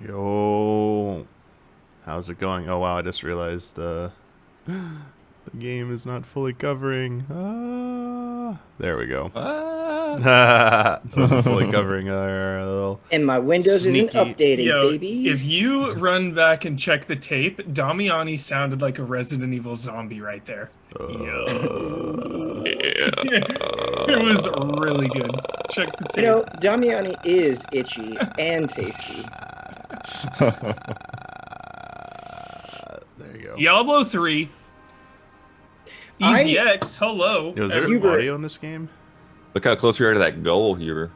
Yo, how's it going? Oh wow, I just realized the game is not fully covering. There we go. Ah. It wasn't fully covering our little And my Windows isn't sneaky. updating, Yo, baby. if you run back and check the tape, Damiani sounded like a Resident Evil zombie right there. Yo. It was really good. Check the You tape. know, Damiani is itchy and tasty. There you go. Diablo 3, EZX, hello. Yo, is there Hubert. audio in this game? Oh. Look how close we are to that goal, Huber.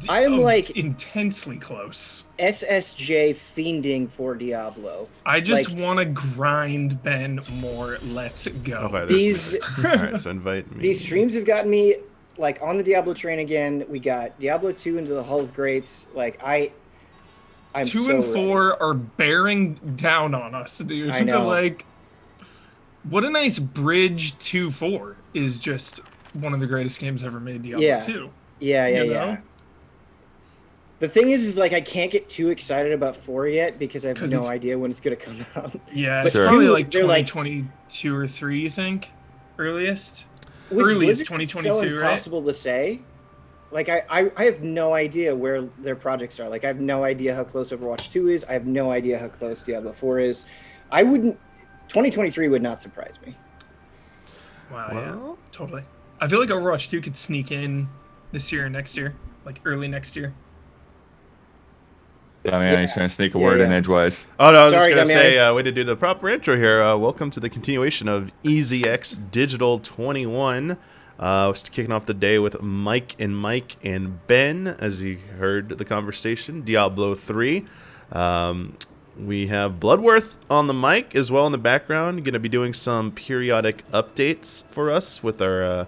I am like intensely close. SSJ fiending for Diablo. I just Like, want to grind Ben more. Let's go. Okay, These all right, so invite me. these streams have gotten me like on the Diablo train again. We got Diablo 2 into the Hall of Greats. Like I'm 2 so and ready. 4 are bearing down on us, dude. I know. Like, what a nice bridge 2-4 is just one of the greatest games ever made. Diablo Yeah. 2. Yeah. You know? The thing is like I can't get too excited about 4 yet because I have 'Cause no it's- idea when it's gonna come out. Yeah, But it's Sure. probably two, like they're like- 2022 or 3, you think? Earliest? With Earliest Blizzard, 2022, so right? impossible to say. Like I have no idea where their projects are. Like I have no idea how close Overwatch 2 is. I have no idea how close Diablo 4 is. 2023 would not surprise me. Wow, Well- yeah, totally. I feel like Overwatch 2 could sneak in this year or next year, like early next year. Damiani's Yeah. trying to sneak a Yeah, word in yeah. edgewise. Oh no, I was Sorry, just gonna Damiani. say way to do the proper intro here. Welcome to the continuation of EZX Digital 21. We're kicking off the day with Mike and Ben, as you heard the conversation. Diablo 3. We have Bloodworth on the mic as well in the background. Going to be doing some periodic updates for us with our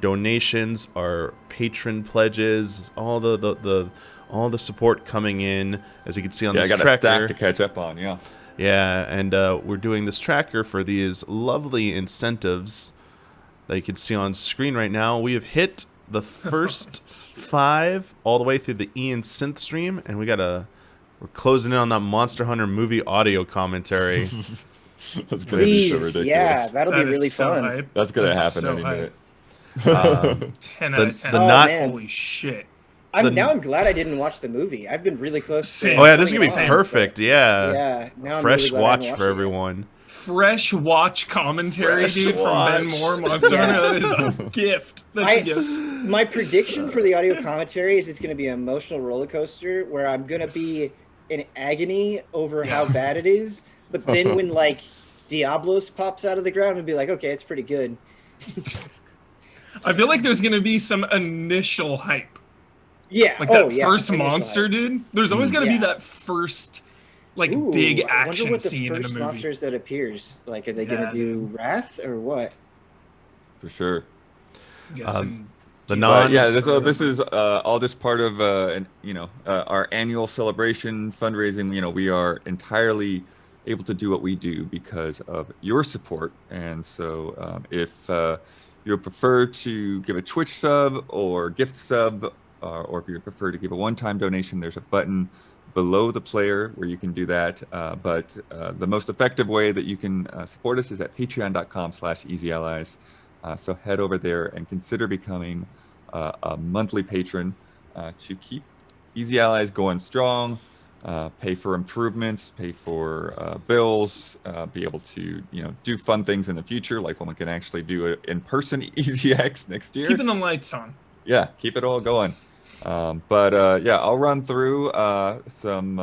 donations, our patron pledges, all the support coming in, as you can see on Yeah, I this got a tracker. stack to catch up on, yeah. Yeah, and we're doing this tracker for these lovely incentives that you can see on screen right now. We have hit the first 5 all the way through the Ian Synth stream, and we're closing in on that Monster Hunter movie audio commentary. That's gonna be so Please, ridiculous. yeah, that'll That be is really so fun. hype. That's gonna That's happen so any hype. minute. 10 out of 10. the Oh, not man. Holy shit. Now I'm glad I didn't watch the movie. I've been really close. Same. Oh yeah, this is gonna putting be it on, perfect. but- Yeah, Yeah, now I'm fresh really glad I haven't watch watched for it yet. everyone. Fresh watch commentary, Fresh dude, from Ben watch. Moore, Monster Yeah. Hunter. That is a gift. That's a gift. My prediction for the audio commentary is it's going to be an emotional roller coaster where I'm going to be in agony over how bad it is, but then when like Diablos pops out of the ground, and be like, okay, it's pretty good. I feel like there's gonna be some initial hype. Yeah, Like that yeah, first initial monster, hype. dude. There's always gonna be Yeah. that first, like, Ooh, big I wonder action what the scene in a first movie. monsters that appears. Like, are they going Yeah, to do Wrath or what? For sure. Guessing The Diablo non- Yeah, or this is all just part of our annual celebration fundraising. You know, we are entirely able to do what we do because of your support. And so, if you prefer to give a Twitch sub or gift sub, or if you prefer to give a one-time donation, there's a button below the player where you can do that. But the most effective way that you can support us is at patreon.com/easyallies. So head over there and consider becoming a monthly patron to keep Easy Allies going strong, pay for improvements, pay for bills, be able to do fun things in the future, like when we can actually do an in-person EZX next year. keeping the lights on. Yeah, keep it all going. Yeah, I'll run through some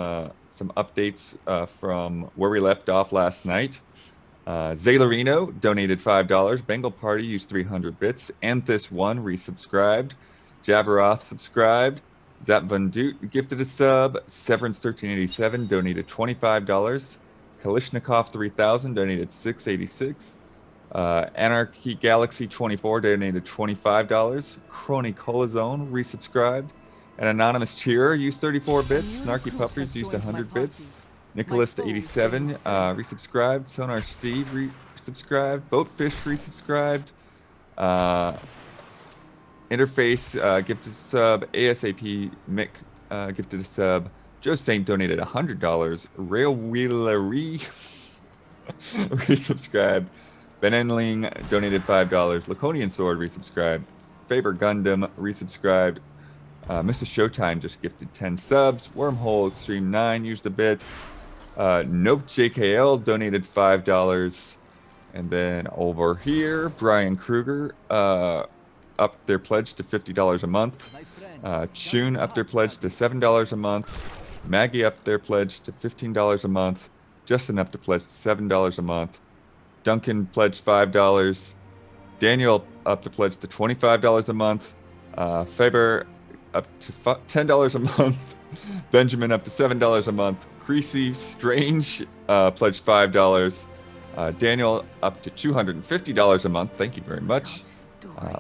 updates from where we left off last night. Zaylarino donated $5. Bengal Party used 300 bits. Anthis1 resubscribed. Javaroth subscribed. Zap Van Doot gifted a sub. Severance1387 donated $25. Kalishnikov 3000 donated $686. Anarchy Galaxy 24 donated $25. Crony Colazone resubscribed. An anonymous cheerer used 34 bits. Snarky Puppers used 100 bits. Nicholas to 87 resubscribed. Sonar Steve resubscribed. Boatfish resubscribed. Interface gifted a sub. ASAP Mick gifted a sub. Joe Saint donated $100. Rail Wheelery resubscribed. Ben Enling donated $5. Laconian Sword resubscribed. Faber Gundam resubscribed. Mr. Showtime just gifted 10 subs. Wormhole Extreme 9 used a bit. Nope JKL donated $5. And then over here, Brian Kruger upped their pledge to $50 a month. Chun upped their pledge to $7 a month. Maggie upped their pledge to $15 a month. Justin upped the pledge to $7 a month. Duncan pledged $5. Daniel upped the pledge to $25 a month. Faber up to $10 a month. Benjamin up to $7 a month. Creasy Strange pledged $5. Daniel up to $250 a month. Thank you very much.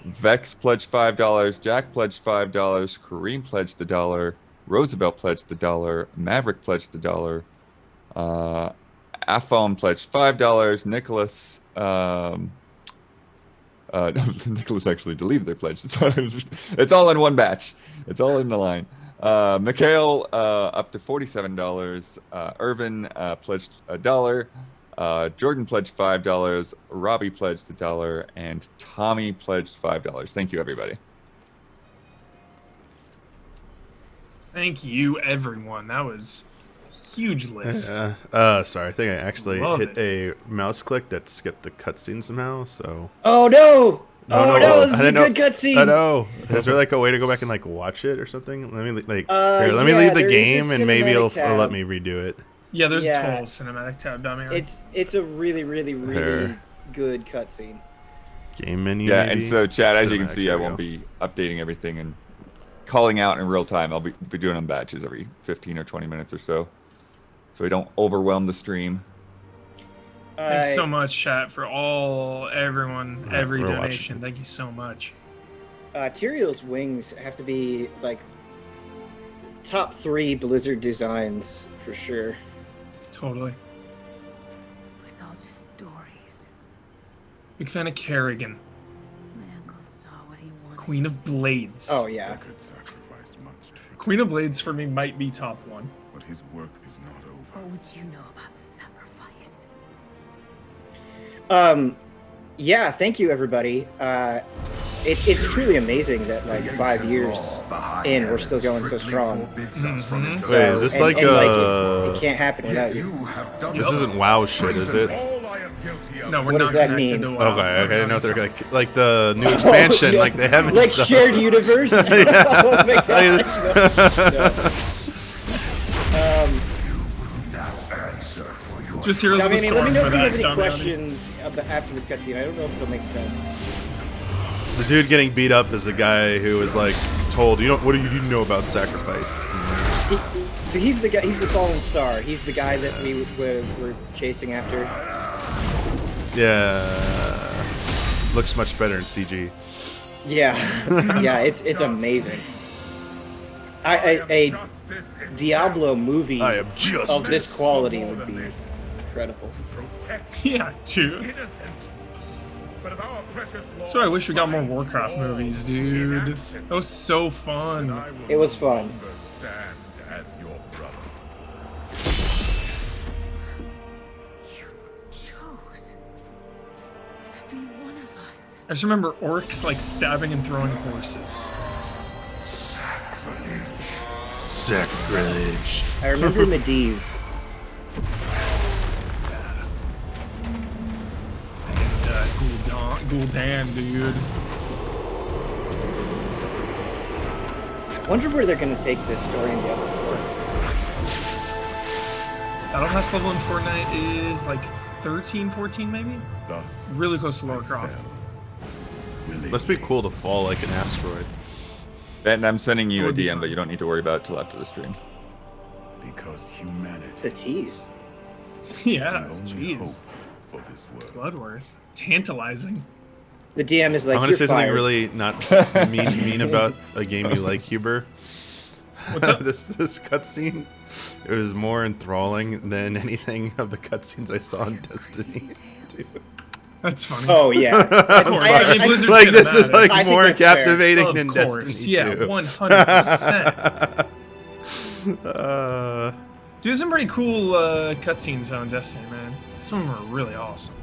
Vex pledged $5. Jack pledged $5. Kareem pledged $1. Roosevelt pledged $1. Maverick pledged $1. Afon pledged $5. Nicholas. Nicholas actually deleted their pledge. It's all in one batch. It's all in the line. Mikhail up to $47. Irvin pledged $1. Jordan pledged $5. Robbie pledged $1. And Tommy pledged $5. Thank you, everybody. Thank you, everyone. That was a huge list. Sorry, I think I actually hit a mouse click that skipped the cutscene somehow. So. Oh no! No, This is a good cutscene. I know. Is there like a way to go back and like watch it or something? Let me here, let me yeah, leave the there is game a and maybe cinematic it'll let tab. me redo it. Yeah, there's Yeah. a total cinematic tab, Damiani. It's a really, really, really Here. good cutscene. Game menu. Yeah, maybe? and so, Chad, as you can Cinematic, see, there I we won't go. be updating everything and calling out in real time. I'll be doing them batches every 15 or 20 minutes or so we don't overwhelm the stream. Thanks so much, chat, for everyone, Yeah, every we're donation. watching. Thank you so much. Tyrael's wings have to be like top 3 Blizzard designs for sure. Totally. It was all just stories. Big fan of Kerrigan, My uncle saw what he wanted. Queen of Blades. Oh yeah. could sacrifice much to protect Queen of Blades for me might be top 1. but his work is not over. What would you know about sacrifice? Yeah, thank you everybody. It's truly amazing that like 5 years in we're still going so strong. Wait, is this And- like and, it can't happen without you. This isn't WoW shit, is it? No, we're What not does that connected mean? to WoW. Okay, I didn't know if they're like the new expansion, no. like they haven't Like stuff. shared universe. Oh my God, no. Just Heroes I of the mean, Storm let me know for if you that, have any Damiani. questions after this cutscene. I don't know if it'll make sense. The dude getting beat up is the guy who was like told, what do you know about sacrifice? So he's the guy. He's the fallen star. He's the guy that we're chasing after. Yeah, looks much better in CG. Yeah, yeah. It's amazing. A Diablo movie I am justice. of this quality would be incredible. Yeah, dude. That's why I wish we got more Warcraft movies, dude. That was so fun. It was fun. You chose to be one of us. I just remember orcs like stabbing and throwing horses. Sacrilege. I remember Medivh. And Gul'dan, dude. Wonder where they're gonna take this story in Diablo 4. Battle Pass level in Fortnite is like 13, 14 maybe? Thus, Really close to Lara Croft. Must be cool to fall like an asteroid. Ben, I'm sending you That a would be DM, fun. but you don't need to worry about it till after the stream. because humanity The tease. Yeah, is the only jeez. hope for this world. Bloodworth. Tantalizing. The DM is like, I'm gonna you're say something fired. really not mean about a game you like, Huber. What's up? this cutscene, it was more enthralling than anything of the cutscenes I saw in Destiny. Dude. That's funny. Oh yeah. Of course. I mean, Blizzard's Like this is cinematic. like I think more that's fair. captivating Of than course, Destiny yeah, 2. 100%. Dude, some pretty cool cutscenes on Destiny, man. Some of them are really awesome.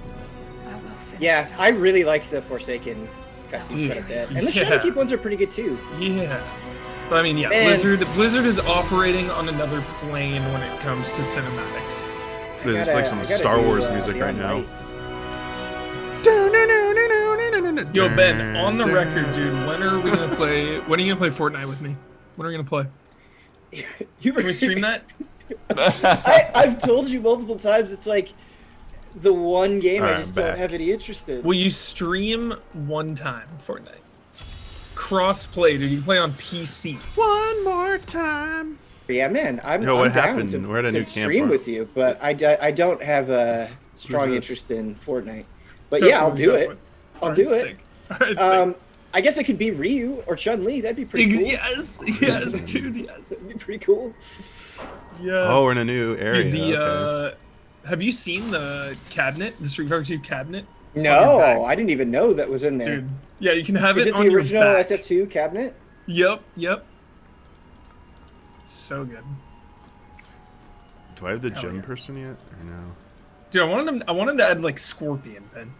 I will finish Yeah, it. I really liked the Forsaken cutscenes quite a bit. And the Yeah. Shadowkeep ones are pretty good too. Yeah. But I mean, yeah, Man. Blizzard is operating on another plane when it comes to cinematics. It's like some Star Wars music right now. Yo, Ben, on the record, dude, when are you gonna play Fortnite with me? When are we gonna play? You Can we stream that? I've told you multiple times, it's like the one game Alright, I just I'm don't back. have any interest in. Will you stream one time Fortnite? Cross-play, dude. You can play on PC. One more time. But yeah, man, I'm, Yo, what I'm down happened? to, We're at a to new camp, stream bro. with you, but I don't have a strong this? interest in Fortnite. But yeah, I'll do it. I'll do it. I guess it could be Ryu or Chun-Li. That'd be pretty cool. Yes, dude, yes. That'd be pretty cool. Yes. Oh, we're in a new area. Dude, okay. have you seen the cabinet, the Street Fighter 2 cabinet? On your No, back? I didn't even know that was in there. Dude, yeah, you can have Is it it on the your original back. SF2 cabinet? Yep. So good. Do I have the Hell gym yeah. person yet? Or no? Dude, I wanted to add like Scorpion, Ben.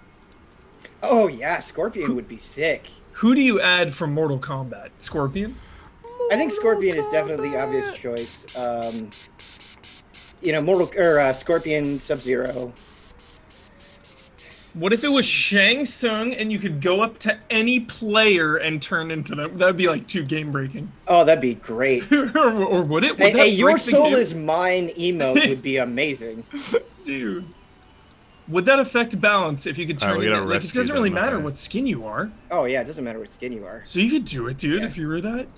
Oh yeah, Scorpion would be sick. Who do you add from Mortal Kombat? Scorpion? I think Scorpion is definitely the obvious choice. Scorpion, Sub-Zero. What if it was Shang Tsung and you could go up to any player and turn into them? That would be like too game breaking. Oh, that'd be great. Or would it? Would Hey, that hey, your break the soul game? is mine emote would be amazing. Dude. Would that affect balance if you could Alright, turn we into gotta like it rescue doesn't really them, matter okay. what skin you are. Oh yeah, it doesn't matter what skin you are. So you could do it, dude, Yeah. if you were that.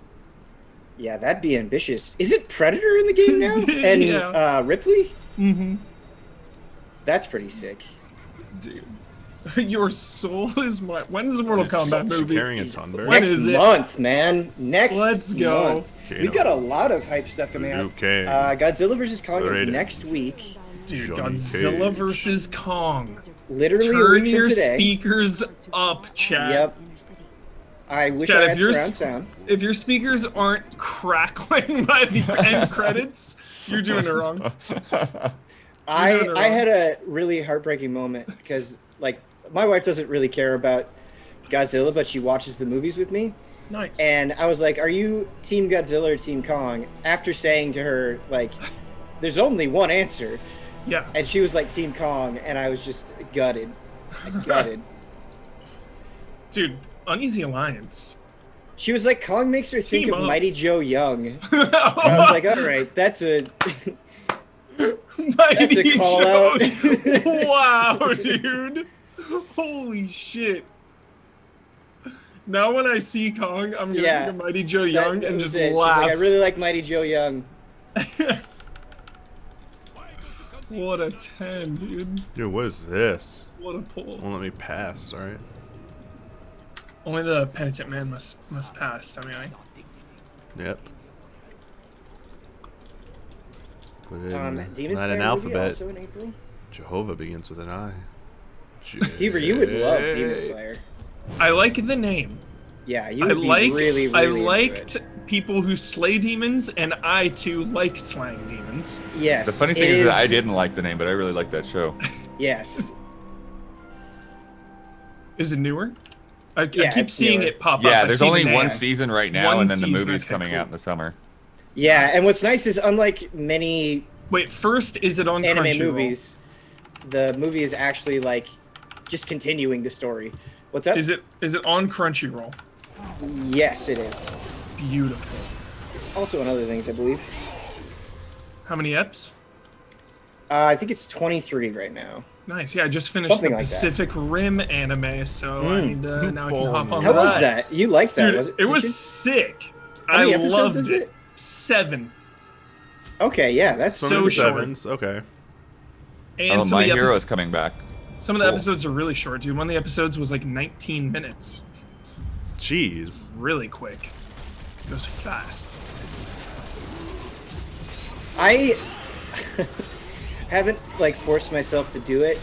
Yeah, that'd be ambitious. Is it Predator in the game now? And Yeah. Ripley? Mm-hmm. That's pretty sick. Dude. Your soul is mine. When's the Mortal Kombat movie? Carrying a Sunbury. When Next is it? month, man. Next Let's go. month. Okay, We've got a lot of hype stuff coming out. Okay. Godzilla vs. Kong is Alrighty. next week. Dude, Johnny Godzilla Cage. versus Kong. Literally a Turn week your from today. speakers up, Chad. Yep. I wish Chad, I if had you're surround sound. If your speakers aren't crackling by the end credits, you're doing it wrong. doing it I wrong. had a really heartbreaking moment because like my wife doesn't really care about Godzilla, but she watches the movies with me. Nice. And I was like, "Are you Team Godzilla or Team Kong?" After saying to her like, "There's only one answer," Yeah. and she was like Team Kong, and I was just gutted. Gutted. Dude, Uneasy Alliance. She was like, "Kong makes her think Team of up. Mighty Joe Young." And I was like, "All right, that's a." Mighty a call Joe. out. Wow, dude. Holy shit. Now when I see Kong, I'm gonna Yeah. think of Mighty Joe Young That and was just it. She's laugh. like, I really like Mighty Joe Young. What a 10, dude. Dude, what is this? What a pull. Won't let me pass. All right. Only the penitent man must pass, Damiani. Yep. Put in Demon not Slayer an movie alphabet. also in April. Jehovah begins with an I. Heber, you would love Demon Slayer. I like the name. Yeah, you I would be like really, really I into liked it. people who slay demons, and I too like slaying demons. Yes. The funny thing it is that I didn't like the name, but I really like that show. Yes. Is it newer? I Yeah, keep it's seeing newer. it pop up. Yeah, I've there's seen only the one name. season right now, One and then the season, movie's okay, coming cool. out in the summer. Yeah, and what's nice is unlike many Wait, first, is it on anime Crunchyroll? movies, the movie is actually like just continuing the story. What's up? Is it on Crunchyroll? Yes, it is. Beautiful. It's also on other things, I believe. How many eps? I think it's 23 right now. Nice. Yeah, I just finished Something the like that. Pacific Rim anime, so I need now I can hop on How was that. that? You liked that? Dude, was it did was you? sick. How many I episodes loved is it. it? 7. Okay, yeah, that's Some So of the short. sevens. Okay. And Oh, some My of the Hero episodes, is coming back. some of the Cool. episodes are really short, dude. One of the episodes was like 19 minutes. Jeez. Really quick. It goes fast. I haven't like forced myself to do it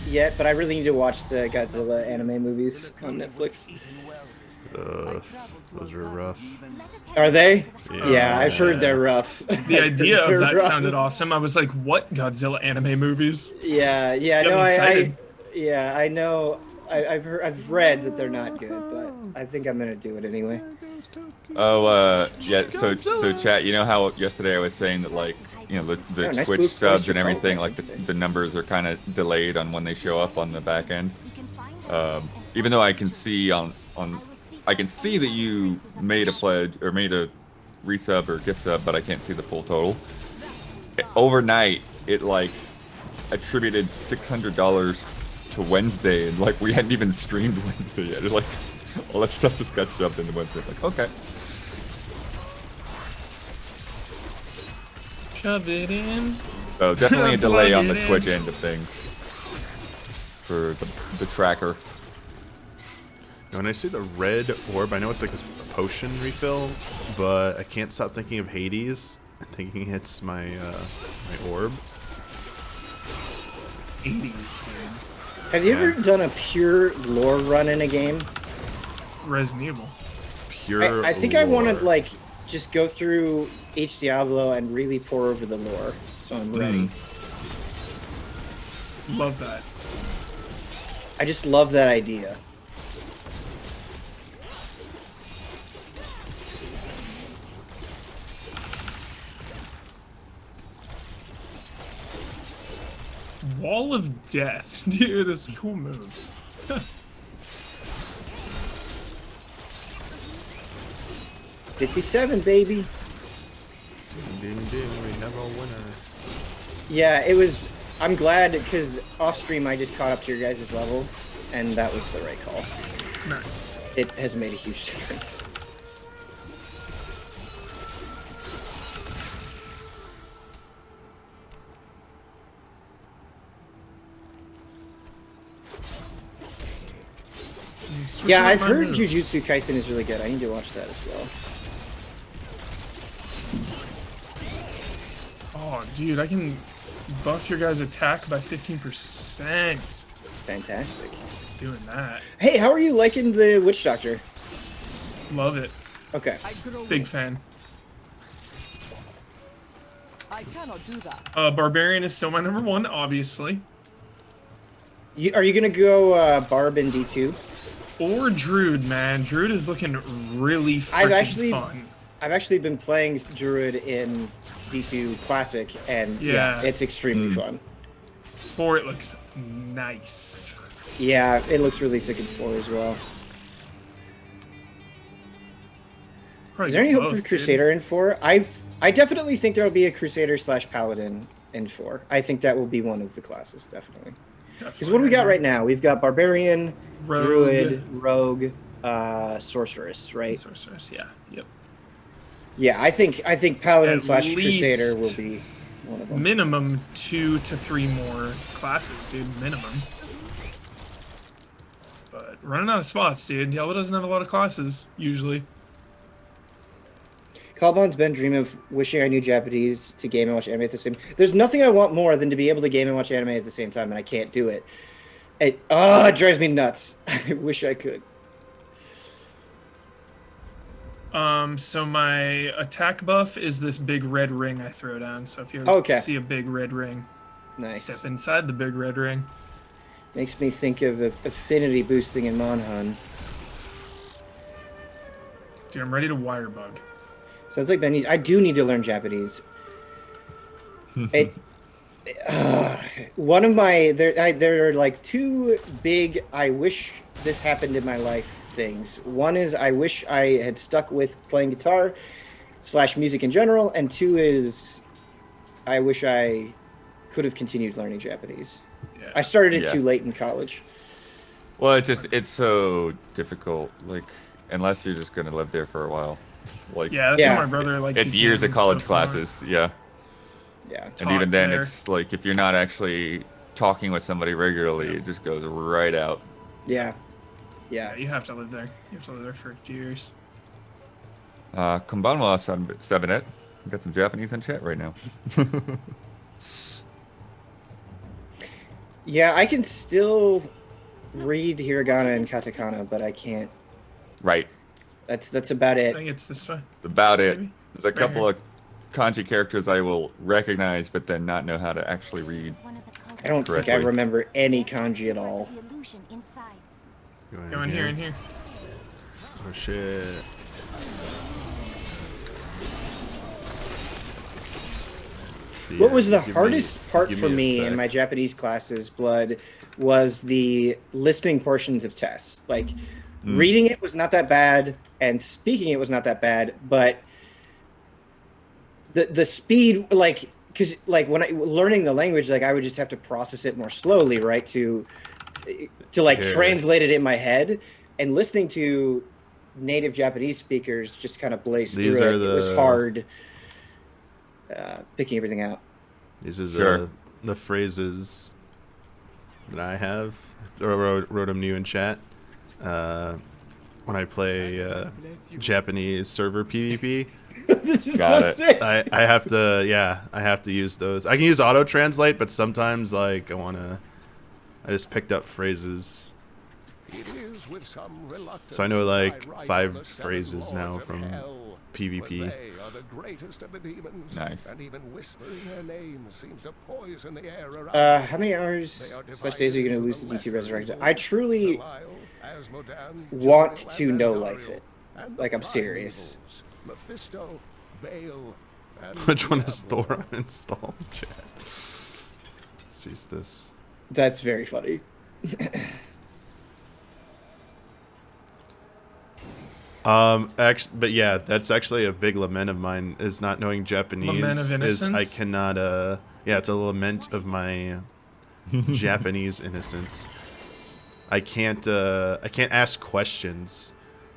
yet, but I really need to watch the Godzilla anime movies on Netflix. Those are rough. Are they? Yeah. Yeah, I've heard they're rough. The I've idea heard of they're that rough. sounded awesome. I was like, what Godzilla anime movies? Yeah, yeah, Got no, me excited. I know. I've read that they're not good, but I think I'm gonna do it anyway. Oh, yeah. So chat. You know how yesterday I was saying that like, you know, the Oh, nice Twitch blue subs oyster and everything, follow, like thanks. the numbers are kind of delayed on when they show up on the back end. Even though I can see I can see that you made a pledge or made a resub or gift sub, but I can't see the full total. Overnight, it like attributed $600 to Wednesday, and like we hadn't even streamed Wednesday yet. It's like all that stuff just got shoved into Wednesday. Like, okay. Shove it in. So definitely a delay on the Plug it Twitch in. end of things for the tracker. When I see the red orb, I know it's like a potion refill, but I can't stop thinking of Hades. Thinking it's my my orb. 80s, dude. Have you Yeah. ever done a pure lore run in a game? Resident Evil. Pure. I think I want to lore. like just go through each Diablo and really pour over the lore, so I'm ready. Love that. I just love that idea. Wall of Death. Dude, it's a cool move. 57, baby. Ding, ding, ding, we have a winner. Yeah, it was. I'm glad because off stream I just caught up to your guys' level, and that was the right call. Nice. It has made a huge difference. Switching Yeah, up I've my heard moves. Jujutsu Kaisen is really good. I need to watch that as well. Oh, dude, I can buff your guys' attack by 15%. Fantastic. Doing that. Hey, how are you liking the Witch Doctor? Love it. Okay. Big fan. I cannot do that. Barbarian is still my number one, obviously. Are you gonna go Barb in D2? Or Druid, man. Druid is looking really freaking fun. I've actually been playing Druid in D2 Classic, and yeah, Yeah. it's extremely fun. 4, it looks nice. Yeah, it looks really sick in 4 as well. Probably Is there any hope both, for dude. Crusader in 4? I definitely think there will be a Crusader / Paladin in 4. I think that will be one of the classes, definitely. Because what do we got right now? We've got Barbarian, Rogue. Druid, Rogue, Sorceress, right? Sorceress, yeah. Yep. Yeah, I think Paladin At / Crusader least will be one of them. Minimum 2 to 3 more classes, dude. Minimum. But running out of spots, dude. Diablo doesn't have a lot of classes, usually. Callbon's been dreaming of wishing I knew Japanese to game and watch anime at the same. There's nothing I want more than to be able to game and watch anime at the same time, and I can't do it. It drives me nuts. I wish I could. So my attack buff is this big red ring I throw down. So if you ever see a big red ring, Nice. step inside the big red ring. Makes me think of affinity boosting in Monhun. Dude, I'm ready to wire bug. Sounds like Ben needs. I do need to learn Japanese. One of my there are like two big I wish this happened in my life things. One is I wish I had stuck with playing guitar / music in general, and two is I wish I could have continued learning Japanese. Yeah. I started it too late in college. Well, it's so difficult. Like, unless you're just gonna live there for a while. Like, Yeah, that's how my brother like. it's years of became college so fluent. classes. Yeah. Yeah. And even then, there. it's like if you're not actually talking with somebody regularly, it just goes right out. Yeah. Yeah, you have to live there. You have to live there for a few years. Konbanwa, 7net. We got some Japanese in chat right now. Yeah, I can still read hiragana and katakana, but I can't. Right. That's about I it. think it's this way. That's about it. Maybe? There's a couple of kanji characters I will recognize, but then not know how to actually read. I don't think I Correctly. remember any kanji at all. Go in here, in here. Oh shit. What was the Give me- hardest part give for a me in sec. my Japanese classes, Blood, was the listening portions of tests. Like, reading it was not that bad, and speaking it was not that bad, but the speed, like, because like when I learning the language, like I would just have to process it more slowly, right? To like Yeah. translate it in my head, and listening to native Japanese speakers just kind of blaze These through are it. It was the- hard picking everything out. These are Sure. the phrases that I have. I wrote them to you in chat. When I play Japanese server PvP, This is Got so it. sick. I have to use those. I can use auto translate, but sometimes like I just picked up phrases. So I know like 5 phrases now from PvP. Nice. How many hours / days are you going to lose the D2 Resurrected? I truly want to no life it. Like, I'm serious. Which one is Thor uninstalled? Chat. Sees this. That's very funny. Actually, but yeah, that's actually a big lament of mine is not knowing Japanese. Lament of Is innocence? I cannot. Yeah, it's a lament of my Japanese innocence. I can't ask questions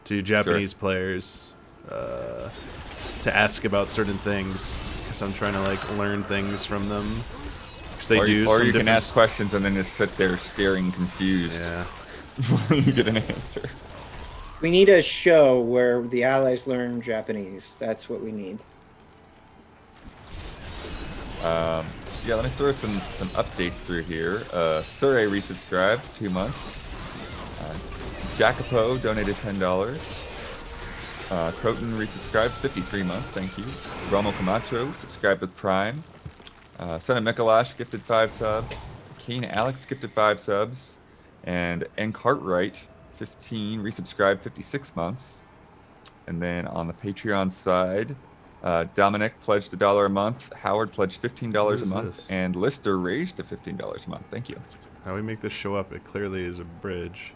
to Japanese players to ask about certain things because I'm trying to like learn things from them. Because they Or, do. or some you can different ask questions and then just sit there staring confused Yeah. when you get an answer. We need a show where the allies learn Japanese. That's what we need. Yeah, let me throw some updates through here. Surrey resubscribed 2 months. Jacopo donated $10. Croton resubscribed 53 months, thank you. Romo Camacho subscribed with Prime. Son of Mikalash gifted 5 subs. Keen Alex gifted 5 subs. And N. Cartwright 15 resubscribed 56 months. And then on the Patreon side, Dominic pledged $1 a month. Howard pledged $15 a is month. this? And Lister raised to $15 a month. Thank you. How do we make this show up? It clearly is a bridge.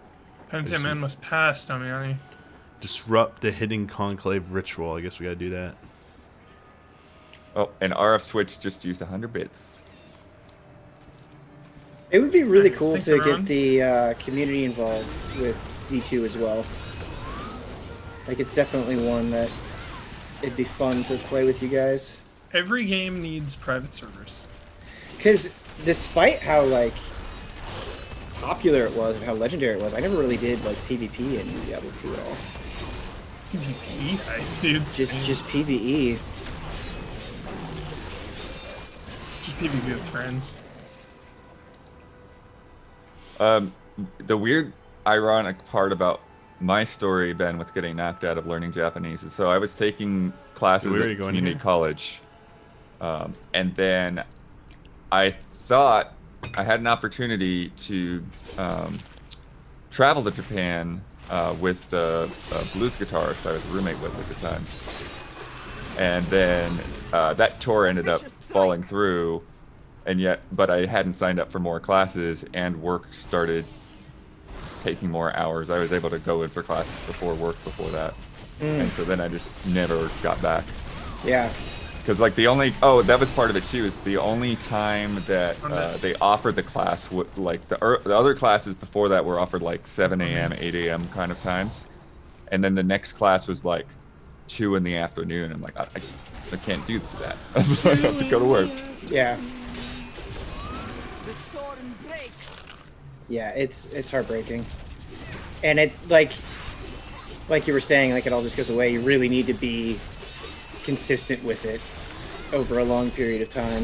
Penitent Man must pass, Damiani. Disrupt the hidden conclave ritual. I guess we gotta do that. Oh, and RF Switch just used 100 bits. It would be really Nice. cool Thanks, to everyone. get the community involved with D2 as well. Like, it's definitely one that it'd be fun to play with you guys. Every game needs private servers. Because despite how, like, popular it was and how legendary it was, I never really did, like, PvP in Diablo 2 at all. PvP, dude. Just PvE. Just PvP with friends. The weird, ironic part about my story, Ben, with getting knocked out of learning Japanese is so I was taking classes Where are you at going community here? college, and then I thought I had an opportunity to travel to Japan with the blues guitarist I was a roommate with at the time, and then that tour ended up falling through. But I hadn't signed up for more classes, and work started taking more hours. I was able to go in for classes before work before that, and so then I just never got back. Yeah. Because like that was part of it too. Is the only time that they offered the class, like the other classes before that were offered like 7 a.m., 8 a.m. kind of times, and then the next class was like 2 in the afternoon. I'm like, I can't do that. So I have to go to work. Yeah. The storm breaks. Yeah, it's heartbreaking. And it, like you were saying, like, it all just goes away. You really need to be consistent with it over a long period of time.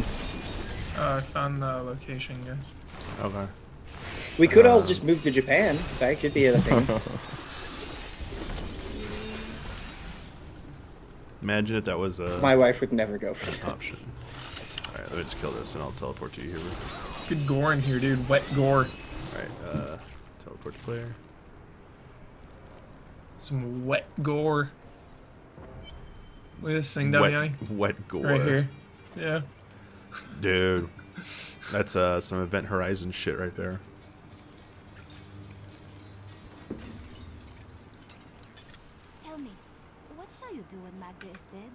I found the location, guys. Okay. We could all just move to Japan. That could be a thing. Imagine if that was a My wife would never go for that. option. All right, let me just kill this and I'll teleport to you here. Good gore in here, dude. Wet gore. All right, teleport to player. Some wet gore. Look at this thing, Damiani. Wet gore. Right here. Yeah. Dude, that's some Event Horizon shit right there. Tell me, what shall you do when Magda is dead?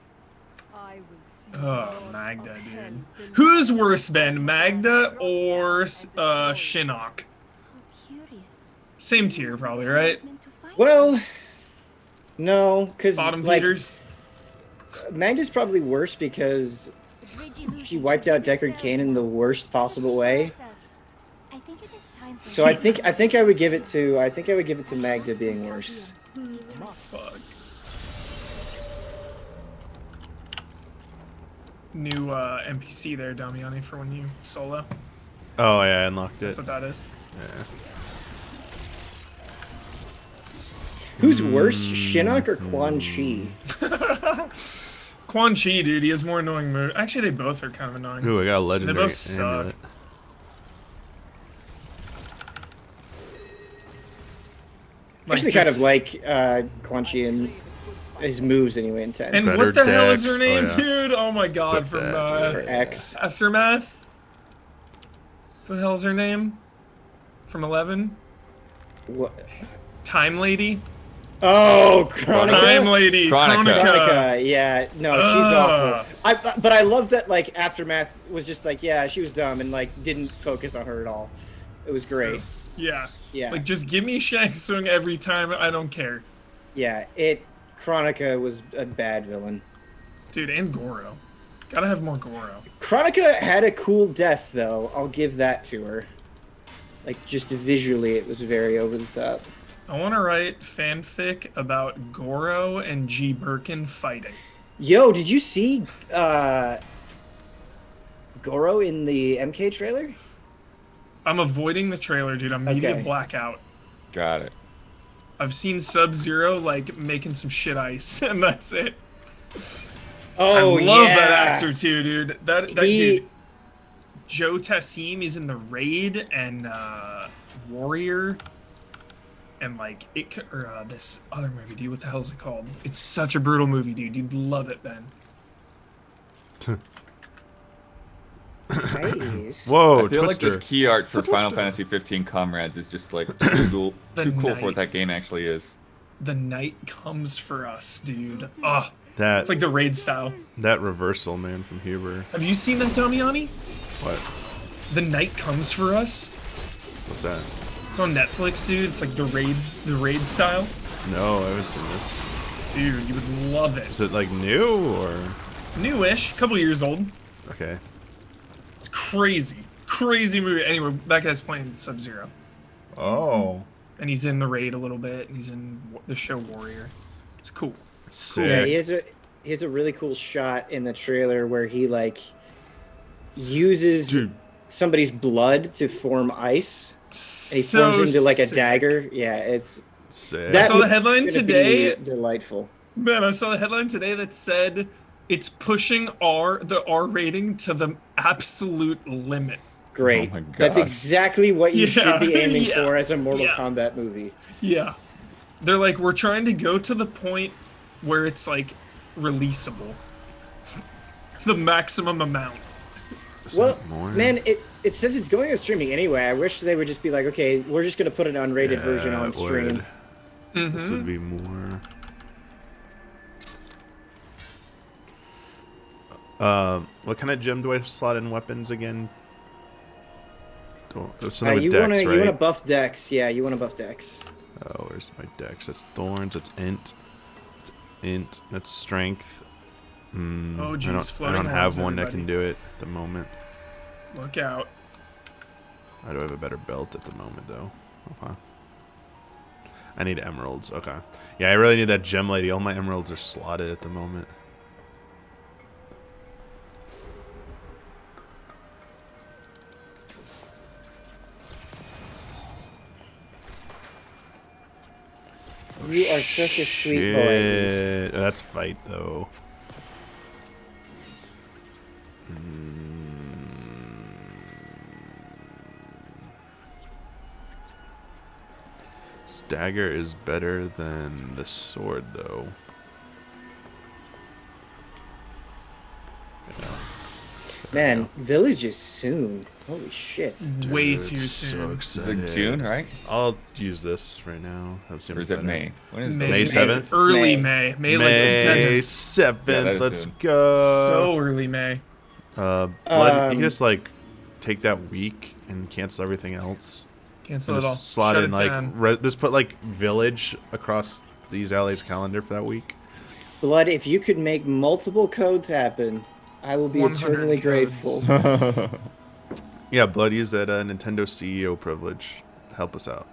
I will see. Oh, Magda, dude. Who's worse, Ben? Magda or Shinnok? How curious. Same tier, probably, right? Meant to fight Well, no, because Bottom like, feeders. Magda's probably worse because Regilution she wiped out should be Deckard Cain in the worst possible way. I think it is time for So I think I would give it to Magda being worse. Fuck. New NPC there, Damiani, for when you solo. Oh yeah, I unlocked it. That's what that is. Yeah. Who's worse, Shinnok or Quan Chi? Quan Chi, dude, he has more annoying moves. Actually, they both are kind of annoying. Ooh, I got a legendary both suck. amulet. Actually, kind of like Quan Chi and his moves anyway in 10. And Better what the hell is decks. her name, Oh, yeah. dude? Oh my god, Put from that, or X. Aftermath? What the hell's her name? From 11? What? Time Lady? Oh, Chronica. Time Lady. Chronica. Chronica, yeah, no, she's Ugh. awful. But I love that like Aftermath was just like, yeah, she was dumb and like didn't focus on her at all. It was great. Yeah. Yeah, Like, just give me Shang Tsung every time. I don't care. yeah. Chronica was a bad villain. Dude, and Goro. Gotta have more Goro. Chronica had a cool death though. I'll give that to her. Like just visually, it was very over the top. I want to write fanfic about Goro and G. Birkin fighting. Yo, did you see Goro in the MK trailer? I'm avoiding the trailer, dude. I'm media Okay. blackout. Got it. I've seen Sub-Zero, like, making some shit ice, and that's it. Oh, I love yeah. that actor, too, dude. That He- dude, Joe Tassim is in The Raid and Warrior. And, like, this other movie, dude. What the hell is it called? It's such a brutal movie, dude. You'd love it, Ben. Nice. Whoa, I feel like Twister. this key art for Final Twister. Fantasy 15 Comrades is just like too cool, The too cool for night. what that game actually is. The night comes for us, dude. Ah, that it's like the Raid style. that reversal, man, from Huber. Have you seen that, Damiani? What? The night comes for us. What's that? It's on Netflix, dude. It's like the Raid style. No, I haven't seen this. Dude, you would love it. Is it like new or? Newish, couple years old. Okay. It's crazy movie. Anyway, that guy's playing Sub-Zero, Oh. and he's in the Raid a little bit, and he's in the show Warrior. It's cool. Sick. Yeah, he has a really cool shot in the trailer where he like uses Dude. somebody's blood to form ice. And he So forms into like a sick. dagger. Yeah, it's Sick. I saw the movie's headline gonna be today. Delightful. Man, I saw the headline today that said it's pushing the R rating to the absolute limit. Great. Oh my That's gosh. exactly what you should be Yeah, aiming yeah, for as a Mortal yeah. Kombat movie. Yeah. They're like, we're trying to go to the point where it's like releasable. The maximum amount. Is Well, that more? man, it says it's going on streaming anyway. I wish they would just be like, okay, we're just gonna put an unrated version Yeah, on it stream. would. This would be more. What kind of gem do I slot in weapons again? Something with You dex, wanna right? you wanna buff Dex? Yeah, you wanna buff Dex. Oh, where's my dex? That's thorns. That's int. That's int. That's strength. Oh, geez, I floating don't have horns, one that everybody. can do it at the moment. Look out. I do have a better belt at the moment, though. Okay. I need emeralds. Okay. Yeah, I really need that gem lady. All my emeralds are slotted at the moment. You are such a sweet boy. Shit. That's fight, though. Stagger is better than the sword, though. Yeah. Man, village is soon. Holy shit. Way Dude, too so soon. It's excited. like June, right? I'll use this right now. That seems Or is it better. May? When is May, May It's 7th? Early May. May. May like May 7th. 7th. Yeah, that is Let's soon. go. So early May. Blood, you can Um, just like take that week and cancel everything else. Cancel And it all. just slot Shut in it like down. just put like village across these alleys calendar for that week. Blood, if you could make multiple codes happen, I will be 100 eternally codes. grateful. Yeah, Blood used that Nintendo CEO privilege. Help us out.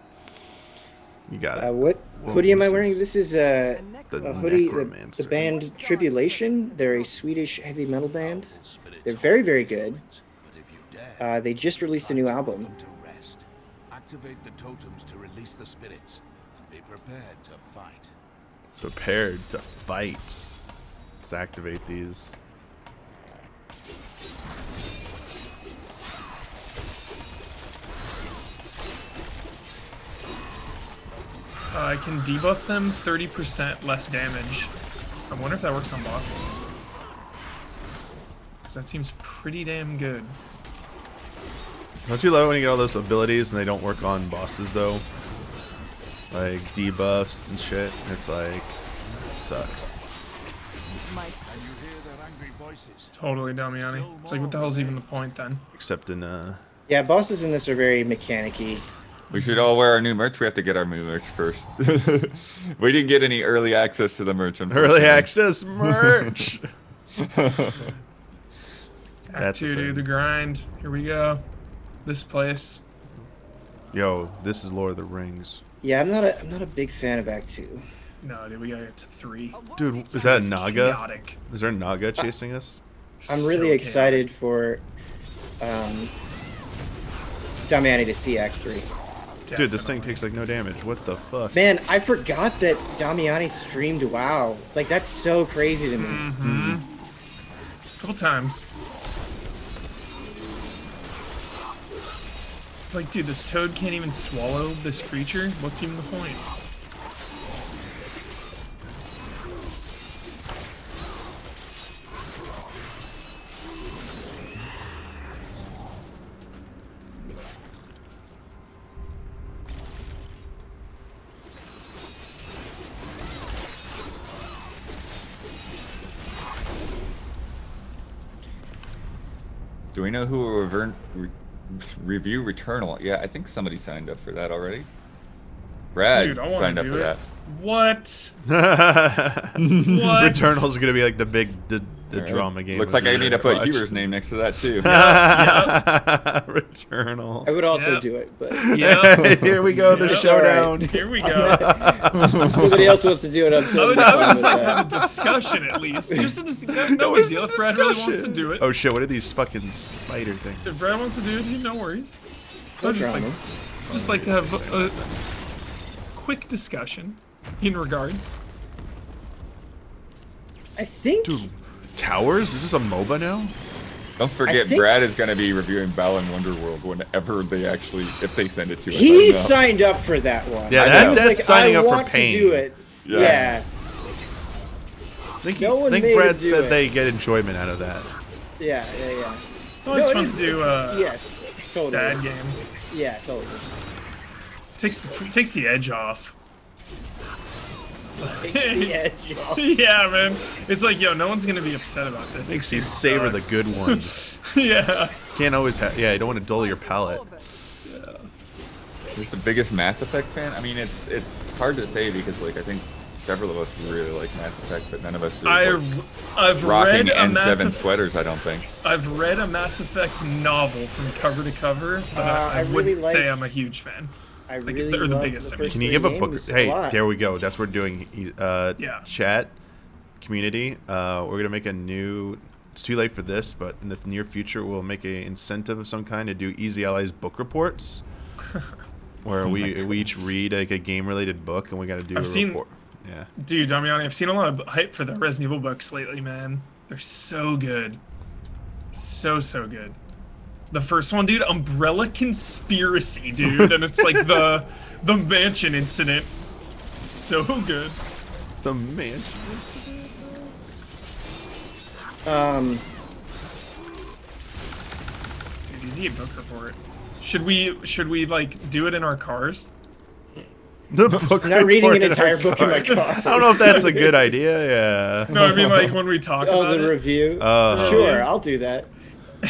You got it. What Whoa, hoodie am I what's we're this? This is The a hoodie. The Necromancer. band Tribulation. They're a Swedish heavy metal band. They're very, very good. They just released a new album. To rest. Activate the totems to release the spirits. Be prepared to fight. Prepared to fight. Let's activate these. I can debuff them 30% less damage. I wonder if that works on bosses. Because that seems pretty damn good. Don't you love when you get all those abilities and they don't work on bosses though? Like debuffs and shit. It's like sucks. And you hear their angry voices. Totally, Damiani. It's like, what the hell's even the point then? Except in Yeah, bosses in this are very mechanic-y. We should all wear our new merch. We have to get our new merch first. We didn't get any early access to the merch. early unfortunately. access merch. Act That's the 2, thing. dude, the grind. Here we go. This place. Yo, this is Lord of the Rings. Yeah, I'm not a big fan of Act 2. No, dude, we gotta get to 3. Dude, is that a It's Naga? chaotic. Is there a Naga chasing us? I'm So really chaotic. excited for Damiani to see Act 3. Dude, this thing Definitely. takes like no damage. What the fuck? Man, I forgot that Damiani streamed WoW. Like, that's so crazy to me. Couple times. Like, dude, this toad can't even swallow this creature? What's even the point? Do we know who will review Returnal? Yeah, I think somebody signed up for that already. Brad Dude, I want signed to up do for it. that. What? What? Returnal's gonna be like the big the All right. drama game. Looks of like I the need year, to put watch. Huber's name next to that too. Returnal. I would also Yep. do it, but Yep. Here we go, the Yep. showdown. Here we go. somebody else wants to do it. I'm I totally would fine just with like to that. have a discussion at least. Just a no Where's big deal. the If Brad really wants to discussion? do it. Oh shit! What are these fucking spider things? If Brad wants to do it, no worries. No I'd just drama. like to have a quick discussion in regards. I think Dude, towers? Is this a MOBA now? Don't forget, think- Brad is going to be reviewing Balan Wonderworld whenever they actually, if they send it to us. I he don't know. signed up for that one. Yeah, He that- was that's like, signing I up for want pain. to do it. Yeah. Yeah, No one made him Brad do said it. they get enjoyment out of that. yeah. It's always No, it fun is- to do yes, totally. bad game. Yeah, totally. Takes the edge off. It's like- Takes the edge off. yeah, man. It's like, yo, no one's gonna be upset about this. Makes This you game savor the sucks. good ones. yeah. Can't always have. Yeah, you don't want to dull your palate. Who's the biggest Mass Effect fan? I mean, it's hard to say because like I think several of us really like Mass Effect, but none of us are like, I've rocking read a Mass N7 Effect. sweaters. I don't think. I've read a Mass Effect novel from cover to cover, but I I really wouldn't say like- I'm a huge fan. I Like, really they're the love biggest the to me. first Can you three give a book? games Hey, lot. there we go. That's what we're doing. Yeah. Chat community. We're gonna make a new. It's too late for this, but in the near future, we'll make a incentive of some kind to do Easy Allies book reports, where we each read like a game related book, and we got to do I've a seen- report. Yeah. Dude, Damiani, I've seen a lot of hype for the Resident Evil books lately, man. They're so good. So good. The first one, dude, Umbrella Conspiracy, dude, and it's like the mansion incident. So good. The mansion. Dude, easy a book report. Should we like do it in our cars? The book I'm not reading report an in our entire book in my car. car. I don't know if that's a good idea. Yeah. No, I mean like when we talk Oh, about the it. review. Oh. Sure, I'll do that.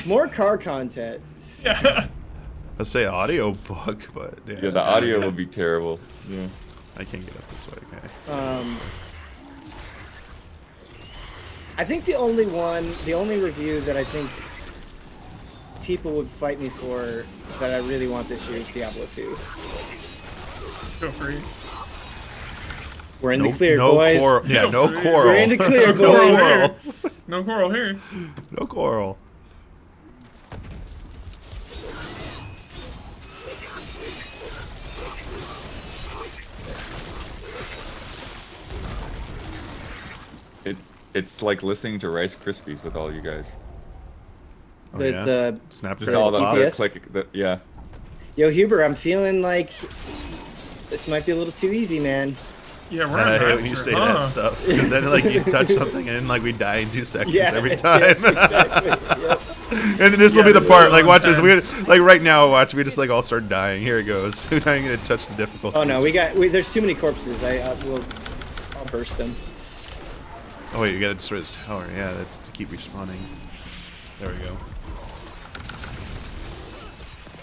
More car content. Yeah. Let's say audio book, but yeah. Yeah, the audio will be terrible. Yeah. I can't get up this way. Okay. I think the only review that I think people would fight me for that I really want this year is Diablo 2. Go free. We're in the clear, no boys. Quarrel. Yeah, no We're quarrel. We're in the clear, no boys. quarrel. No quarrel here. No quarrel. It's like listening to Rice Krispies with all you guys. Oh, The- yeah? the- Snap Just For all the DPS? click. Yeah. Yo, Huber, I'm feeling like this might be a little too easy, man. Yeah, we're I on hate when master, you say huh? that stuff. Because then, like, you touch something and then, like, we die in 2 seconds Yeah, every yeah, time. exactly. Yep. And this will Yeah, be the this is part. so Like, watch this. intense. Like, right now, watch. We just, like, all start dying. Here it goes. We're not even going to touch the difficulty. Oh no, there's too many corpses. I'll burst them. Oh, wait, you got to destroy this tower. Yeah, that's to keep respawning. There we go.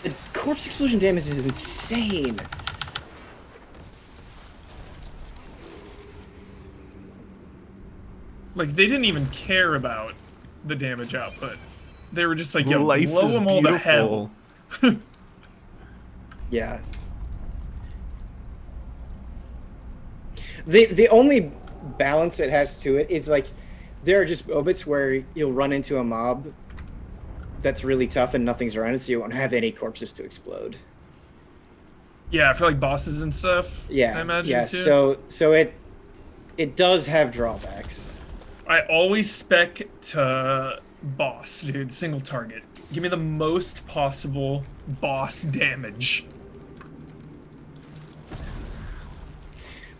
The corpse explosion damage is insane. Like they didn't even care about the damage output. They were just like, yo, Life blow is them all to hell. beautiful. Yeah. The only balance it has to it is like there are just moments where you'll run into a mob that's really tough and nothing's around it, so you won't have any corpses to explode. Yeah, for like bosses and stuff. Yeah, I imagine yeah. too. So it does have drawbacks. I always spec to boss, dude. Single target. Give me the most possible boss damage.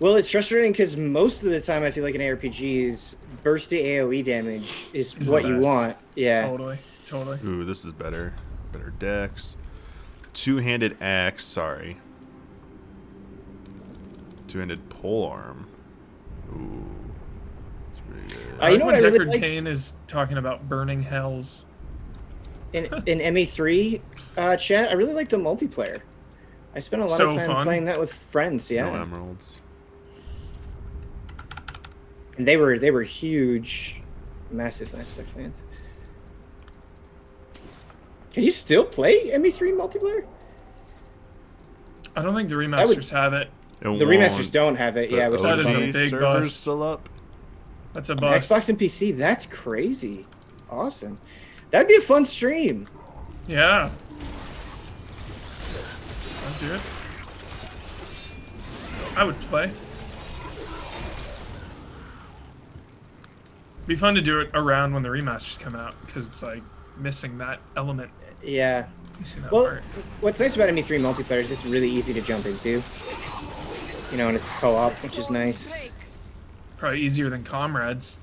Well, it's frustrating because most of the time I feel like in ARPGs, bursty AoE damage is Is what the you best. want. Yeah. Totally. Ooh, this is better. Better dex. Two-handed axe. Sorry. Two-handed polearm. Ooh. It's pretty good. I you like know when what I really Deckard liked? Cain is talking about burning hells. In ME3 chat, I really like the multiplayer. I spent a lot So of time fun. playing that with friends. Yeah. No emeralds. And they were huge, massive Mass Effect fans. Can you still play ME3 multiplayer? I don't think the remasters have it. It The won't. remasters don't have it. Yeah, which That is is a funny. big servers bust. still up. That's a bust. Xbox and PC. That's crazy. Awesome. That'd be a fun stream. Yeah. I'd do it. I would play. Be fun to do it around when the remasters come out because it's like missing that element. Yeah. Missing that Well, part. what's nice about ME3 multiplayer is it's really easy to jump into. You know, and it's co-op, which is nice. Probably easier than Comrades.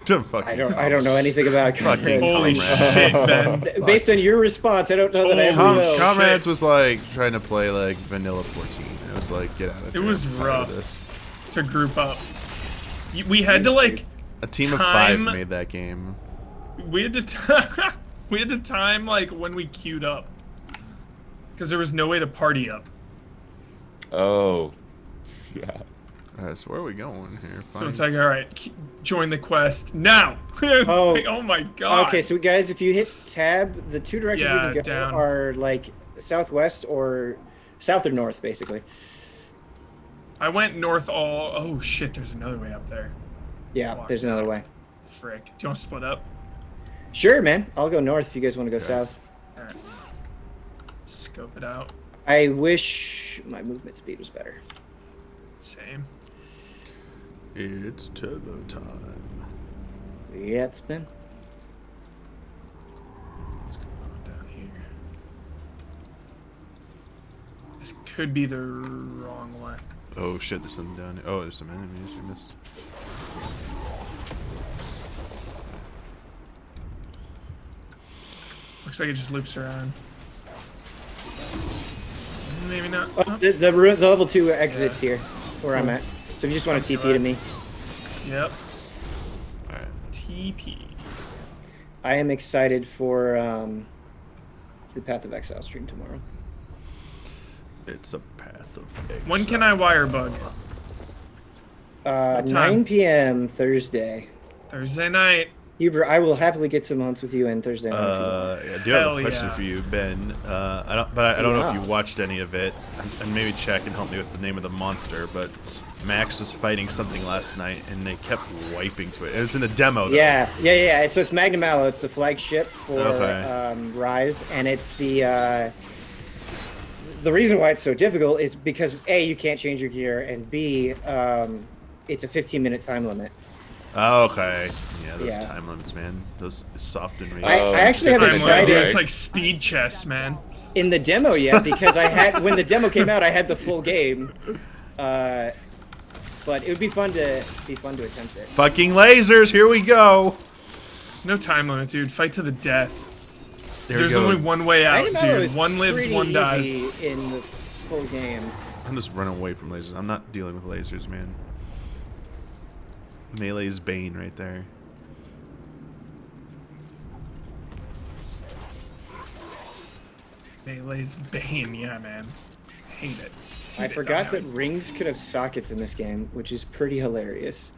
I don't know anything about Fucking Comrades. Holy Comrades. shit, Ben. Based on your response, I don't know that I ever will. Comrades was like trying to play like Vanilla 14. It was like, get out of here. It was I'm tired of rough. this. To group up. We had to like A team of 5 Time- made that game. we had to we had to time like when we queued up because there was no way to party up. Oh. Yeah. So where are we going here? So it's like, all right, join the quest now. It's Oh. like, oh my god. Okay, so guys, if you hit tab, the two directions Yeah, you can go down. are like southwest or south or north, basically. I went north all. Oh shit, there's another way up there. Yeah, there's another way. Frick. Do you want to split up? Sure, man. I'll go north if you guys want to go south. All right. Scope it out. I wish my movement speed was better. Same. It's turbo time. Yeah, it's been. could be the wrong one. Oh shit, there's something down here. Oh, there's some enemies you missed. Looks like it just loops around. Maybe not. Oh, the level 2 exits here, where I'm at. So if you just want to TP to me. Yep. Alright. TP. I am excited for the Path of Exile stream tomorrow. It's a path of exile. When can I wire bug? What time? 9 p.m. Thursday. Thursday night. Huber, I will happily get some hunts with you on Thursday night. Yeah, I do have Hell a question yeah. for you, Ben. I don't know if Yeah. you watched any of it, and maybe check and help me with the name of the monster. But Max was fighting something last night, and they kept wiping to it. It was in a demo. Though. Yeah. So it's Magnum Mallow. It's the flagship for Okay. Rise, and it's the reason why it's so difficult is because A, you can't change your gear, and B, it's a 15-minute time limit. Oh, okay. Yeah, those Yeah. time limits, man. Those soft and real. I actually haven't Time tried limit. it It's like speed chess, man. in the demo yet because I had when the demo came out, I had the full game. But it would be fun to attempt it. Fucking lasers! Here we go. No time limit, dude. Fight to the death. There There's we go. only one way out, Magnum Mallow dude. is One lives, pretty one dies. easy in the full game. I'm just running away from lasers. I'm not dealing with lasers, man. Melee's Bane right there. Melee's Bane, yeah, man. Hate it. I forgot that rings could have sockets in this game, which is pretty hilarious.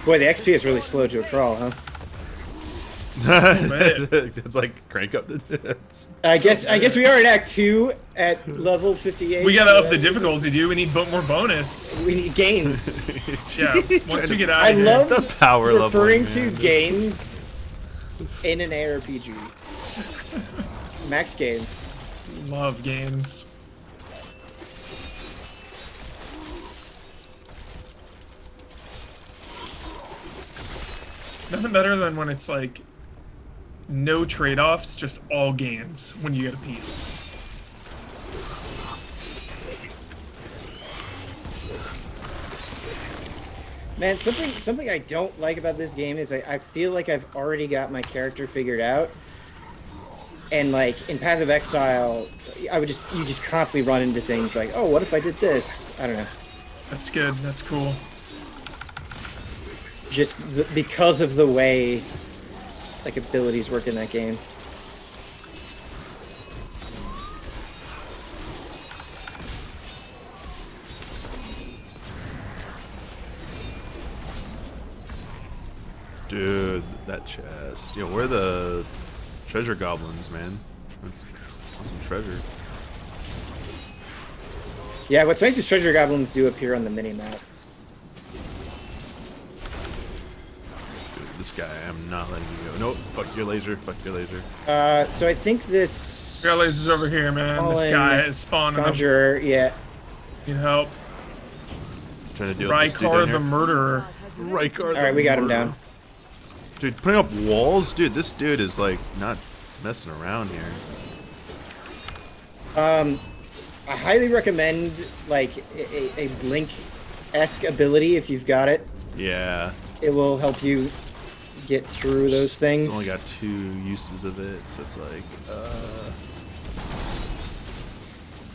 Boy, the XP is really slow to a crawl, huh? It's like crank up the. I guess we are in Act 2 at level 58. We gotta so up the difficulty, dude. We need more bonus. We need gains. Yeah, once we get out I of here. love The power referring leveling, to man. gains in an ARPG. Max gains. Love games. Nothing better than when it's like no trade-offs, just all gains when you get a piece. Man, something I don't like about this game is I feel like I've already got my character figured out. And like in Path of Exile, you just constantly run into things like, oh, what if I did this? I don't know. That's good. That's cool. Just because of the way like abilities work in that game. Dude, that chest. Yo, where are the treasure goblins, man? That's some treasure. Yeah, what's nice is treasure goblins do appear on the mini-map. Dude, this guy, I'm not letting you go. Nope, fuck your laser, fuck your laser. So I think this We got lasers over here, man. This Fallen guy is spawning them. Conjurer, yeah. Need help. Trying to deal with this dude Rykar down the here. murderer. Rykar Alright, we got him down. Dude, putting up walls? Dude, this dude is like not messing around here. I highly recommend like a Blink-esque ability if you've got it. Yeah. It will help you get through those things. It's only got 2 uses of it, so it's like,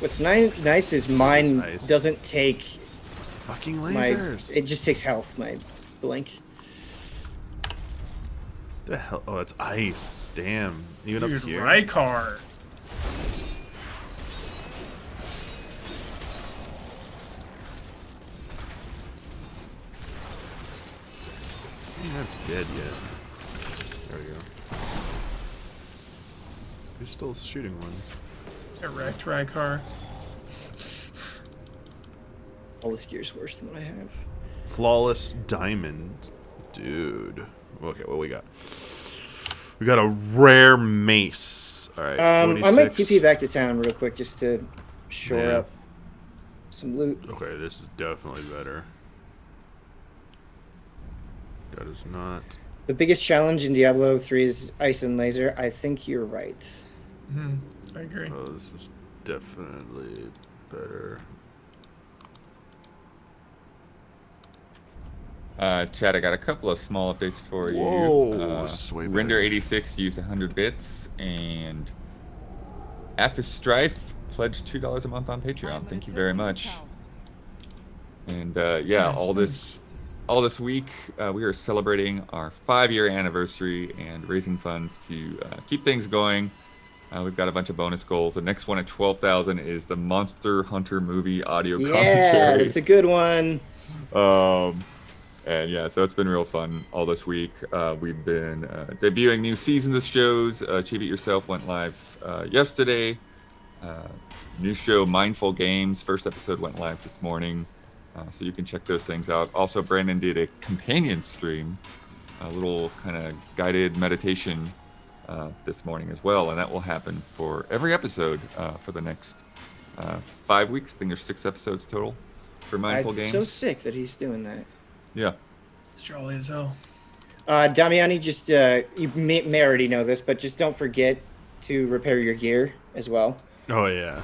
What's nice is mine nice. doesn't take fucking my. lasers. It just takes health. My Blink. The hell? Oh, it's ice. Damn. Even Dude, up here. Rykar. I'm not dead yet. There we go. Who's still shooting one? Erect Rykar. All this gear's worse than what I have. Flawless diamond. Dude. Okay, what we got? We got a rare mace. Alright, I 46. might TP back to town real quick just to shore Yeah. up some loot. Okay, this is definitely better. That is not. The biggest challenge in Diablo 3 is ice and laser. I think you're right. I agree. Oh, this is definitely better. Chad, I got a couple of small updates for you. Whoa, this is way Render better. 86 used 100 bits, and Aphis Strife pledged $2 a month on Patreon. Thank you very much. And yeah, Nice. all this week we are celebrating our 5-year anniversary and raising funds to keep things going. We've got a bunch of bonus goals. The next one at 12,000 is the Monster Hunter movie audio Yeah, commentary. that's a good one. And yeah, so it's been real fun all this week. We've been debuting new seasons of shows. Achieve It Yourself went live yesterday. New show Mindful Games, first episode went live this morning. So you can check those things out. Also, Brandon did a companion stream, a little kind of guided meditation this morning as well. And that will happen for every episode for the next 5 weeks. I think there's 6 episodes total for Mindful It's Games. so sick that he's doing that. Yeah. It's jolly as hell. Damiani, just you may already know this, but just don't forget to repair your gear as well. Oh yeah.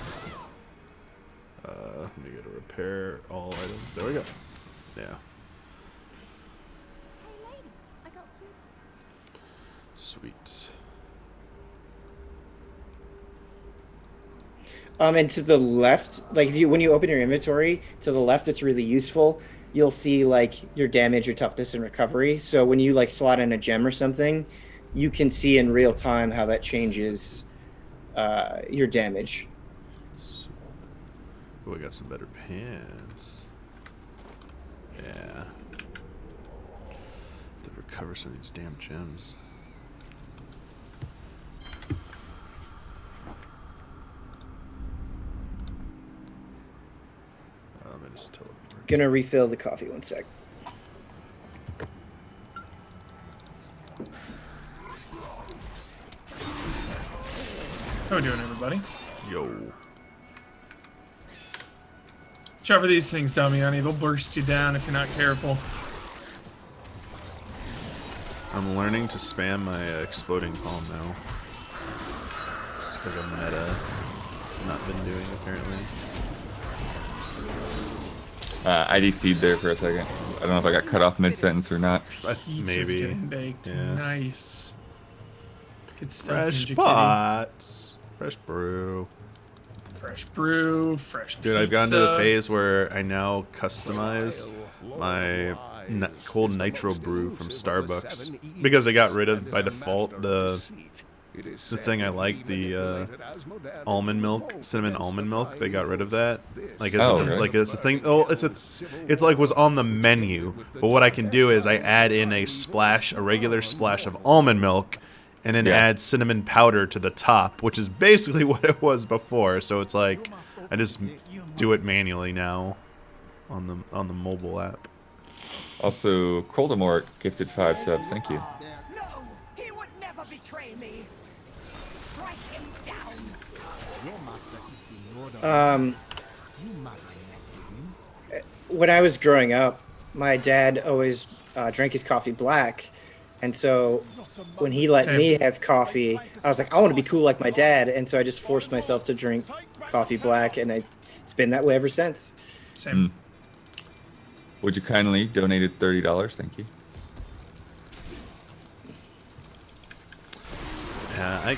Let me go to repair all items. There we go. Yeah. I got some. Sweet. And to the left, like if you when you open your inventory, to the left, it's really useful. You'll see like your damage, your toughness, and recovery. So when you like slot in a gem or something, you can see in real time how that changes your damage. Oh, we got some better pants. Yeah. To recover some of these damn gems. Let me just teleport. Gonna refill the coffee. One sec. How we doing, everybody? Yo. Watch out for these things, Damiani. They'll burst you down if you're not careful. I'm learning to spam my exploding palm now. It's like a meta. Not been doing apparently. I DC'd there for a second. I don't know if I got cut off mid-sentence or not. Pizza's Maybe. getting baked. Yeah. Nice. Good stuff, Fresh Ninja Kitty. pots. Fresh brew. Fresh brew, fresh Dude, I've gotten to the phase where I now customize my cold nitro brew from Starbucks because they got rid of by default the thing I like, the almond milk, cinnamon almond milk. They got rid of that. Like as really? like it's a thing. Oh, it's like was on the menu. But what I can do is I add in a regular splash of almond milk, and then add cinnamon powder to the top, which is basically what it was before. So it's like I just do it manually now on the mobile app. Also, Coldemort gifted 5 subs. Thank you. No, he would never betray me. Strike him down. When I was growing up, my dad always drank his coffee black, and so when he let me have coffee, I was like, I want to be cool like my dad, and so I just forced myself to drink coffee black, and it's been that way ever since. Same. Would you kindly donated $30? Thank you. Yeah,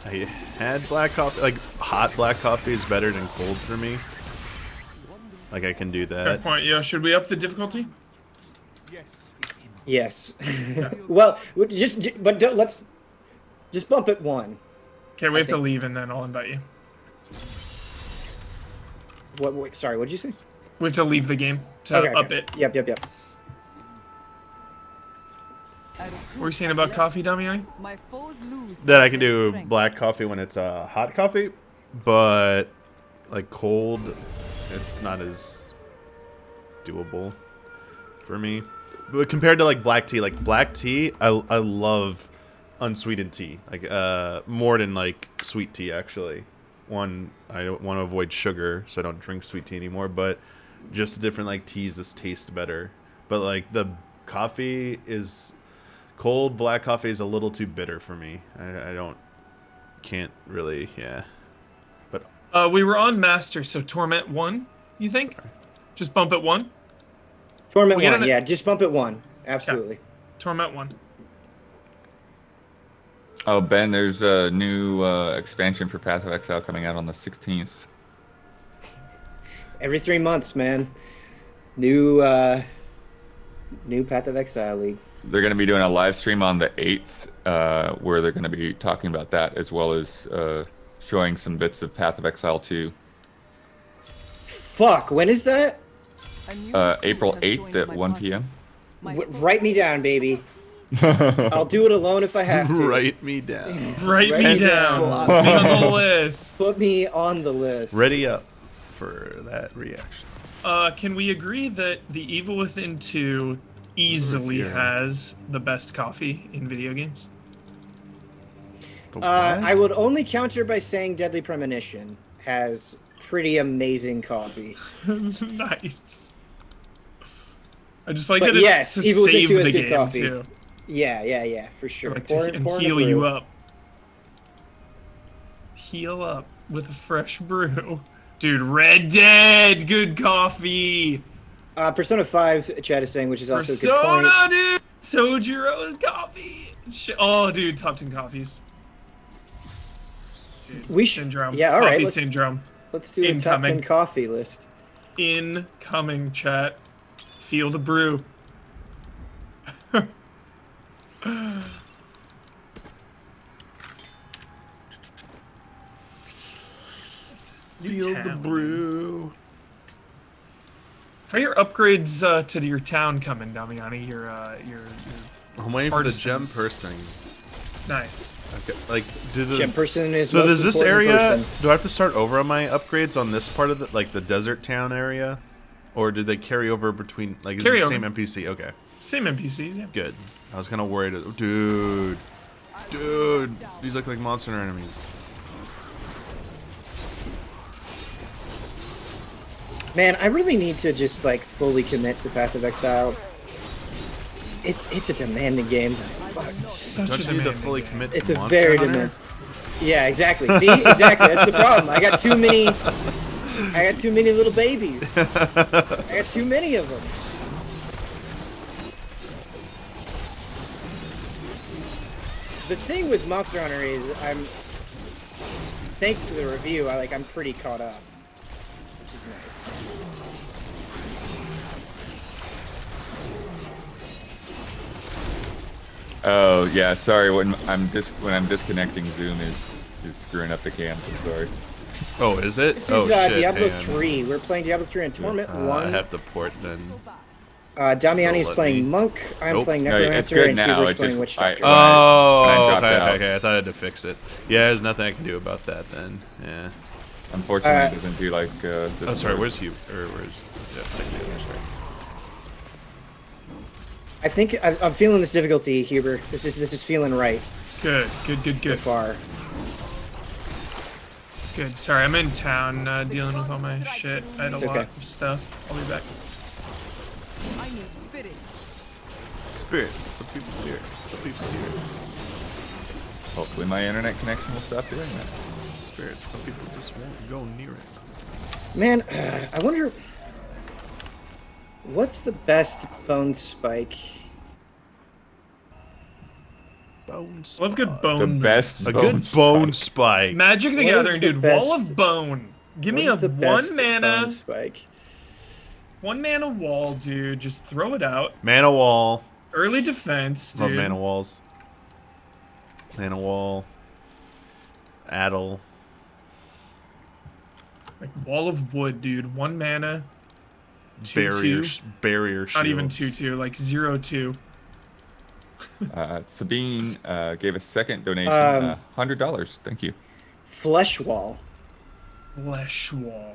I had black coffee. Like hot black coffee is better than cold for me. Like I can do Fair that. point. Yeah, should we up the difficulty? Yes. Well, let's just bump it 1. Okay, we have to leave and then I'll invite you. Sorry, what'd you say? We have to leave the game to up it. Yep. What were you saying about coffee, Damiani? My foes lose. That I can do black coffee when it's hot coffee, but like cold, it's not as doable for me. But compared to like black tea, I love unsweetened tea, like more than like sweet tea actually. One, I don't want to avoid sugar, so I don't drink sweet tea anymore. But just the different like teas just taste better. But like the coffee is cold. Black coffee is a little too bitter for me. I can't really. Yeah. But We were on Master, so Torment 1, you think? Sorry. Just bump it 1? Torment We get 1, an- yeah, just bump it 1. Absolutely. Torment 1. Oh, Ben, there's a new expansion for Path of Exile coming out on the 16th. Every 3 months, man. New Path of Exile League. They're going to be doing a live stream on the 8th where they're going to be talking about that as well as showing some bits of Path of Exile 2. Fuck, when is that? April 8th at 1 p.m. Write me down, baby. I'll do it alone if I have to. write me down. Write me Write down. down. Put me on the list. Put me on the list. Ready up for that reaction. Can we agree that The Evil Within 2 easily has the best coffee in video games? I would only counter by saying Deadly Premonition has pretty amazing coffee. Nice. I just like But that it's yes, to Evil Within save 2 has the good game coffee. too. Yeah, for sure. Like Pour to and in a heal you brew. up. Heal up with a fresh brew. Dude, Red Dead, good coffee. Persona 5, Chad is saying, which is also a good Persona, point. dude. Sojiro coffee. Oh, dude, top 10 coffees. Dude, We should. syndrome. Yeah, all right. Coffee Let's, syndrome. let's do a top 10 Incoming. coffee list. Incoming, chat. Feel the brew. Feel the brew. How are your upgrades to your town coming, Damiani? Your I'm waiting for the gem artisans. person. Nice. Okay, like, do the Gem person is so most does this important area? person. Do I have to start over on my upgrades on this part of the like the desert town area, or did they carry over between like is it Carry the over. same NPC? Okay, Same NPCs, yeah. good. I was kind of worried. Dude, these look like monster enemies. Man, I really need to just like fully commit to Path of Exile. It's a demanding game. Fuck. Such Don't a you need to demanding fully game. commit It's to a Monster very Hunter? demanding. Yeah, exactly. See, exactly. That's the problem. I got too many. I got too many little babies. I got too many of them. The thing with Monster Hunter is thanks to the review, I'm pretty caught up, which is nice. Oh yeah, sorry. When I'm disconnecting, Zoom is screwing up the cam. I'm sorry. Oh, is it? This oh is shit! Diablo hang on. 3. We're playing Diablo 3 and Torment I 1. have to port then. Damiani is Let playing me- Monk. I'm Nope. playing No, it's Necromancer, good and now, Huber's it playing just- Witch I- Doctor. when I dropped okay, out. okay. I thought I had to fix it. Yeah, there's nothing I can do about that then. Yeah. Unfortunately, it doesn't do like. Oh, sorry. Where's Hugh? Or where's? Yeah, stick the other, sorry. I think I'm feeling this difficulty, Huber. This is feeling right Good. so far. Good. Sorry, I'm in town dealing with all my shit. I had a It's lot okay. of stuff. I'll be back. I need spirit. Spirit. Some people here. Some people here. Hopefully, my internet connection will stop doing that. Spirit. Some people just won't go near it. Man, I wonder what's the best bone spike. Bone spike. Love good bone. The moves. best. A good bone spike. Magic the What is Gathering, the dude. best- Wall of Bone. Give me What a is the best one mana, bone spike? 1 mana wall, dude. Just throw it out. Mana wall. Early defense, Love dude. mana walls. Mana wall. Addle. Like Wall of Wood, dude. 1 mana. 2/2. Barrier shields. Not even 2/2, like 0/2. Sabine gave a second donation, $100. Thank you. Flesh wall. Flesh wall.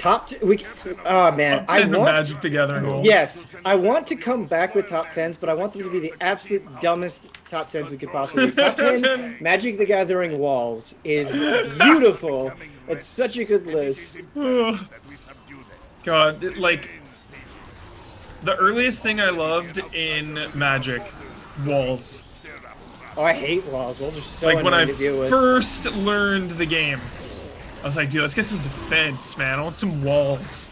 Oh man, I 10 want. Magic the Gathering rolls. Yes, I want to come back with top 10s, but I want them to be the absolute dumbest top 10s we could possibly do. Top 10 Magic the Gathering walls is beautiful. It's such a good list. God, like The earliest thing I loved in Magic, walls. Oh, I hate walls. Walls are so Like when I annoying to deal with. first learned the game, I was like, dude, let's get some defense, man. I want some walls.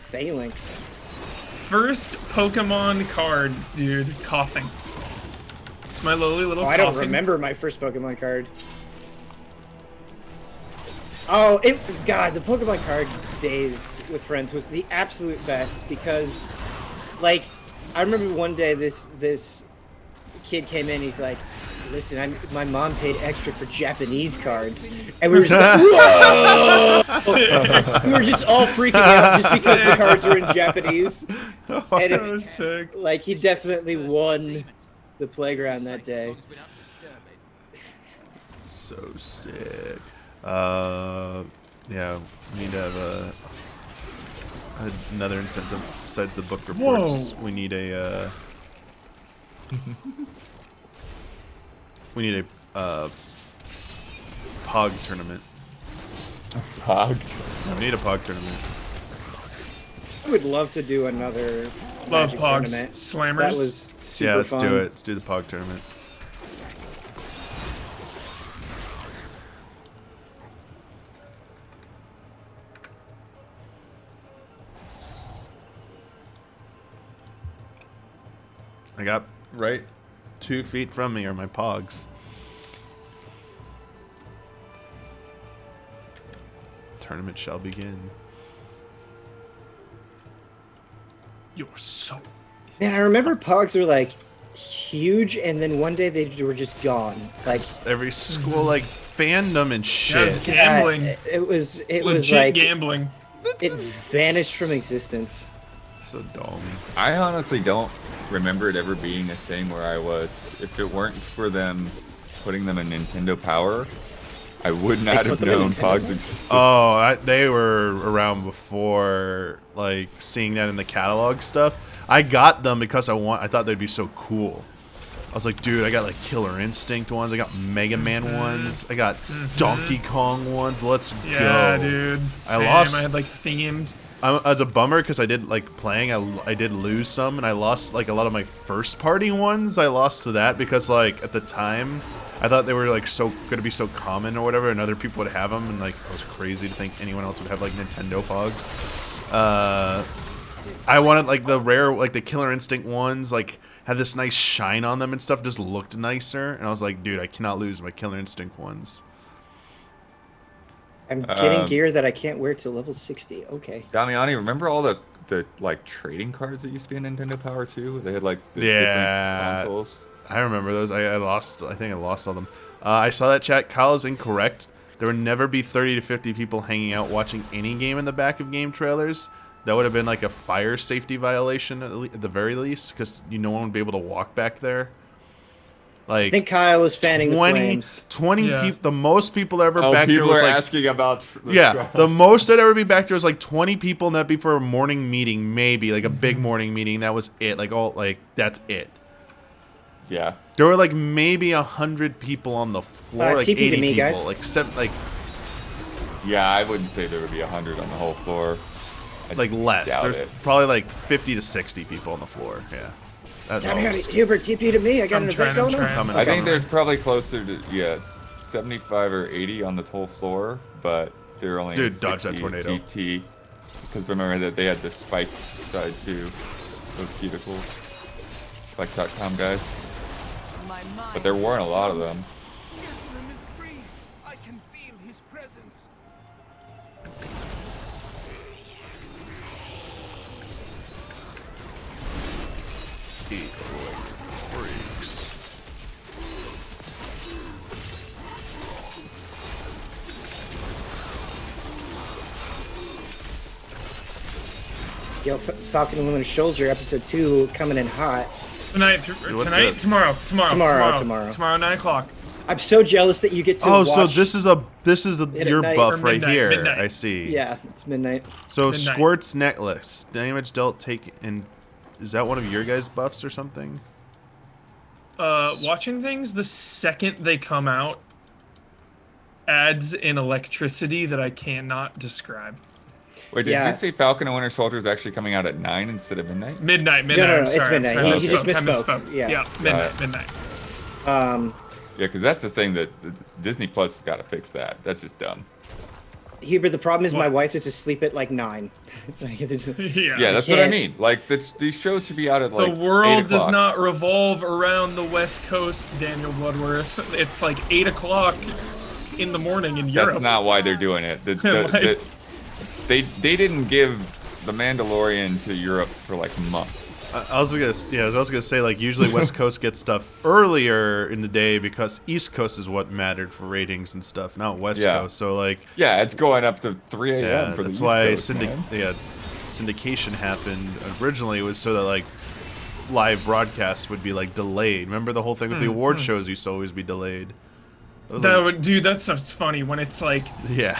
Phalanx. First Pokemon card, dude, coughing. It's my lowly little Oh, I coughing. don't remember my first Pokemon card. Oh, God, the Pokemon card days with friends was the absolute best because, like, I remember one day this kid came in. He's like, "Listen, my mom paid extra for Japanese cards," and we were just like, "Whoa!" We were just all freaking out just because the cards were in Japanese. So sick. Like, he definitely won the playground that day. So sick. Yeah, we need to have another incentive besides the book reports. Whoa. We need a we need a Pog tournament. Pog. Yeah, we need a Pog tournament. I would love to do another Love Magic Pogs. tournament. Slammers. That was super Yeah, let's fun. do it. Let's do the Pog tournament. I got right 2 feet from me are my Pogs. Tournament shall begin. You're so. Man, I remember Pogs were like huge, and then one day they were just gone. Like Every school like fandom and Yeah, it was shit. gambling. it was Legit like gambling. it vanished from existence. So dumb. I honestly don't remember it ever being a thing where I was. If it weren't for them putting them in Nintendo Power, I would not put have them in known Nintendo Pogs existed. Oh, they were around before, like seeing that in the catalog stuff. I got them because I thought they'd be so cool. I was like, dude, I got like Killer Instinct ones, I got Mega Man ones, I got Donkey Kong ones. Let's Yeah, go. dude. Same. I lost. I had like themed. As a bummer because I did like playing. I did lose some, and I lost like a lot of my first party ones. I lost to that because like at the time, I thought they were like so going to be so common or whatever, and other people would have them, and like it was crazy to think anyone else would have like Nintendo Pogs. I wanted like the rare, like the Killer Instinct ones, like had this nice shine on them and stuff, just looked nicer, and I was like, dude, I cannot lose my Killer Instinct ones. I'm getting gear that I can't wear till level 60. Okay. Damiani, remember all the like trading cards that used to be in Nintendo Power too? They had like the Yeah. different consoles. I remember those. I lost. I think I lost all them. I saw that chat. Kyle is incorrect. There would never be 30 to 50 people hanging out watching any game in the back of game trailers. That would have been like a fire safety violation at the very least, because no one would be able to walk back there. Like I think Kyle is fanning the 20 flames. Yeah. people. The most people ever Oh, back there people was are like asking about. yeah, the most I'd ever be back there was like 20 people, and that'd be for a morning meeting, maybe like a big morning meeting. That was it. Like that's it. Yeah. There were like maybe 100 people on the floor, like TP to 80 me, people, guys. like Yeah, I wouldn't say there would be 100 on the whole floor. I like less. doubt There's it. probably like 50 to 60 people on the floor. Yeah. That's most. Hubert, TP to me. I got I'm an trying, event going I'm on. trying. Coming. I think there's probably closer to 75 or 80 on the whole floor, but they're only Dude, dodge that 60 tornado. GT, because remember that they had the spike side too, those cuticles, spike.com guys. My mind. But there weren't a lot of them. Islam is free. I can feel his presence. Freaks. Yo, Falcon and Winter Soldier episode 2 coming in hot. Tonight, what's tonight, this? tomorrow, Tomorrow. 9 o'clock. I'm so jealous that you get to Oh, watch. so this is at your night buff or right midnight, here. midnight. I see. Yeah, it's midnight. So Midnight. Squirt's necklace, damage dealt take, and is that one of your guys' buffs or something? Watching things the second they come out adds an electricity that I cannot describe. Wait, did Yeah. you say Falcon and Winter Soldier is actually coming out at 9 instead of midnight? Midnight. no, I'm it's sorry, I'm midnight. sorry. He just I misspoke. Yeah. midnight. Yeah, because that's the thing that Disney Plus has got to fix that. That's just dumb. Hubert, the problem is my What? wife is asleep at like 9. Like, it's- Yeah, that's what I can't- mean. Like, these shows should be out at like The world 8 does o'clock. not revolve around the West Coast, Daniel Bloodworth. It's like 8 o'clock in the morning in Europe. That's not why they're doing it. Like- They didn't give The Mandalorian to Europe for like months. I was also gonna say, like, usually West Coast gets stuff earlier in the day because East Coast is what mattered for ratings and stuff, not West Yeah. Coast. So like, Yeah, it's going up to 3 a.m. yeah, for the that's East why Coast, man. syndication happened originally, was so that like live broadcasts would be like delayed. Remember the whole thing with the award shows used to always be delayed. That was like- Dude, that stuff's funny when it's like yeah.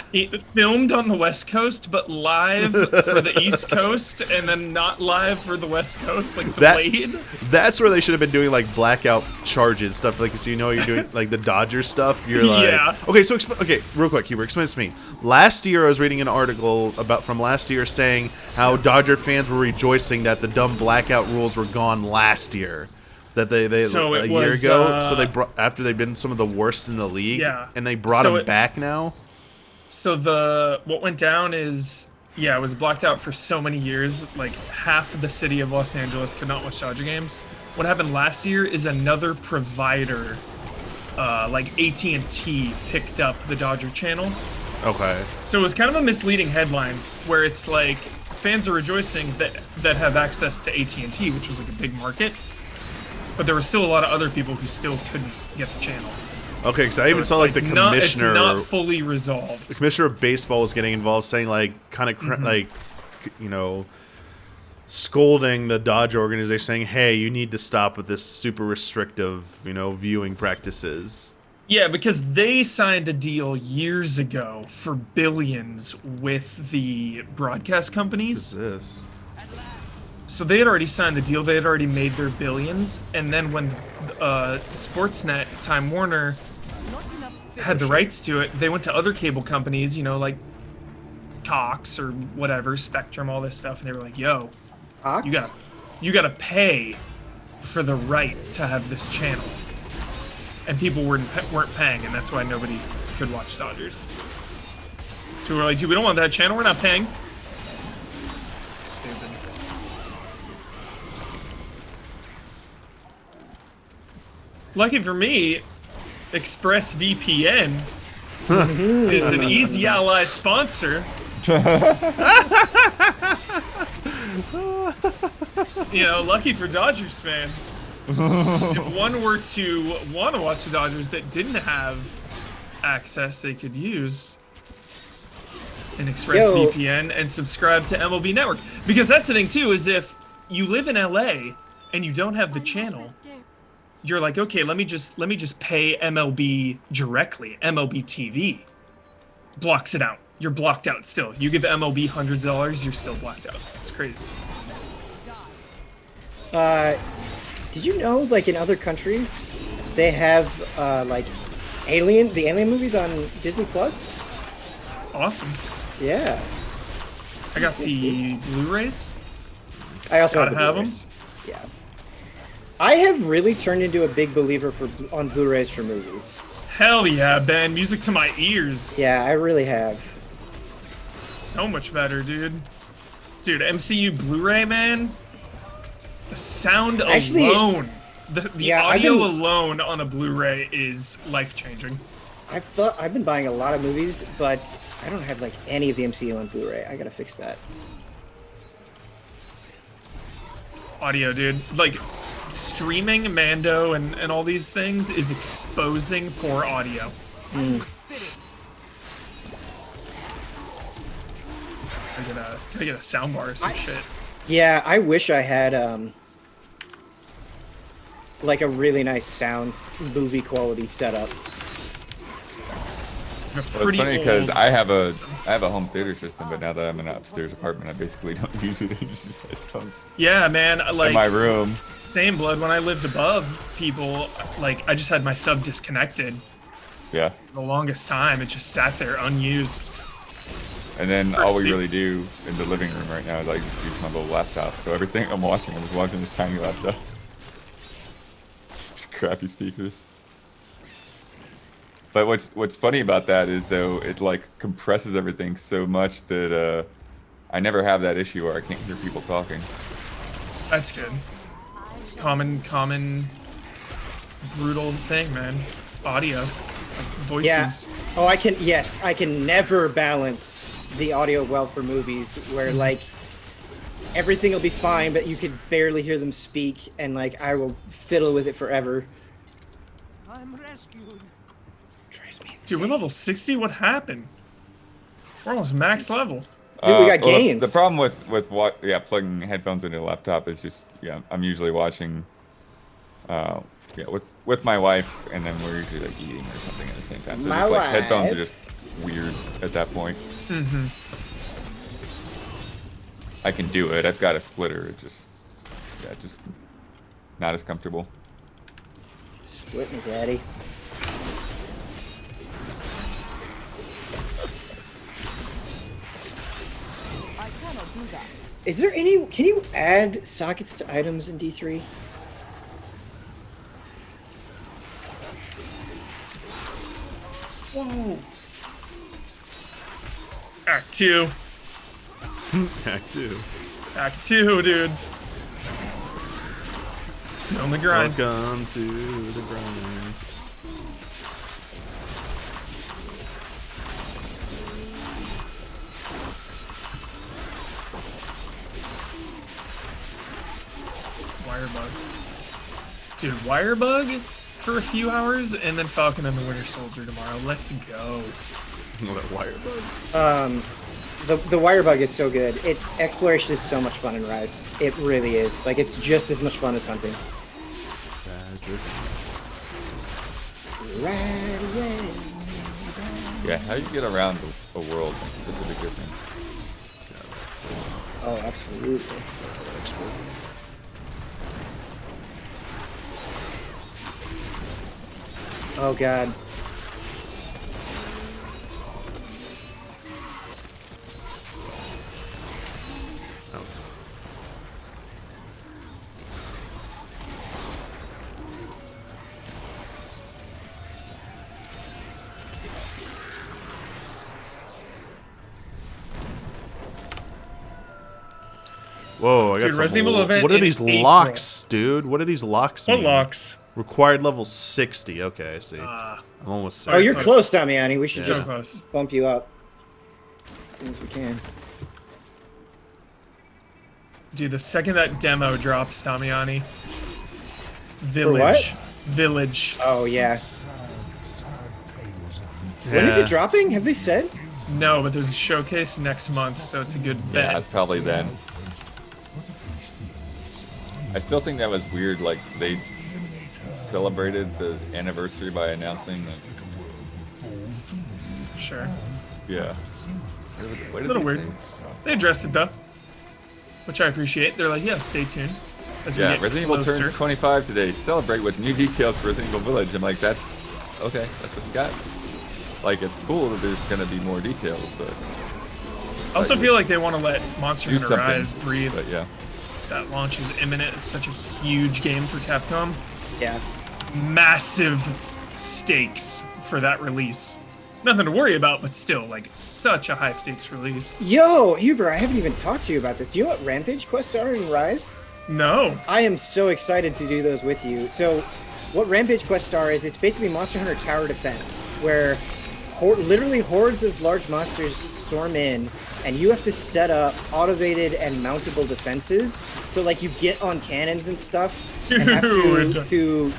filmed on the West Coast, but live for the East Coast, and then not live for the West Coast, like delayed. That's where they should have been doing like blackout charges stuff, like, so you know you're doing like the Dodger stuff. You're like, Yeah. okay, so okay, real quick, Huber, explain this to me. Last year, I was reading an article from last year saying how Dodger fans were rejoicing that the dumb blackout rules were gone last year. That they So a it year was, ago, so they brought, after they've been some of the worst in the league, Yeah. and they brought So them it- back now. So what went down is, it was blacked out for so many years. Like half of the city of Los Angeles could not watch Dodger games. What happened last year is another provider, like AT&T, picked up the Dodger channel. Okay. So it was kind of a misleading headline where it's like fans are rejoicing that have access to AT&T, which was like a big market. But there were still a lot of other people who still couldn't get the channel. Okay, because I So even it's saw like the commissioner. It's not fully resolved. The commissioner of baseball was getting involved, saying like, kind of like, you know, scolding the Dodger organization, saying, "Hey, you need to stop with this super restrictive, you know, viewing practices." Yeah, because they signed a deal years ago for billions with the broadcast What companies. is this? So they had already signed the deal. They had already made their billions. And then when Sportsnet, Time Warner, had the rights to it, they went to other cable companies, you know, like Cox or whatever, Spectrum, all this stuff, and they were like, "Yo, Ox? you gotta pay for the right to have this channel." And people weren't paying, and that's why nobody could watch Dodgers. So we were like, "Dude, we don't want that channel. We're not paying." Stupid. Lucky for me, ExpressVPN is an Easy Ally sponsor. You know, lucky for Dodgers fans. If one were to want to watch the Dodgers that didn't have access, they could use an ExpressVPN and subscribe to MLB Network. Because that's the thing too, is if you live in LA and you don't have the channel, you're like, okay, let me just pay MLB directly. MLB TV blocks it out. You're blocked out still. You give MLB hundreds of dollars, you're still blacked out. It's crazy. Did you know, like, in other countries, they have, like, the Alien movies on Disney Plus? Awesome. Yeah. I got the Blu-rays. I also Gotta have, the have 'em. Blu-rays. Yeah. I have really turned into a big believer on Blu-rays for movies. Hell yeah, Ben. Music to my ears. Yeah, I really have. So much better, dude. Dude, MCU Blu-ray, man. The sound Actually, alone, the yeah, I've audio been- alone on a Blu-ray is life-changing. I've been buying a lot of movies, but I don't have like any of the MCU on Blu-ray. I gotta fix that. Audio, dude. Like, streaming Mando and all these things is exposing poor audio. I get a soundbar or some shit. Yeah, I wish I had like a really nice sound movie quality setup. A Well, it's pretty funny because old- I have a home theater system, but now that I'm in an upstairs apartment, I basically don't use it. I just use headphones Yeah, man. Like in my room. same blood. When I lived above people, like I just had my sub disconnected Yeah. the longest time. It just sat there unused. And then all we Courtesy. really do in the living room right now is I just use my little laptop. So everything I'm watching this tiny laptop. Just crappy speakers. But what's funny about that is though it like compresses everything so much that I never have that issue where I can't hear people talking. That's good. Common, brutal thing, man. Audio. Voices. Yeah. Oh, I can never balance the audio well for movies where like everything will be fine, but you could barely hear them speak, and like I will fiddle with it forever. I'm rescued. Drives me Dude, we're insane. level 60? What happened? We're almost max level. Dude, we got Well, gains. the problem with what plugging headphones into a laptop is just I'm usually watching with my wife, and then we're usually like eating or something at the same time. So My just, like, wife. headphones are just weird at that point. Mm-hmm. I can do it. I've got a splitter. It just not as comfortable. Split me, daddy. I cannot do that. Is there any? Can you add sockets to items in D3? Whoa. Act 2. Act 2. Act 2, dude. On the grind. Welcome to the grind. Wire bug. Dude, wire bug for a few hours, and then Falcon and the Winter Soldier tomorrow. Let's go. That wire bug. The wire bug is so good. Exploration is so much fun in Rise. It really is. Like it's just as much fun as hunting. Magic. Right away. Yeah, how you get around a world is such a big difference. Oh, absolutely. Oh god. Whoa, I got Dude, some Resident Evil event what are in these April. locks, dude? What are these locks What mean? locks? Required level 60. Okay, I see. Ah. I'm almost Oh, you're close. close, Damiani. We should Yeah. So just close. bump you up as soon as we can. Dude, the second that demo drops, Damiani. For what? Village. Oh yeah. When is Yeah. it dropping? Have they said? No, but there's a showcase next month, so it's a good Yeah, bet. it's probably then. I still think that was weird. Like they celebrated the anniversary by announcing that. Sure. Yeah. What A did little they weird. say? They addressed it though, which I appreciate. They're like, yeah, stay tuned. As we Yeah, get Resident Evil closer. turns 25 today. Celebrate with new details for Resident Evil Village. I'm like, that's okay. That's what you got. Like, it's cool that there's gonna be more details, but I also feel like they want to let Monster do Hunter something. Rise breathe. But yeah, That launch is imminent. It's such a huge game for Capcom. Yeah. Massive stakes for that release. Nothing to worry about, but still, like, such a high stakes release. Yo, Huber, I haven't even talked to you about this. Do you know what Rampage quests are in Rise? No. I am so excited to do those with you. So, what Rampage quests are is it's basically Monster Hunter Tower Defense, where literally hordes of large monsters storm in, and you have to set up automated and mountable defenses. So, like, you get on cannons and stuff, and have Dude. to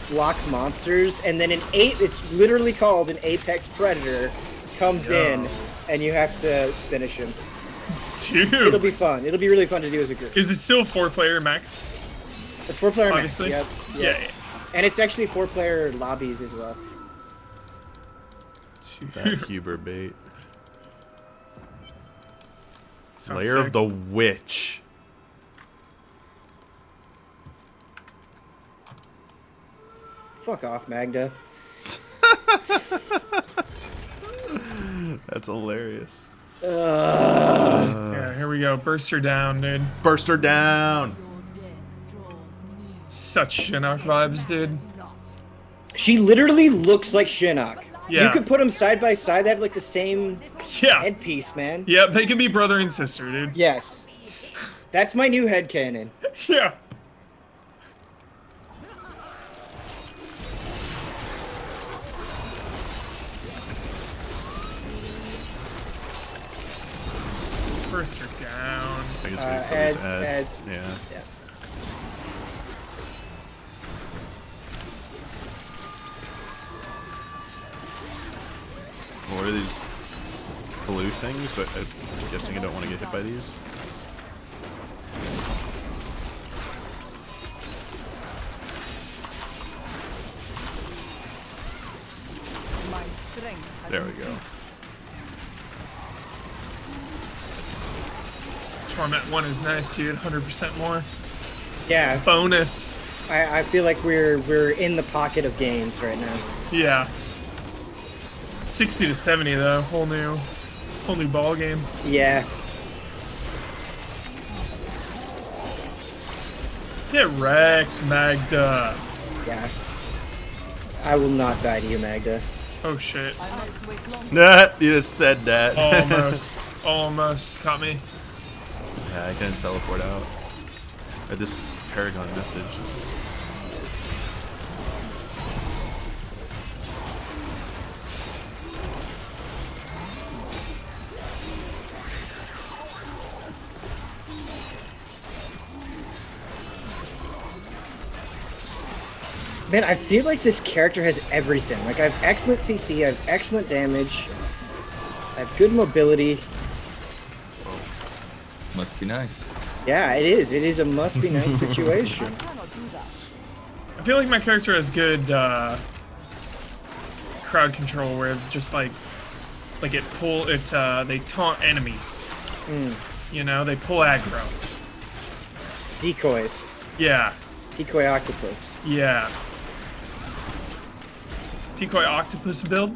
block monsters, and then it's literally called an Apex Predator, comes in, and you have to finish him. Dude. It'll be fun. It'll be really fun to do as a group. Is it still 4-player max? It's 4-player max. Obviously. Yep. Yeah. And it's actually 4-player lobbies as well. That Huber bait. Sounds Lair sick. of the Witch. Fuck off, Magda. That's hilarious. Yeah, here we go. Burst her down, dude. Burst her down. Such Shinnok vibes, dude. She literally looks like Shinnok. Yeah. You could put them side by side. They have like the same Yeah. headpiece, man. Yeah, they can be brother and sister, dude. Yes. That's my new headcanon. Yeah. Burst her down. I guess we put Ads, these ads. ads. Yeah. Yeah. What are these blue things? But I'm guessing I don't want to get hit by these. My strength has There we go. increased. This Torment 1 is nice, dude. 100% more. Yeah. Bonus. I feel like we're in the pocket of games right now. Yeah. 60 to 70 though. Whole new ball game. Yeah. Get wrecked, Magda. Yeah. I will not die to you, Magda. Oh shit. I must wait long. Nah, you just said that. Almost caught me. Yeah, I couldn't teleport out. Or this Paragon message. Man, I feel like this character has everything. Like, I have excellent CC, I have excellent damage, I have good mobility. Must be nice. Yeah, it is. It is a must-be-nice situation. Cannot do that. I feel like my character has good crowd control where just like they taunt enemies. You know, they pull aggro. Decoys. Yeah. Decoy octopus. Yeah. Decoy octopus build?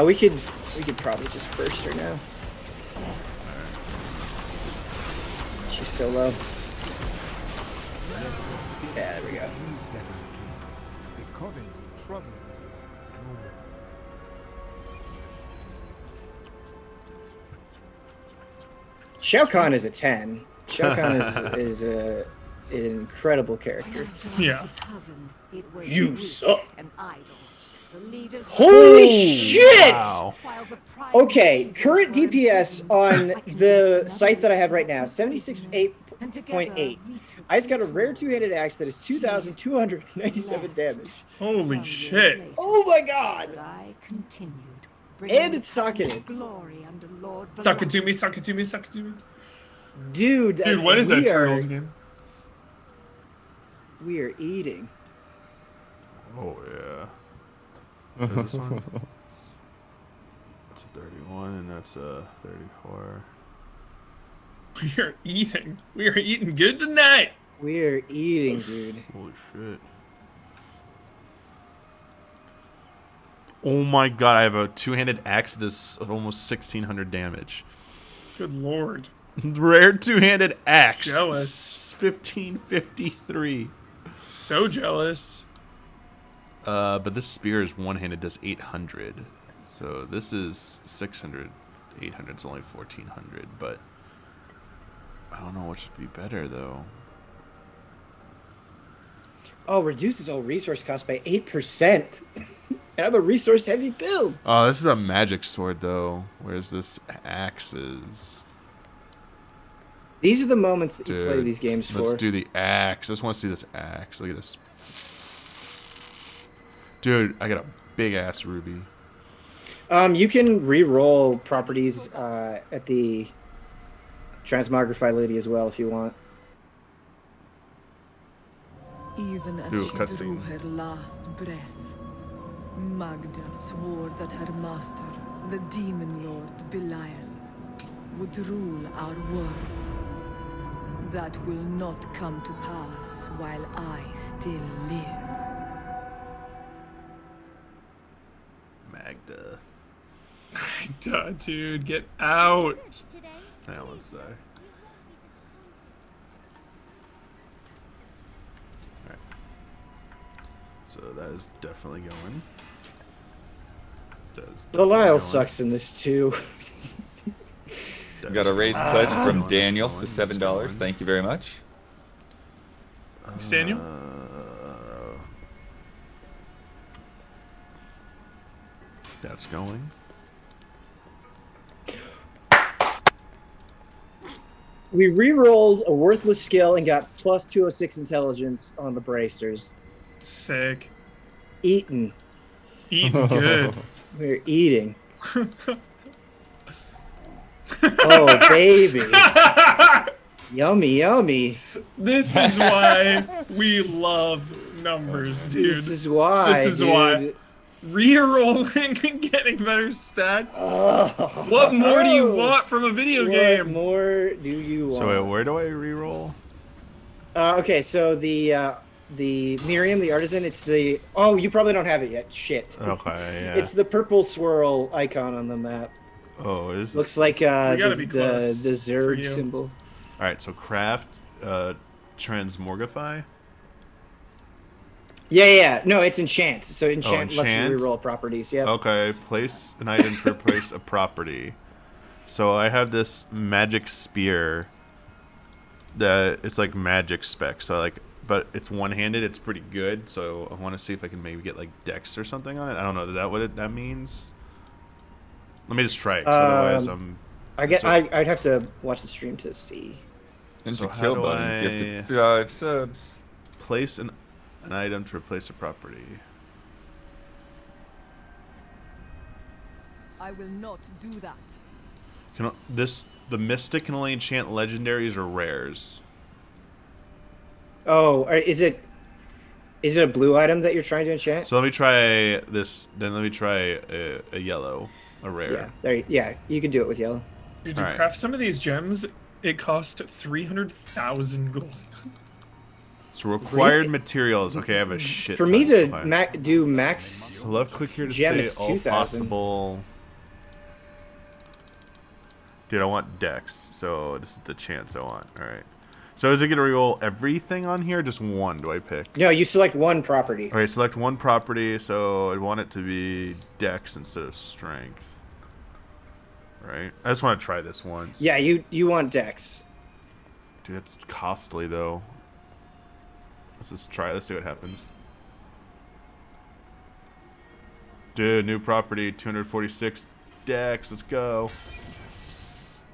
We could probably just burst her now. She's so low. Yeah, there we go. The Coven will trouble these lands no more. Shao Kahn is a 10. Shao Kahn is an incredible character. Yeah. You suck. An idol. The leaders Holy shit! Wow. while the pride Okay, current DPS on the scythe that I have right now, 76.8. I just got a rare two-handed axe that is 2,297 damage. Holy shit. Oh my god! I continued. And it's socketed. Glory under Lord Suck it to me, suck it to me, suck it to me. Dude, Dude, what is that we are- Turtles game? We are eating. Oh yeah. What is this one? That's a 31 and that's a 34. We are eating. We are eating good tonight. We are eating, dude. Holy shit. Oh my god, I have a two-handed axe that does almost 1,600 damage. Good lord. Rare two-handed axe. Jealous. 1553. So jealous. But this spear is one-handed, does 800. So this is 600. 800 is only 1,400, but I don't know what should be better though. Oh, reduces all resource cost by 8%. And I'm a resource-heavy build. Oh, this is a magic sword though, whereas this axe is. These are the moments that you play Dude, these games for. let's do the axe. I just want to see this axe. Look at this. Dude, I got a big-ass ruby. You can re-roll properties at the Transmogrify Lady as well if you want. Even as Ooh, she cutscene. drew her last breath, Magda swore that her master, the demon lord Belial, would rule our world. That will not come to pass while I still live. Magda. Dude, get out. Today? Yeah, let's say. Alright. So that is definitely going. That is definitely Belial going. sucks in this too. We got a raised Definitely pledge going. from It's Daniel going, to it's $7. going. Thank you very much. Thanks, Daniel. That's going. We re-rolled a worthless skill and got plus 206 intelligence on the bracers. Sick. Eating. Eating good. We're eating. Oh, baby. Yummy, yummy. This is why we love numbers, dude. This is why. This is dude. why. Re-rolling and getting better stats. Oh. What more do you want from a video What game? more do you want? So wait, where do I re-roll? Okay, so the Miriam, the artisan, it's the... Oh, you probably don't have it yet. Shit. Okay, yeah. It's the purple swirl icon on the map. Oh, is this? Looks like gotta be the close for Zerg you. symbol. Alright, so craft, transmorgify. Yeah. No, it's enchant. So enchant lets enchant? you reroll properties. Yeah. Okay, place an item to replace a property. So I have this magic spear that it's like magic spec. So like, but it's one-handed. It's pretty good. So I want to see if I can maybe get like dex or something on it. I don't know. Is that what that means? Let me just try it. 'Cause otherwise, I'd have to watch the stream to see. And So to how kill do button, I- gifted 5 subs. place an item to replace a property. I will not do that. Can the mystic can only enchant legendaries or rares? Oh, is it a blue item that you're trying to enchant? So let me try this. Then let me try a yellow, a rare. Yeah, you can do it with yellow. Dude, to Alright. craft some of these gems, it cost 300,000 gold. So required materials. Okay, I have a shit. For me ton. to Okay. do max, So left click here to gem, stay it's all 2,000. possible. Dude, I want dex. So this is the chance I want. All right. So is it gonna reroll everything on here? Or just one? Do I pick? no, you select one property. All right, select one property. So I want it to be dex instead of strength. Right. I just want to try this once. Yeah, you want dex. Dude, it's costly though. Let's just try. Let's see what happens. Dude, new property, 246 dex. Let's go.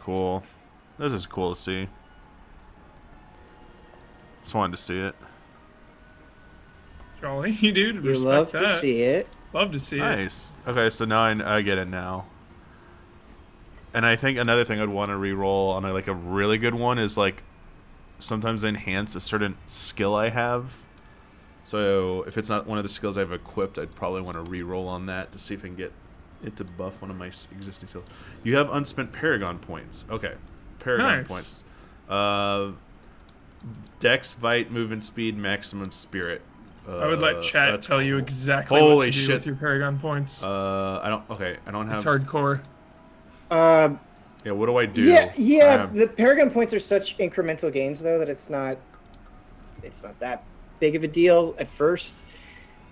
Cool. This is cool to see. Just wanted to see it. Jolly, dude. You Respect love that. to see it. Love to see it. Nice. Okay, so now I get it now. And I think another thing I'd want to re-roll on like a really good one is like sometimes enhance a certain skill I have. So if it's not one of the skills I've equipped, I'd probably want to re-roll on that to see if I can get it to buff one of my existing skills. You have unspent Paragon points. Okay, Paragon Nice. points. Dex, Vite, movement speed, maximum spirit. I would let chat that's tell you cool. exactly Holy what to do shit. with your Paragon points. I don't. Okay, I don't have. It's hardcore. Yeah, what do I do? Yeah. The Paragon points are such incremental gains though that it's not that big of a deal at first.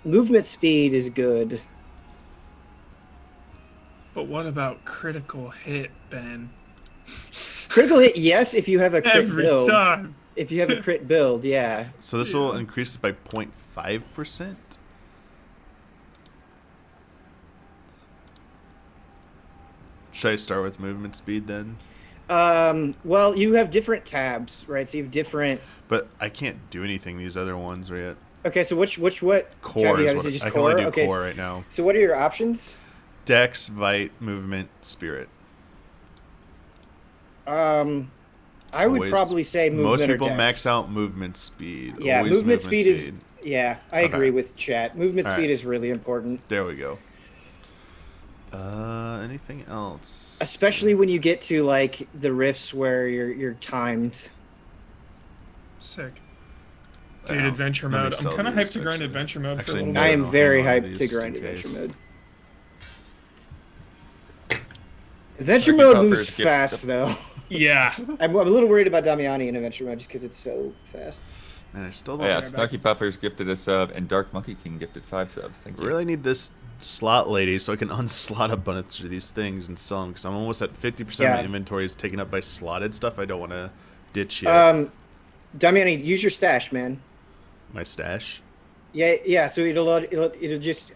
Movement speed is good. But what about critical hit, Ben? Critical hit, yes, if you have a crit Every build. time. If you have a crit build, yeah. So this will increase it by 0.5%. Should I start with movement speed then? Well, you have different tabs, right? So you have different. But I can't do anything these other ones yet. Okay, so what Core tab do you is have? what Is it just I can only do okay, core right now. So what are your options? Dex, Vite, movement, spirit. I would Always- probably say movement Most or people dex. max out movement speed. Yeah, Always movement speed is. Yeah, I Okay. agree with chat. Movement All speed right. is really important, There we go. Anything else? especially when you get to like the rifts where you're timed. Sick. Dude, Wow. adventure Let me mode. I'm sell kind of these, hyped to grind actually. adventure mode for a Actually, little no, I bit. am no, very hang on to hyped these to just in grind case. adventure mode. Adventure Turkey mode Puppers moves gifted fast, the- though. Yeah. I'm a little worried about Damiani in adventure mode just because it's so fast. Man, I still Oh, don't yeah, back. Snarky Puppers gifted a sub, and Dark Monkey King gifted 5 subs. Thank you. really need this slot lady so I can unslot a bunch of these things and sell them because I'm almost at 50% of Yeah. my inventory is taken up by slotted stuff I don't want to ditch yet. Damiani, use your stash, man. My stash. Yeah. So it'll just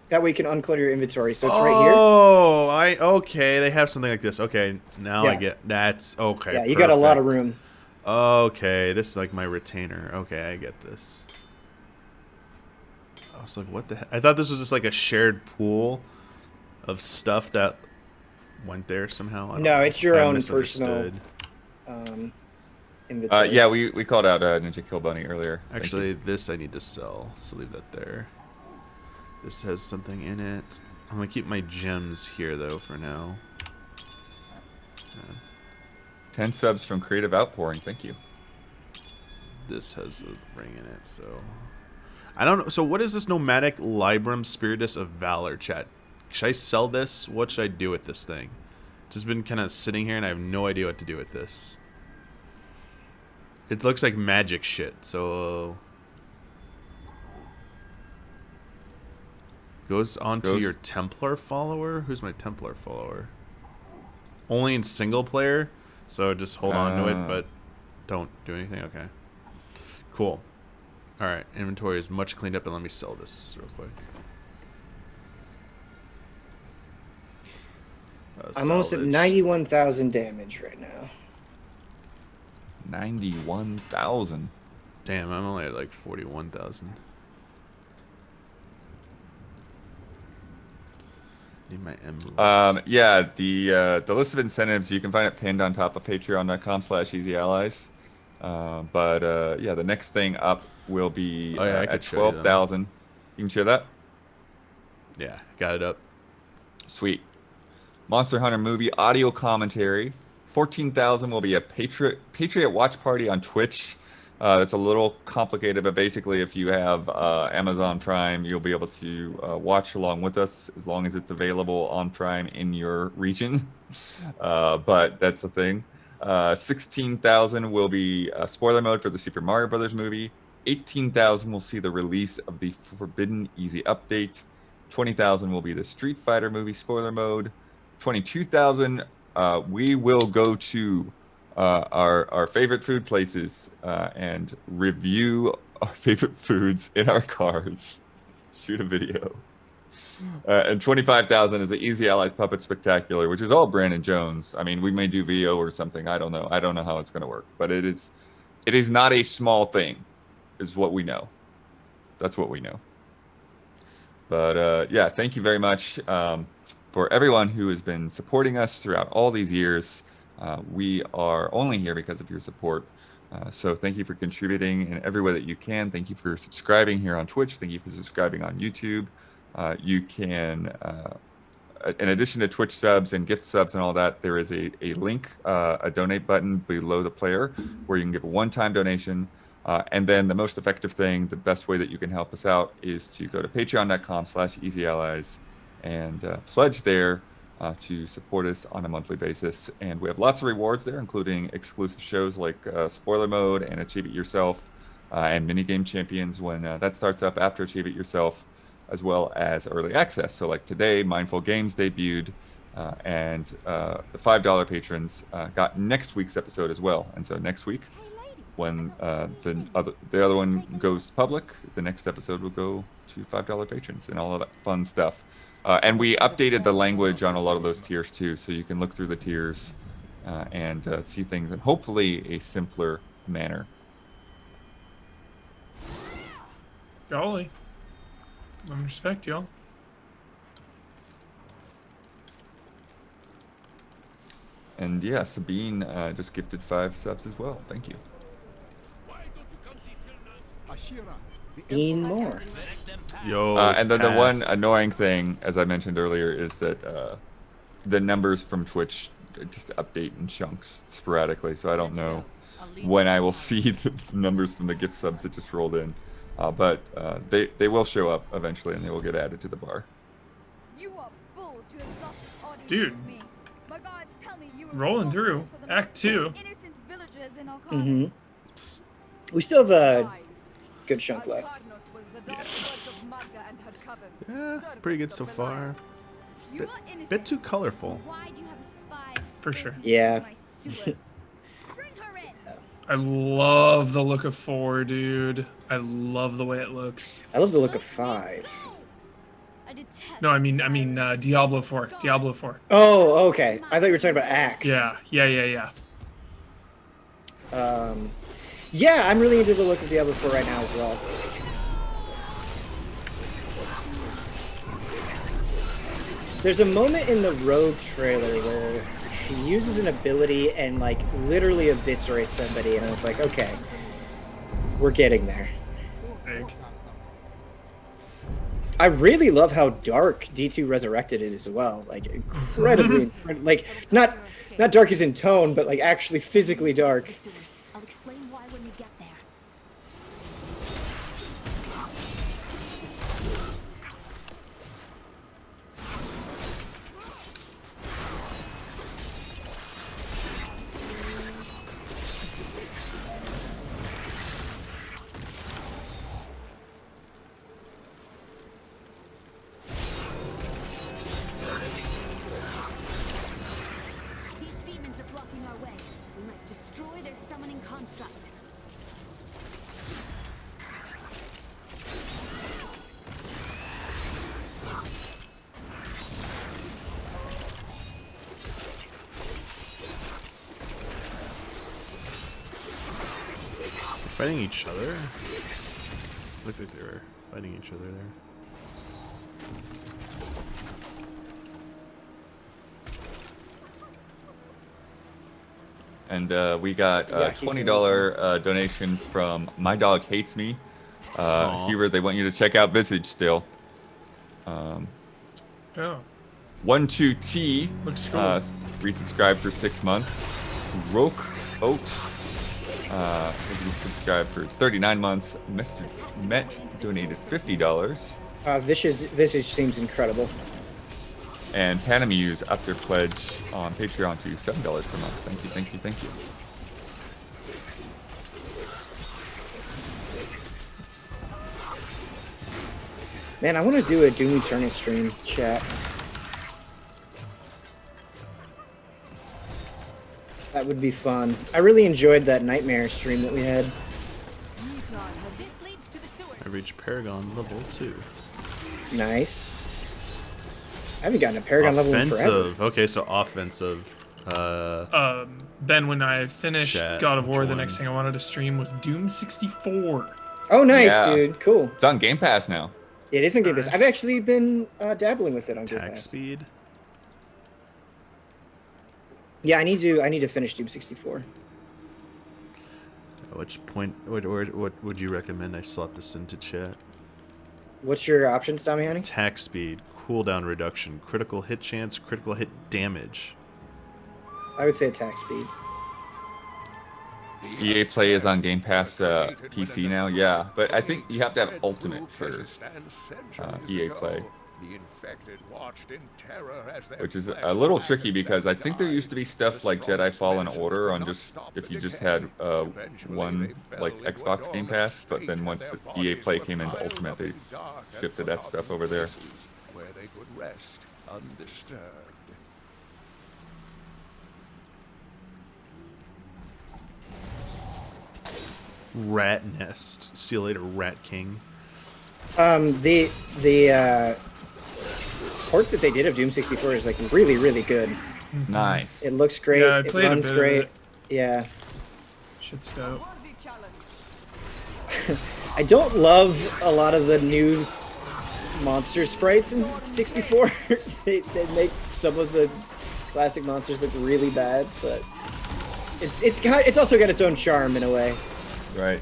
that way you can unclutter your inventory. So it's right here. Oh, okay. They have something like this. Okay, now I Yeah. get that's okay. Yeah, you got a lot of perfect. room. Okay, this is like my retainer. Okay, I get this. I was like, what the heck? I thought this was just like a shared pool of stuff that went there somehow. I don't No, know. it's your I own misunderstood. Inventory. Yeah, we called out Ninja Kill Bunny earlier. Thank Actually, you. this I need to sell, so leave that there. This has something in it. I'm gonna keep my gems here though for now. 10 subs from Creative Outpouring. Thank you. This has a ring in it, so I don't know. So what is this nomadic Librum Spiritus of Valor, chat? Should I sell this? What should I do with this thing? It's just been kind of sitting here, and I have no idea what to do with this. It looks like magic shit, so goes onto your Templar follower. Who's my Templar follower? Only in single player, so just hold on to it, but don't do anything. Okay, cool. All right, inventory is much cleaned up, and let me sell this real quick. I'm almost at Salvage. 91,000 damage right now. 91,000. Damn, I'm only at like 41,000. Need my emeralds. Yeah, the list of incentives you can find it pinned on top of patreon.com/easyallies. Yeah, the next thing up will be Oh, yeah, I could at show you them. 12,000. You can share that? Yeah, got it up. Sweet. Monster Hunter movie audio commentary. 14,000 will be a Patriot Watch Party on Twitch. That's a little complicated, but basically if you have Amazon Prime, you'll be able to watch along with us as long as it's available on Prime in your region. But that's the thing. 16,000 will be spoiler mode for the Super Mario Brothers movie. 18,000 will see the release of the Forbidden Easy update. 20,000 will be the Street Fighter movie spoiler mode. 22,000 we will go to our favorite food places and review our favorite foods in our cars. Shoot a video. And 25,000 is the Easy Allies Puppet Spectacular, which is all Brandon Jones. I mean, we may do video or something. I don't know. I don't know how it's going to work, but it is not a small thing, is what we know. That's what we know. But yeah, thank you very much for everyone who has been supporting us throughout all these years. We are only here because of your support. So thank you for contributing in every way that you can. Thank you for subscribing here on Twitch. Thank you for subscribing on YouTube. You can, in addition to Twitch subs and gift subs and all that, there is a link, a donate button below the player where you can give a one-time donation. And then the most effective thing, the best way that you can help us out is to go to patreon.com/easyallies and pledge there to support us on a monthly basis. And we have lots of rewards there, including exclusive shows like Spoiler Mode and Achieve It Yourself and Minigame Champions when that starts up after Achieve It Yourself, as well as early access. So like today, Mindful Games debuted, and the $5 patrons got next week's episode as well. And so next week, when the other one goes public, the next episode will go to $5 patrons and all of that fun stuff. And we updated the language on a lot of those tiers too, so you can look through the tiers and see things in hopefully a simpler manner. Golly. Respect, y'all. And yeah, Sabine just gifted 5 subs as well. Thank you. In more. Yo, and then the one pass. annoying thing, as I mentioned earlier, is that the numbers from Twitch just update in chunks sporadically. So I don't know when I will see the numbers from the gift subs that just rolled in. But they will show up eventually, and they will get added to the bar. Dude. Rolling through. Act 2. Mm-hmm. We still have a good chunk left. Yeah, pretty good so far. Bit too colorful. For sure. Yeah. I love the look of 4, dude. I love the way it looks. I love the look of 5. No, I mean Diablo 4. Diablo 4. Oh, okay. I thought you were talking about Axe. Yeah. Yeah, I'm really into the look of Diablo 4 right now as well. There's a moment in the Rogue trailer where she uses an ability and like literally eviscerates somebody, and I was like, okay, we're getting there. Big. I really love how dark D2 Resurrected it is as well. Like incredibly, like not dark as in tone, but like actually physically dark. I'll explain why when we get there. These demons are blocking our way. We must destroy their summoning construct. Fighting each other? Looked like they were fighting each other there. And we got a $20 donation from My Dog Hates Me. Hubert, they want you to check out Visage still. Oh. 12T Looks cool. resubscribed for 6 months. Roke Oaks subscribed for 39 months. Mr. Met donated $50. Visage seems incredible. And Panamuse upped their pledge on Patreon to $7 per month. Thank you, thank you, thank you. Man, I want to do a Doom Eternal stream, chat. That would be fun. I really enjoyed that Nightmare stream that we had. I reached Paragon level 2. Nice. I haven't gotten a Paragon level in forever. Offensive. Okay, so offensive. Ben, when I finished Chat, God of War, which the one? next thing I wanted to stream was Doom 64. Oh, nice, Yeah. dude. Cool. It's on Game Pass now. It is on Game Pass. Nice. I've actually been dabbling with it on Game Attack Pass. speed. Yeah, I need to finish Doom 64. At which point, what would you recommend I slot this into chat? What's your options, Damiani? Attack speed, cooldown reduction, critical hit chance, critical hit damage. I would say attack speed. EA Play is on Game Pass PC now, yeah. But I think you have to have Ultimate for EA Play. The infected watched in terror as their Which is flesh a little ran tricky because I think there used to be stuff like Jedi Fallen Order on just if you just had one like Xbox Game Pass, but then once the EA Play came into Ultimate, they shifted that stuff over there. where they could rest undisturbed. Rat nest. See you later, Rat King. The port that they did of Doom 64 is like really, really good. Nice. It looks great. Yeah, I it played a runs bit of great. it. Yeah. Shit's dope. I don't love a lot of the new monster sprites in 64. they make some of the classic monsters look really bad, but it's also got its own charm in a way. Right.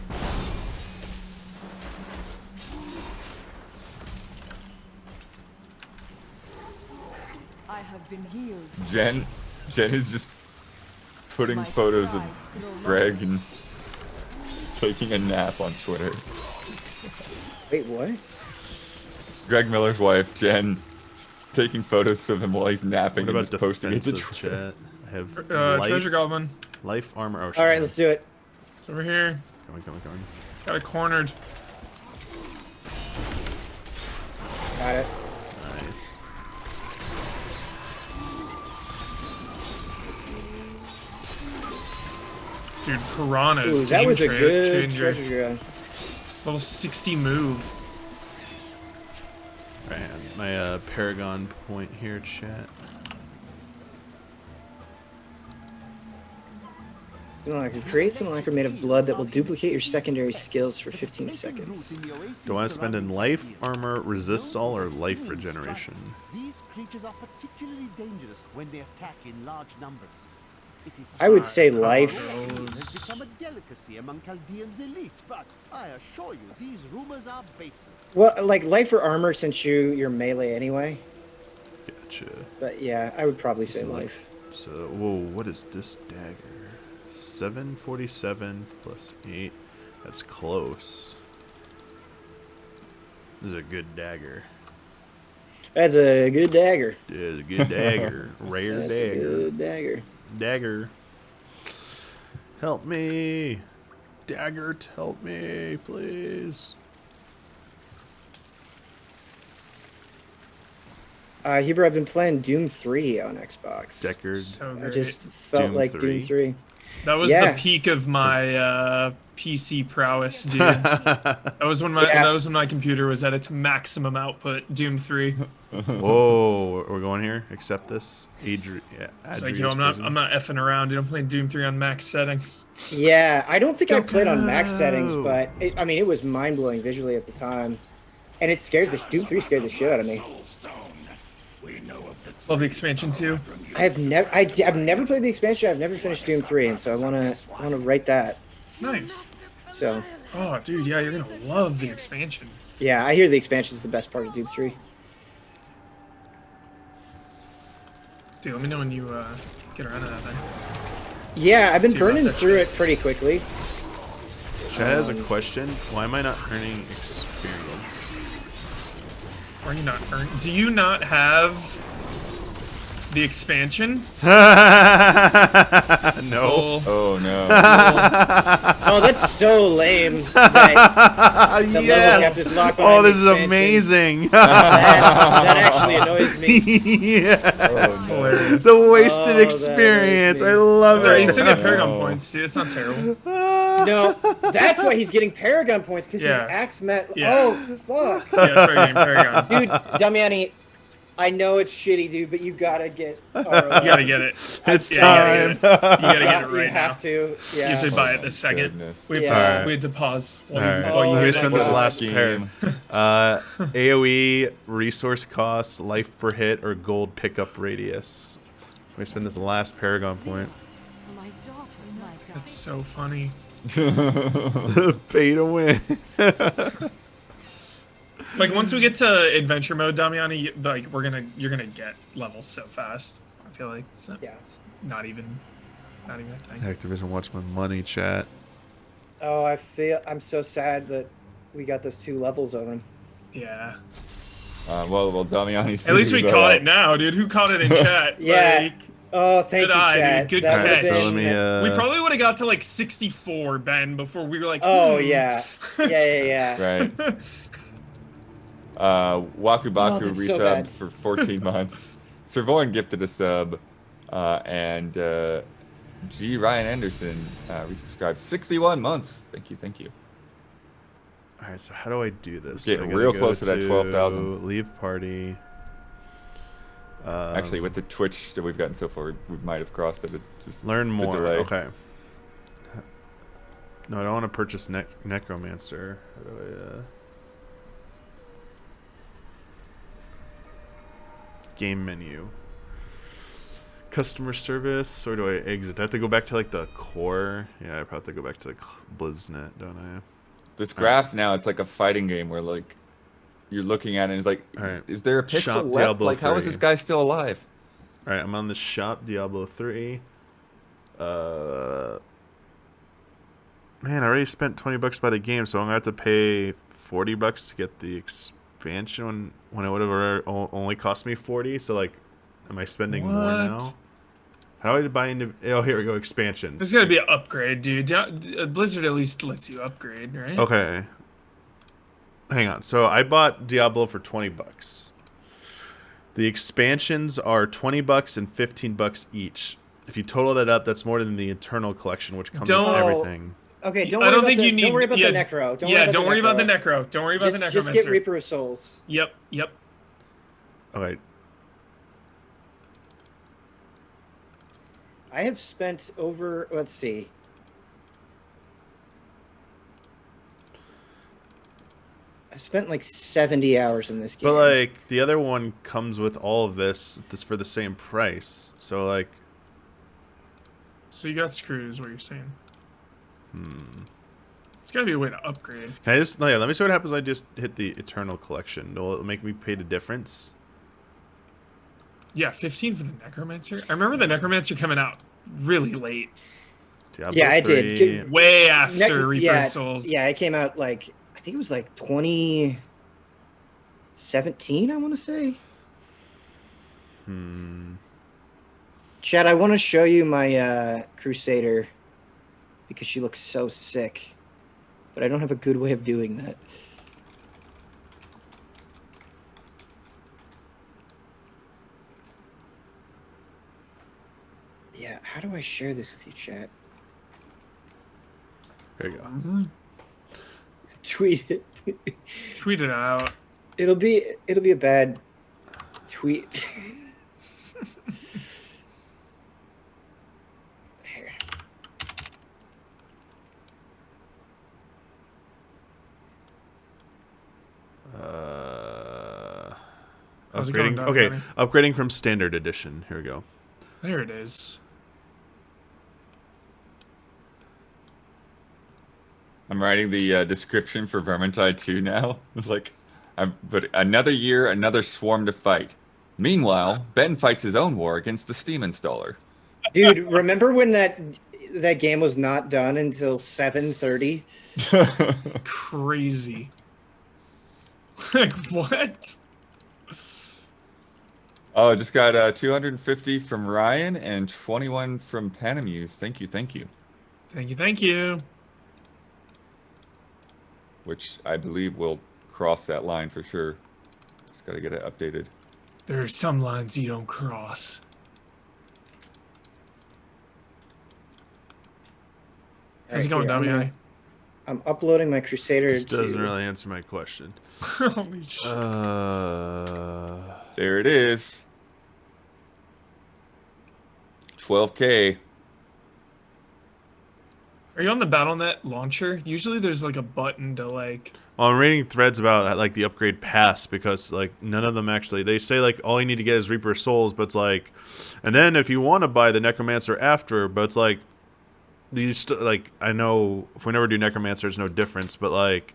I have been healed. Jen is just putting photos of Greg and taking a nap on Twitter. Wait, what? Greg Miller's wife, Jen, taking photos of him while he's napping What and about just posting it to defensive Twitter. chat? I have treasure goblin. life armor. Oh, All right, let's do it. It's over here. Going. Got it cornered. Got it. Nice. Dude, piranhas. Ooh, that was a good changer. treasure gun. Level 60 move. All right, my Paragon point here, chat. Simulacra. Create simulacra made of blood that will duplicate your secondary skills for 15 seconds. Do I want to spend in life, armor, resist all, or life regeneration? These creatures are particularly dangerous when they attack in large numbers. It is I would say life. has become a delicacy among Chaldean's elite, but I assure you, these rumors are baseless. Well, like life or armor since you're melee anyway. Gotcha. But yeah, I would probably say life. So, whoa, what is this dagger? 747 plus 8. That's close. This is a good dagger. That's a good dagger. Yeah, it's a good dagger. Rare That's a dagger. good dagger. Dagger. Help me. Dagger, help me, please. Huber, I've been playing Doom 3 on Xbox. Deckard. So I great. just felt Doom like 3. Doom 3. That was Yeah. the peak of my PC prowess, dude. That was when my computer was at its maximum output. Doom 3. Whoa, we're going here. Accept this. It's like, yo, I'm not effing around, dude. I'm playing Doom 3 on max settings. Yeah, I don't think I played on max settings, but it was mind blowing visually at the time, and it scared Doom 3 scared the shit out of me. Love the expansion too. I've never played the expansion. I've never finished Doom 3, and so I wanna write that. Nice. So. Oh, dude, yeah, you're gonna love the expansion. Yeah, I hear the expansion is the best part of Doom 3. Dude, let me know when you get around to that then. Yeah, I've been See about burning that through shit. it pretty quickly. Chad has a question. Why am I not earning experience? Or you not earn? Do you not have the expansion? No. Oh no. Oh, that's so lame. That the level cap is locked behind Oh, the this is expansion. amazing. That actually annoys me. Yeah. Oh, Hilarious. The wasted Oh, that experience. annoys I me. love Sorry, you it. still get no. Paragon points, dude. It's not terrible. No, that's why he's getting Paragon points, because his Yeah. axe met. Yeah. Oh, fuck. Yeah, that's why you're getting Paragon. Dude, Damiani, I know it's shitty, dude, but you gotta get ROS. You gotta get it. It's Yeah, time. you gotta get it Yeah, right you have now. to. You Yeah. have to buy it this second. Goodness. We have, Yeah. to, we had to pause while All right. while you Oh Let me get spend my this God. last pair. Game. AoE, resource costs, life per hit, or gold pickup radius. Let me spend this last Paragon point. My daughter, my daughter. That's so funny. Pay to win. Like once we get to adventure mode, Damiani, like you're gonna get levels so fast. I feel like Yeah. it's not even a thing. Activision, watch my money, chat. Oh, I'm so sad that we got those 2 levels of him. Yeah. Well, Damiani's. At least we figured caught that it now, dude. Who caught it in chat? Yeah. Like, Oh, thank Good you, eye, Chad. dude. Good That catch. would've So let been- me. we probably would have got to like 64, Ben, before we were like. Oh yeah, yeah. Right. Waku Baku that's so resubbed bad. for 14 months. Servoin gifted a sub, and G. Ryan Anderson resubscribed 61 months. Thank you. All right, so how do I do this? Getting I gotta real go close to that 12,000. Leave party. Actually, with the Twitch that we've gotten so far, we might have crossed it. Just Learn the more. delay. Okay. No, I don't want to purchase Necromancer. How do I, game menu. Customer service, or do I exit? Do I have to go back to like the core? Yeah, I probably have to go back to like BlizzNet, don't I? This graph now, it's like a fighting game where like you're looking at it and it's like, Alright. is there a pixel Shop left? Diablo Like, how is 3. this guy still alive? Alright, I'm on the shop, Diablo 3. Man, I already spent $20 by the game, so I'm gonna have to pay $40 to get the expansion when it would have only cost me $40. So like, am I spending more What? now? How do I buy into? Oh, here we go. Expansions. There's gotta be an upgrade, dude. Blizzard at least lets you upgrade, right? Okay. Hang on. So I bought Diablo for $20. The expansions are $20 and $15 each. If you total that up, that's more than the Eternal Collection, which comes with everything. Okay, I don't think you need. Don't worry about yeah, the Necro. Don't worry about the Necro. Don't worry about the Necromancer. Just get Reaper of Souls. Yep. Okay. I have spent over. Let's see. I spent like 70 hours in this game. But like the other one comes with all of this for the same price. So like. So you got screwed, is what you're saying. It's gotta be a way to upgrade. Can I just? No, yeah, let me see what happens when I just hit the Eternal Collection. Will it make me pay the difference? Yeah, 15 for the Necromancer. I remember the Necromancer coming out really late. Diablo yeah, I 3. did. Way after Reaper of Souls. Yeah, it came out like I think it was like 2017. I want to say. Chad, I want to show you my Crusader because she looks so sick, but I don't have a good way of doing that. Yeah, how do I share this with you, chat? There you go. Tweet it. Tweet it out. It'll be a bad tweet. Here. How's it going, Upgrading. Okay, Damiani? upgrading from Standard Edition. Here we go. There it is. I'm writing the description for Vermintide 2 now. It's like, but another year, another swarm to fight. Meanwhile, Ben fights his own war against the Steam installer. Dude, remember when that game was not done until 7:30? Crazy. Like, what? Oh, I just got 250 from Ryan and 21 from Panamuse. Thank you. Thank you. Which I believe will cross that line for sure. Just gotta get it updated. There are some lines you don't cross. How's it going, Damiani? I'm uploading my Crusader. This doesn't really answer my question. Holy shit. There it is. 12K. Are you on the Battle.net launcher? Usually there's like a button to like... Well, I'm reading threads about like the upgrade pass because like none of them actually, they say like all you need to get is Reaper of Souls, but it's like, and then if you want to buy the Necromancer after, but it's like, like I know if we never do Necromancer, there's no difference, but like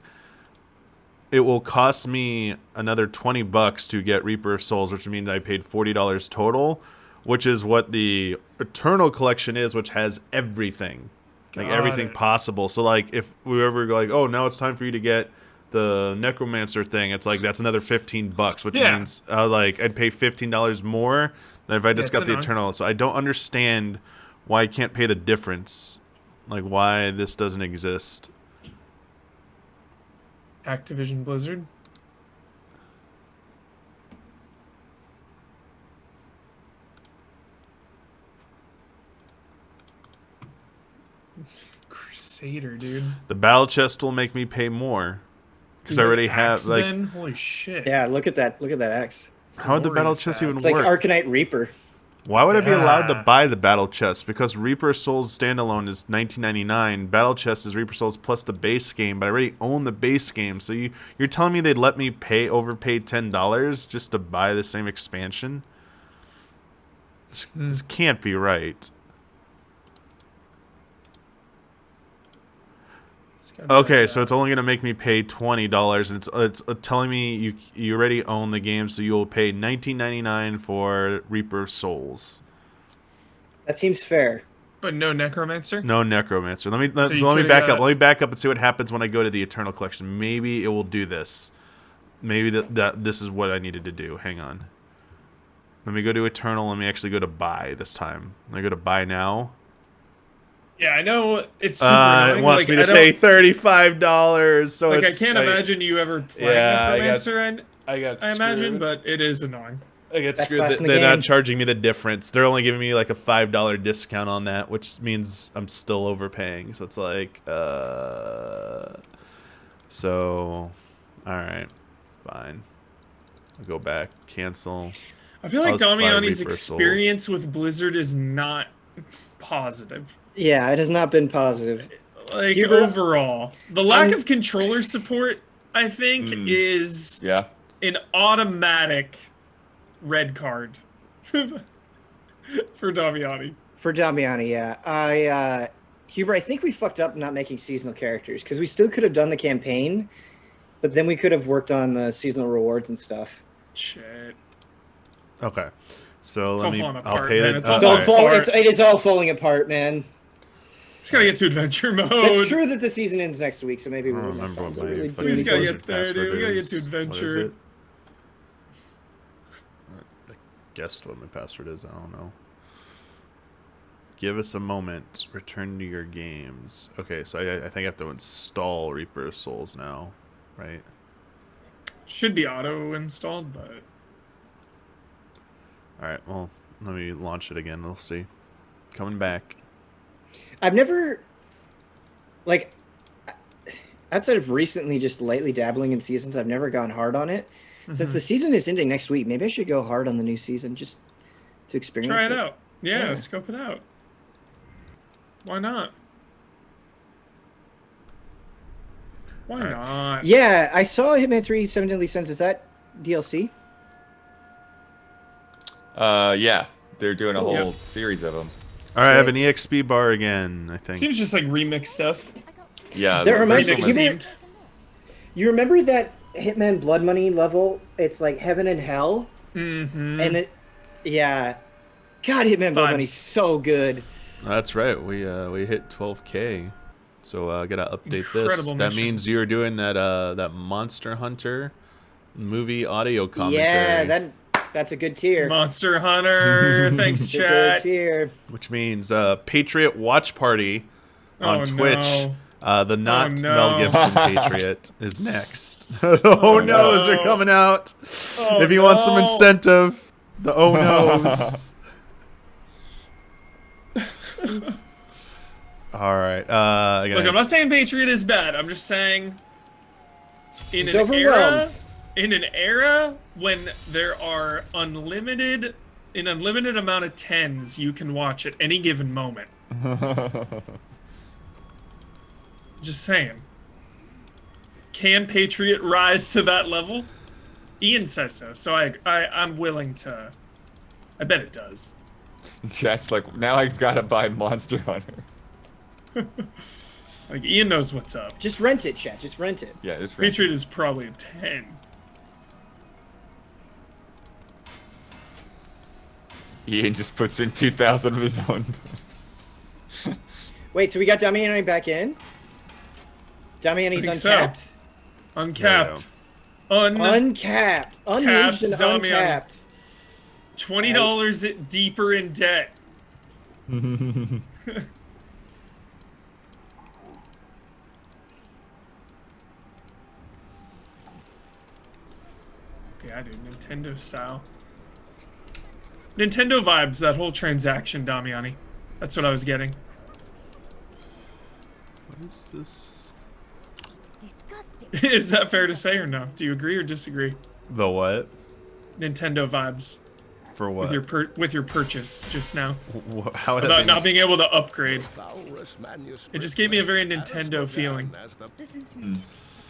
it will cost me another $20 to get Reaper of Souls, which means I paid $40 total, which is what the Eternal Collection is, which has everything. Like everything possible. So like if we ever go like, oh, now it's time for you to get the Necromancer thing, it's like that's another $15, which means like I'd pay $15 more than if I just got the Eternal. So I don't understand why I can't pay the difference. Like why this doesn't exist. Activision Blizzard. Crusader, dude. The battle chest will make me pay more because I already have like. Then? Holy shit! Yeah, look at that. Look at that X. How would the battle chest even it's work? It's like Arcanite Reaper. Why would I be allowed to buy the battle chest? Because Reaper Souls standalone is $19.99. Battle chest is Reaper Souls plus the base game, but I already own the base game. So you're telling me they'd let me overpay $10 just to buy the same expansion? This can't be right. Okay, so it's only going to make me pay $20, and it's telling me you already own the game, so you'll pay $19.99 for Reaper of Souls. That seems fair. But no Necromancer? No Necromancer. Let me back up. Let me back up and see what happens when I go to the Eternal Collection. Maybe it will do this. Maybe that this is what I needed to do. Hang on. Let me go to Eternal. Let me actually go to buy this time. I go to buy now. Yeah, I know it's super annoying. It wants like, me to pay $35. So like, it's, I can't imagine you ever playing Necromancer. I got I imagine, screwed. but it is annoying. I get Best screwed. class in the They're not game. charging me the difference. They're only giving me like a $5 discount on that, which means I'm still overpaying. So it's like, so, all right, fine. I'll go back, cancel. I feel like I'll just buy Damiani's Reaper Souls. experience with Blizzard is not positive. Yeah, it has not been positive. Like, Hubert, overall. The lack of controller support, I think, is Yeah. an automatic red card for Damiani. For Damiani, yeah. Hubert, I think we fucked up not making seasonal characters because we still could have done the campaign, but then we could have worked on the seasonal rewards and stuff. Shit. Okay, so It's let all me. falling I'll apart, pay man. the. It's It's all all falling apart. it is all falling apart, man. Just gotta get to adventure mode. It's true that the season ends next week, so maybe I we don't won't remember have what time to my really do fucking We just gotta anything. get there, dude. We gotta get to What is adventure. it? I guessed what my password is. I don't know. Give us a moment. Return to your games. Okay, so I think I have to install Reaper of Souls now, right? Should be auto installed, but All right. Well, let me launch it again. We'll see. Coming back. I've never, like, outside of recently just lightly dabbling in seasons, I've never gone hard on it. Since the season is ending next week, maybe I should go hard on the new season just to experience try it. it out. Yeah, Yeah. scope it out. Why not? Why not? Yeah, I saw Hitman 3 Seven Deadly Sins. Is that DLC? Yeah. They're doing a Cool. whole series of them. All right, I have an EXP bar again, I think. Seems just like remix stuff. Yeah. That the reminds me, first you one was- remember, you remember that Hitman Blood Money level? It's like heaven and hell. Mm-hmm. And it, yeah. God, Hitman Blood Money's so good. That's right. We hit 12K. So I gotta update this. Incredible That missions. means you're doing that Monster Hunter movie audio commentary. Yeah, that's a good tier. Monster Hunter. Thanks, It's a good chat. tier. Which means Patriot Watch Party on Oh, Twitch. no. The not no. Mel Gibson Patriot is next. Oh no's are coming out. Oh, If you want some no. incentive, the oh no's. All right. Look, I'm not saying Patriot is bad. I'm just saying in He's an era, overwhelmed. in an era when there are an unlimited amount of tens you can watch at any given moment. Just saying. Can Patriot rise to that level? Ian says so, so I'm willing to. I bet it does. Chat's like, now I've got to buy Monster Hunter. Like, Ian knows what's up. Just rent it, chat. Just rent it. Yeah, it's right. Patriot is probably a 10. Ian just puts in 2,000 of his own. Wait, so we got Damiani back in? Damiani's think so. uncapped? Uncapped. Uncapped. Unhinged and Damiani. uncapped. $20 deeper in debt. Yeah, dude, Nintendo style. Nintendo vibes, that whole transaction, Damiani. That's what I was getting. What is this? It's disgusting. Is that fair to say or no? Do you agree or disagree? The what? Nintendo vibes For what? with your purchase just now. How would that About be? not being able to upgrade. Valorous manuscript It just gave me a very Nintendo feeling. Listen to me.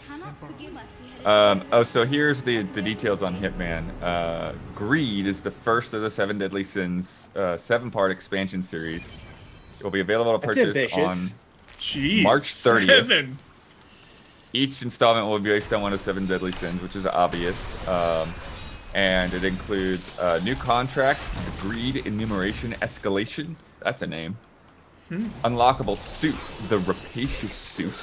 Cannot forgive us. We had Oh, so here's the details on Hitman. Greed is the first of the Seven Deadly Sins 7-part expansion series. It will be available to That's purchase ambitious. on Jeez. March 30th. 7. Each installment will be based on one of Seven Deadly Sins, which is obvious. And it includes a new contract, the Greed Enumeration Escalation. That's a name. Unlockable suit, the Rapacious suit.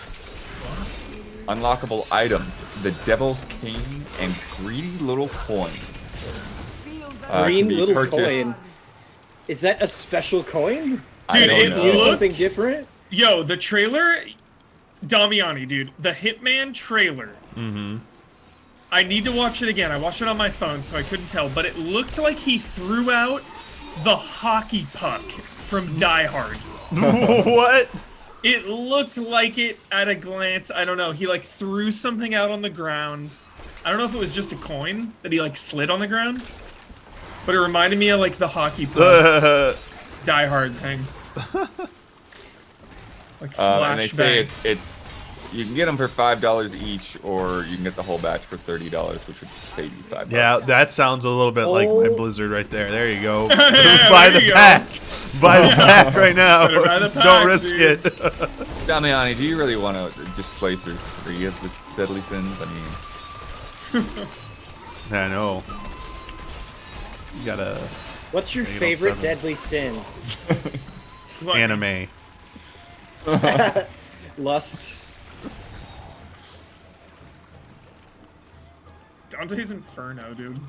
Unlockable items, the Devil's Cane and Greedy Little Coin. Feel Green be little purchased. coin. Is that a special coin? I Dude, don't it know. Do looked- something different? Yo, the trailer, Damiani, dude, the Hitman trailer. Mm-hmm. I need to watch it again. I watched it on my phone, so I couldn't tell, but it looked like he threw out the hockey puck from Die Hard. What? It looked like it at a glance. I don't know. He like threw something out on the ground. I don't know if it was just a coin that he like slid on the ground, but it reminded me of like the hockey puck Die Hard thing. Like flashback. And they say it's you can get them for $5 each, or you can get the whole batch for $30, which would save you $5. Yeah, that sounds a little bit like my Blizzard right there. There you go. Yeah, Buy there the you pack. Buy the pack right now. Better buy the pack, Don't risk dude. it. Damiani, do you really want to just play through 3 of the deadly sins? I mean, I know. You gotta What's your Make it all favorite 7. deadly sin? anime. Lust. Dante's Inferno, dude.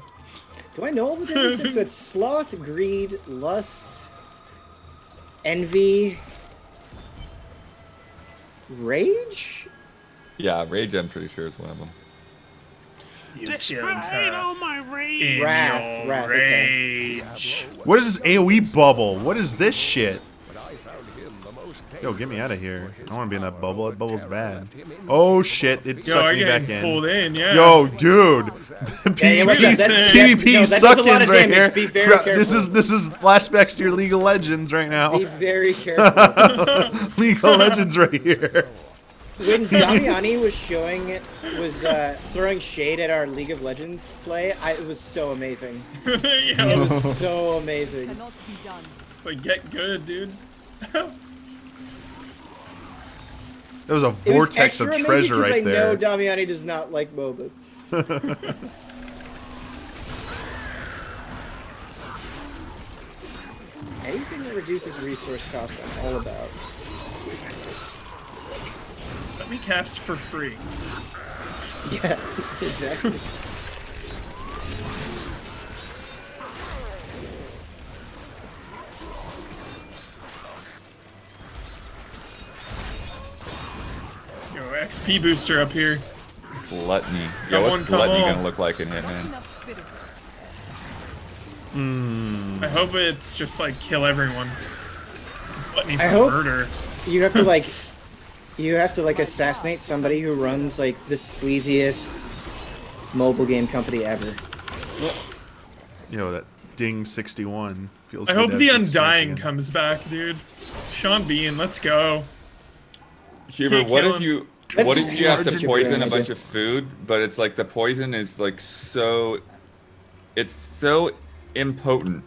Do I know all the deadly sins? So it's sloth, greed, lust, envy, rage? yeah, Rage, I'm pretty sure is one of them. You killed her my rage. in Wrath, your wrath, okay. rage. What is this AoE bubble? What is this shit? Yo, get me out of here. I don't want to be in that bubble. That bubble's bad. Oh shit, it Yo, sucked are me you back getting in. pulled in? Yeah. Yo, dude. Yeah, watch out. PvP No, that does a lot suck-ins of right damage. here. Be very This careful. is flashbacks to your League of Legends right now. Be very careful. League of Legends right here. When Damiani was throwing shade at our League of Legends play, it was so amazing. It Yo, was so amazing. Cannot be done. it's like, get good, dude. There was a It was vortex of extra treasure amazing 'cause right there. I know Damiani does not like MOBAs. Anything that reduces resource costs, I'm all about. Let me cast for free. Yeah, exactly. Yo, XP booster up here. Gluttony. Come Yo, on, what's come Gluttony on. gonna look like in Hitman? Enough spirit. I hope it's just like kill everyone. Gluttony for I hope- murder. You have to like assassinate somebody who runs like the sleaziest mobile game company ever. Yo, that Ding 61 feels. I good hope to have the some Undying again. comes back, dude. Sean Bean, let's go. Huber, Can't what kill if him. you That's what if you have such to a poison bad a idea. bunch of food, but it's like the poison is like it's so impotent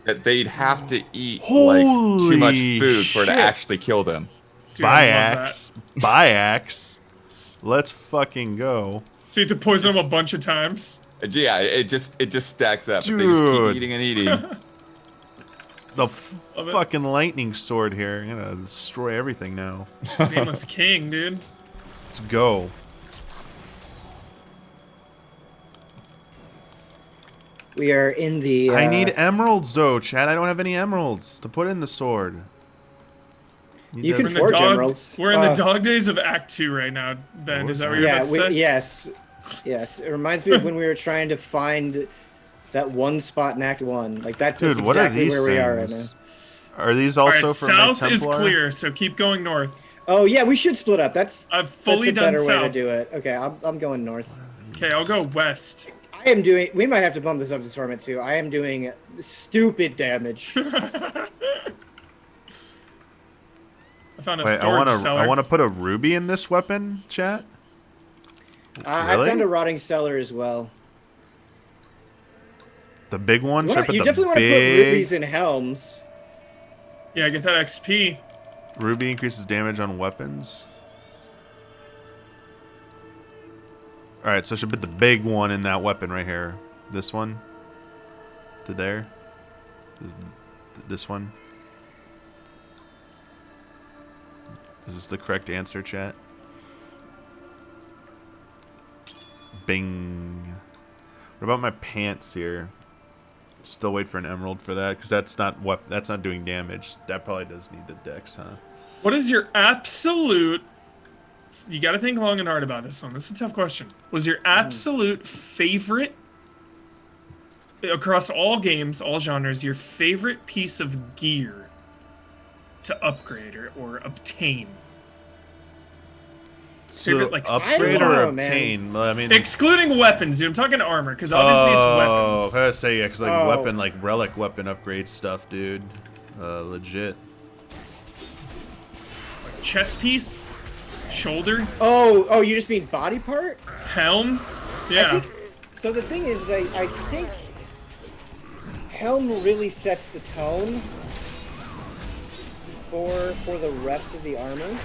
that they'd have to eat like too much Holy food for it to shit. actually kill them. Dude, I love Biax. Biax. Let's fucking go. that. So you have to poison him a bunch of times. Yeah, it just stacks up. They just Dude. keep eating and eating. The Love it. fucking lightning sword here. I'm gonna destroy everything now. Nameless King, dude. Let's go. We are in the. I need emeralds though, Chad. I don't have any emeralds to put in the sword. Need You those- can We're in Forge the dog, emeralds. We're in the dog days of Act 2 right now, Ben. What Is was that what that? you're Yeah. about to say? Yes. Yes. It reminds me of when we were trying to find that one spot in Act 1. Like that's Dude, what are exactly these where we are right now. things? Are these All also right, from my south is Templar? clear, so keep going north. Oh yeah, we should split up. That's I've fully that's a done better way to south. do it. Okay, I'm going north. Okay, I'll go west. I am doing. We might have to bump this up to tournament too. I am doing stupid damage. I found a Wait, storage cellar. I want to put a ruby in this weapon, chat. I've Really? found a rotting cellar as well. The big one. Should I put You the definitely want to put big rubies in helms. Yeah, get that XP. ruby increases damage on weapons. All right, so I should put the big one in that weapon right here. This one. To there. This one. Is this the correct answer, chat? Bing. What about my pants here? Still wait for an emerald for that because that's not doing damage. That probably does need the dex, huh? What is your absolute? You got to think long and hard about this one. This is a tough question. Was your absolute favorite across all games, all genres, your favorite piece of gear to upgrade or obtain? Favorite, like, upgrade I or don't know, obtain? Well, I mean, excluding weapons, dude. I'm talking armor, because obviously it's I weapons. was gonna say yeah, because weapon, like relic weapon upgrade stuff, dude. Legit. Chest piece, shoulder, Oh, you just mean body part? helm. Yeah. So the thing is, I think helm really sets the tone for the rest of the armor.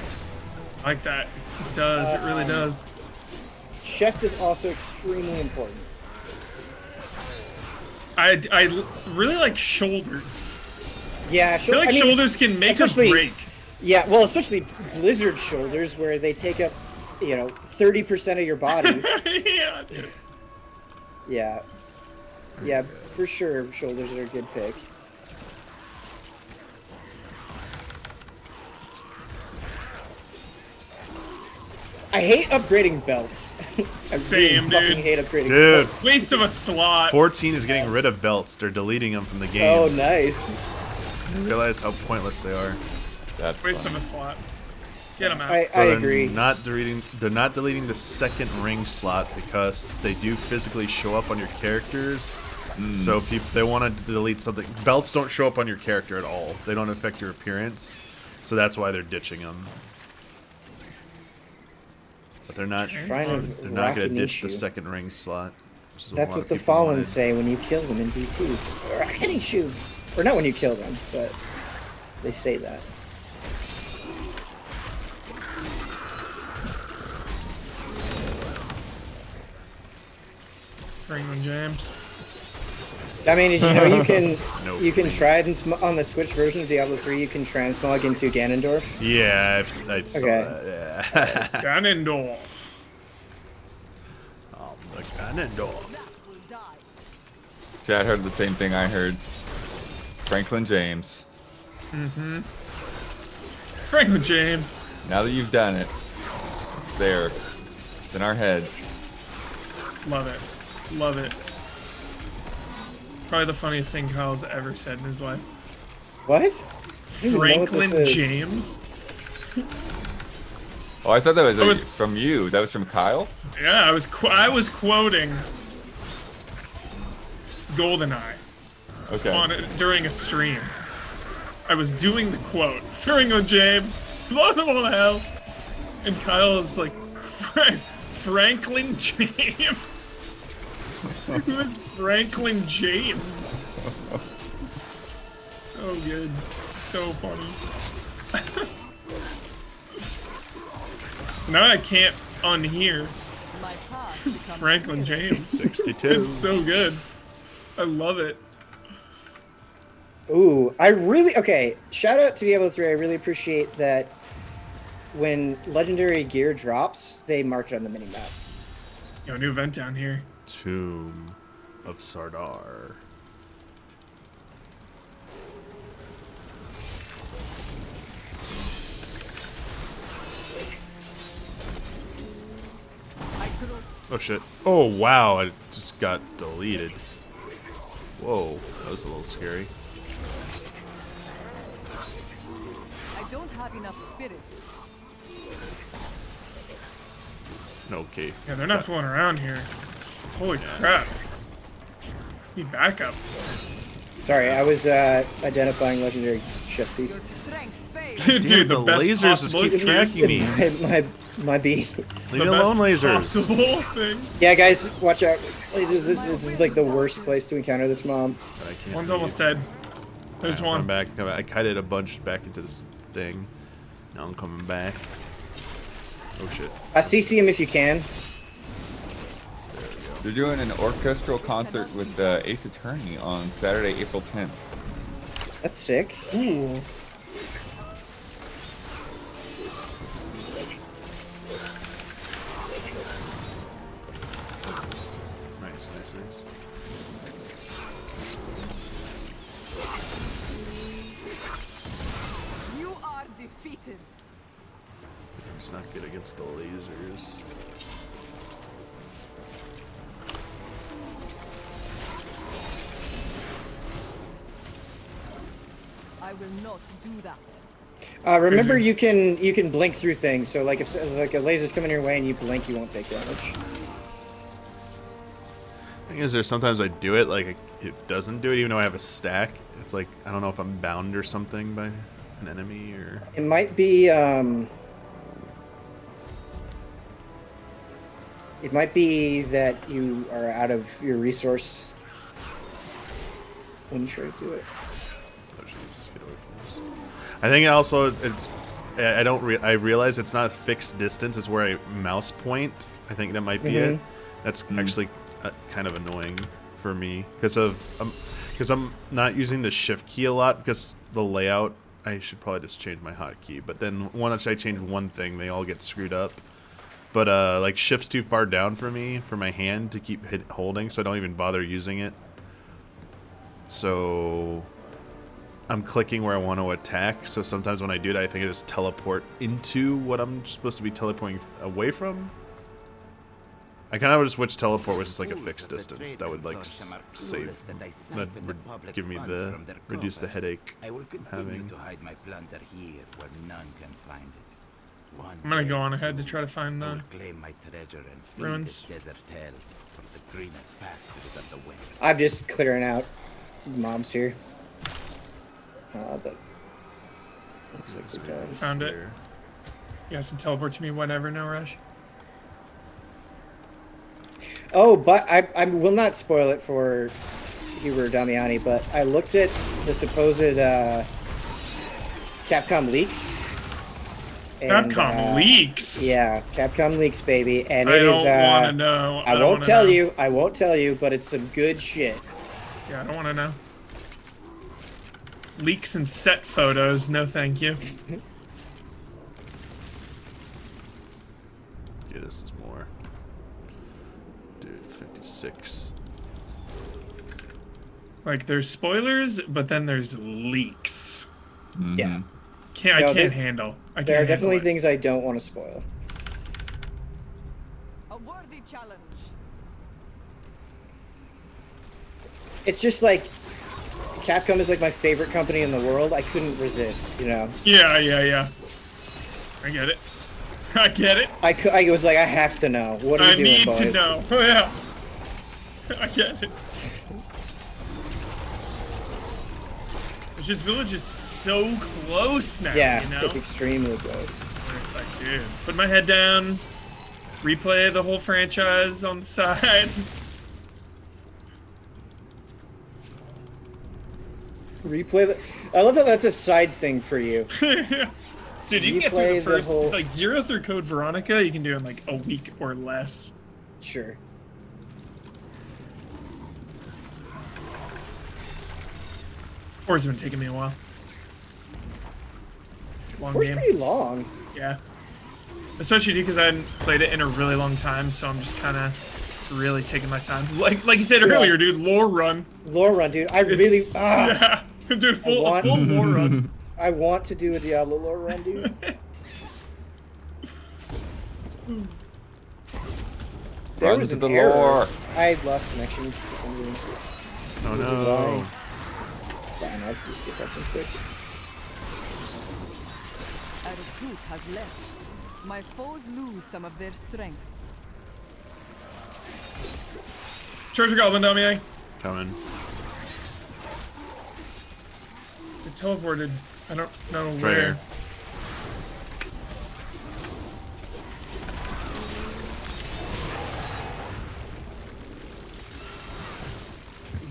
Like that. It does. It really does. Chest is also extremely important. I really like shoulders. Yeah, I feel like shoulders can make or break. Yeah, well, especially Blizzard shoulders, where they take up, 30% of your body. Yeah, dude. Yeah, for sure, shoulders are a good pick. I hate upgrading belts. Same, dude. Fucking hate upgrading Dude, belts. Waste of a slot. 14 is getting rid of belts. They're deleting them from the game. Oh, nice. Realize how pointless they are. That's Waste fun. of a slot. Get them out. I They're agree. They're not deleting the second ring slot because they do physically show up on your characters. So they want to delete something. Belts don't show up on your character at all. They don't affect your appearance. So that's why they're ditching them. But they're not going to ditch the second ring slot. That's what the Fallen say when you kill them in D2. Rakinishu. Or not when you kill them, but they say that. Franklin James. I mean, did you know you can Nope. you can try it on the Switch version of Diablo 3? You can transmog into Ganondorf. Yeah, I saw Okay. that. Yeah. Ganondorf. The Ganondorf. Chad heard the same thing I heard. Franklin James. Franklin James. Now that you've done it, it's there. It's in our heads. Love it. Love it. Probably the funniest thing Kyle's ever said in his life. What? I don't even know what Franklin this is. James. Oh, I thought that was, was- from you. That was from Kyle? Yeah, I was quoting GoldenEye Okay. during a stream. I was doing the quote. Franklin James, blow them all to hell. And Kyle is like, Franklin James. Who is Franklin James? So good. So funny. So now I can't unhear My path becomes Franklin James. 62. It's so good. I love it. Ooh, okay, shout out to Diablo 3. I really appreciate that when legendary gear drops, they mark it on the minimap. Yo, new event down here. Tomb of Sardar. Oh shit. Oh wow, it just got deleted. Whoa, that was a little scary. I don't have enough spirits. Okay. Yeah, they're not fooling around here. Holy crap. Need backup. Sorry, I was identifying legendary chest piece. Strength fades. Dude, Damn, the best lasers just possible keep excuse. tracking me. My beat. Leave The me alone, best lasers. possible thing. Yeah, guys, watch out. Lasers, this is like the worst place to encounter this mob. I can't One's leave. almost dead. There's I'm one. coming back. I kited a bunch back into this thing. Now I'm coming back. Oh shit. CC him if you can. They're doing an orchestral concert with Ace Attorney on Saturday, April 10th. That's sick. Ooh. Nice, nice, nice. It's not good against the lasers. I will not do that. Remember, you can blink through things. So like if like a laser's coming your way and you blink, you won't take damage. Thing is, there's sometimes I do it like it doesn't do it, even though I have a stack. It's like I don't know if I'm bound or something by an enemy or. It might be. It might be that you are out of your resource when you try to do it. Oh, jeez, get away from this. I think also it's. I realize it's not a fixed distance. It's where I mouse point. I think that might be it. That's actually kind of annoying for me because I'm not using the shift key a lot because the layout. I should probably just change my hotkey. But then once I change one thing, they all get screwed up. But like shift's too far down for me for my hand to keep holding, so I don't even bother using it. So I'm clicking where I want to attack. So sometimes when I do that, I think I just teleport into what I'm supposed to be teleporting away from. I kind of just wish teleport was just like a fixed distance. That would like save. That would give me the reduce the headache. I will continue having. to hide my plunder here where none can find it. I'm gonna go on ahead to try to find I the will claim my treasure and free ruins. the desert hell from the greener pastures of the west. I'm just clearing out mobs here. But looks like we're done. Found it. You guys can teleport to me whenever, no rush. Oh, but I will not spoil it for Huber Damiani, but I looked at the supposed Capcom leaks. And, Capcom leaks? Yeah, Capcom leaks, baby. And I it is, don't want to know. I won't tell you. I won't tell you, but it's some good shit. Yeah, I don't want to know. Leaks and set photos, no thank you. Yeah, this is more. Dude, 56. Like, there's spoilers, but then there's leaks. Yeah. I can't handle. There are definitely things I don't want to spoil. A worthy challenge. It's just like Capcom is like my favorite company in the world. I couldn't resist, you know. Yeah. I get it. I get it. I was like, I have to know. What are we doing, boys? I need to know. Yeah. I get it. This village is so close now. Yeah, you know? it's extremely close. It's like, dude, put my head down, replay the whole franchise on the side. Replay the. I love that that's a side thing for you. Dude, you can get through the first, like, 0 through Code Veronica, you can do in like a week or less. Sure. Four's been taking me a while. Long Four's game. pretty long. Yeah. Especially because I hadn't played it in a really long time, so I'm just kind of really taking my time. Like you said earlier, dude, lore run. Lore run, dude. Yeah. Dude, full lore run. I want to do a Diablo lore run, dude. There was an error. I lost connection for some reason. Oh no. It's fine, I'll just get that real quick. A recruit has left. My foes lose some of their strength. Charge your goblin, Damiani. Coming. It teleported. I don't know Right where. here.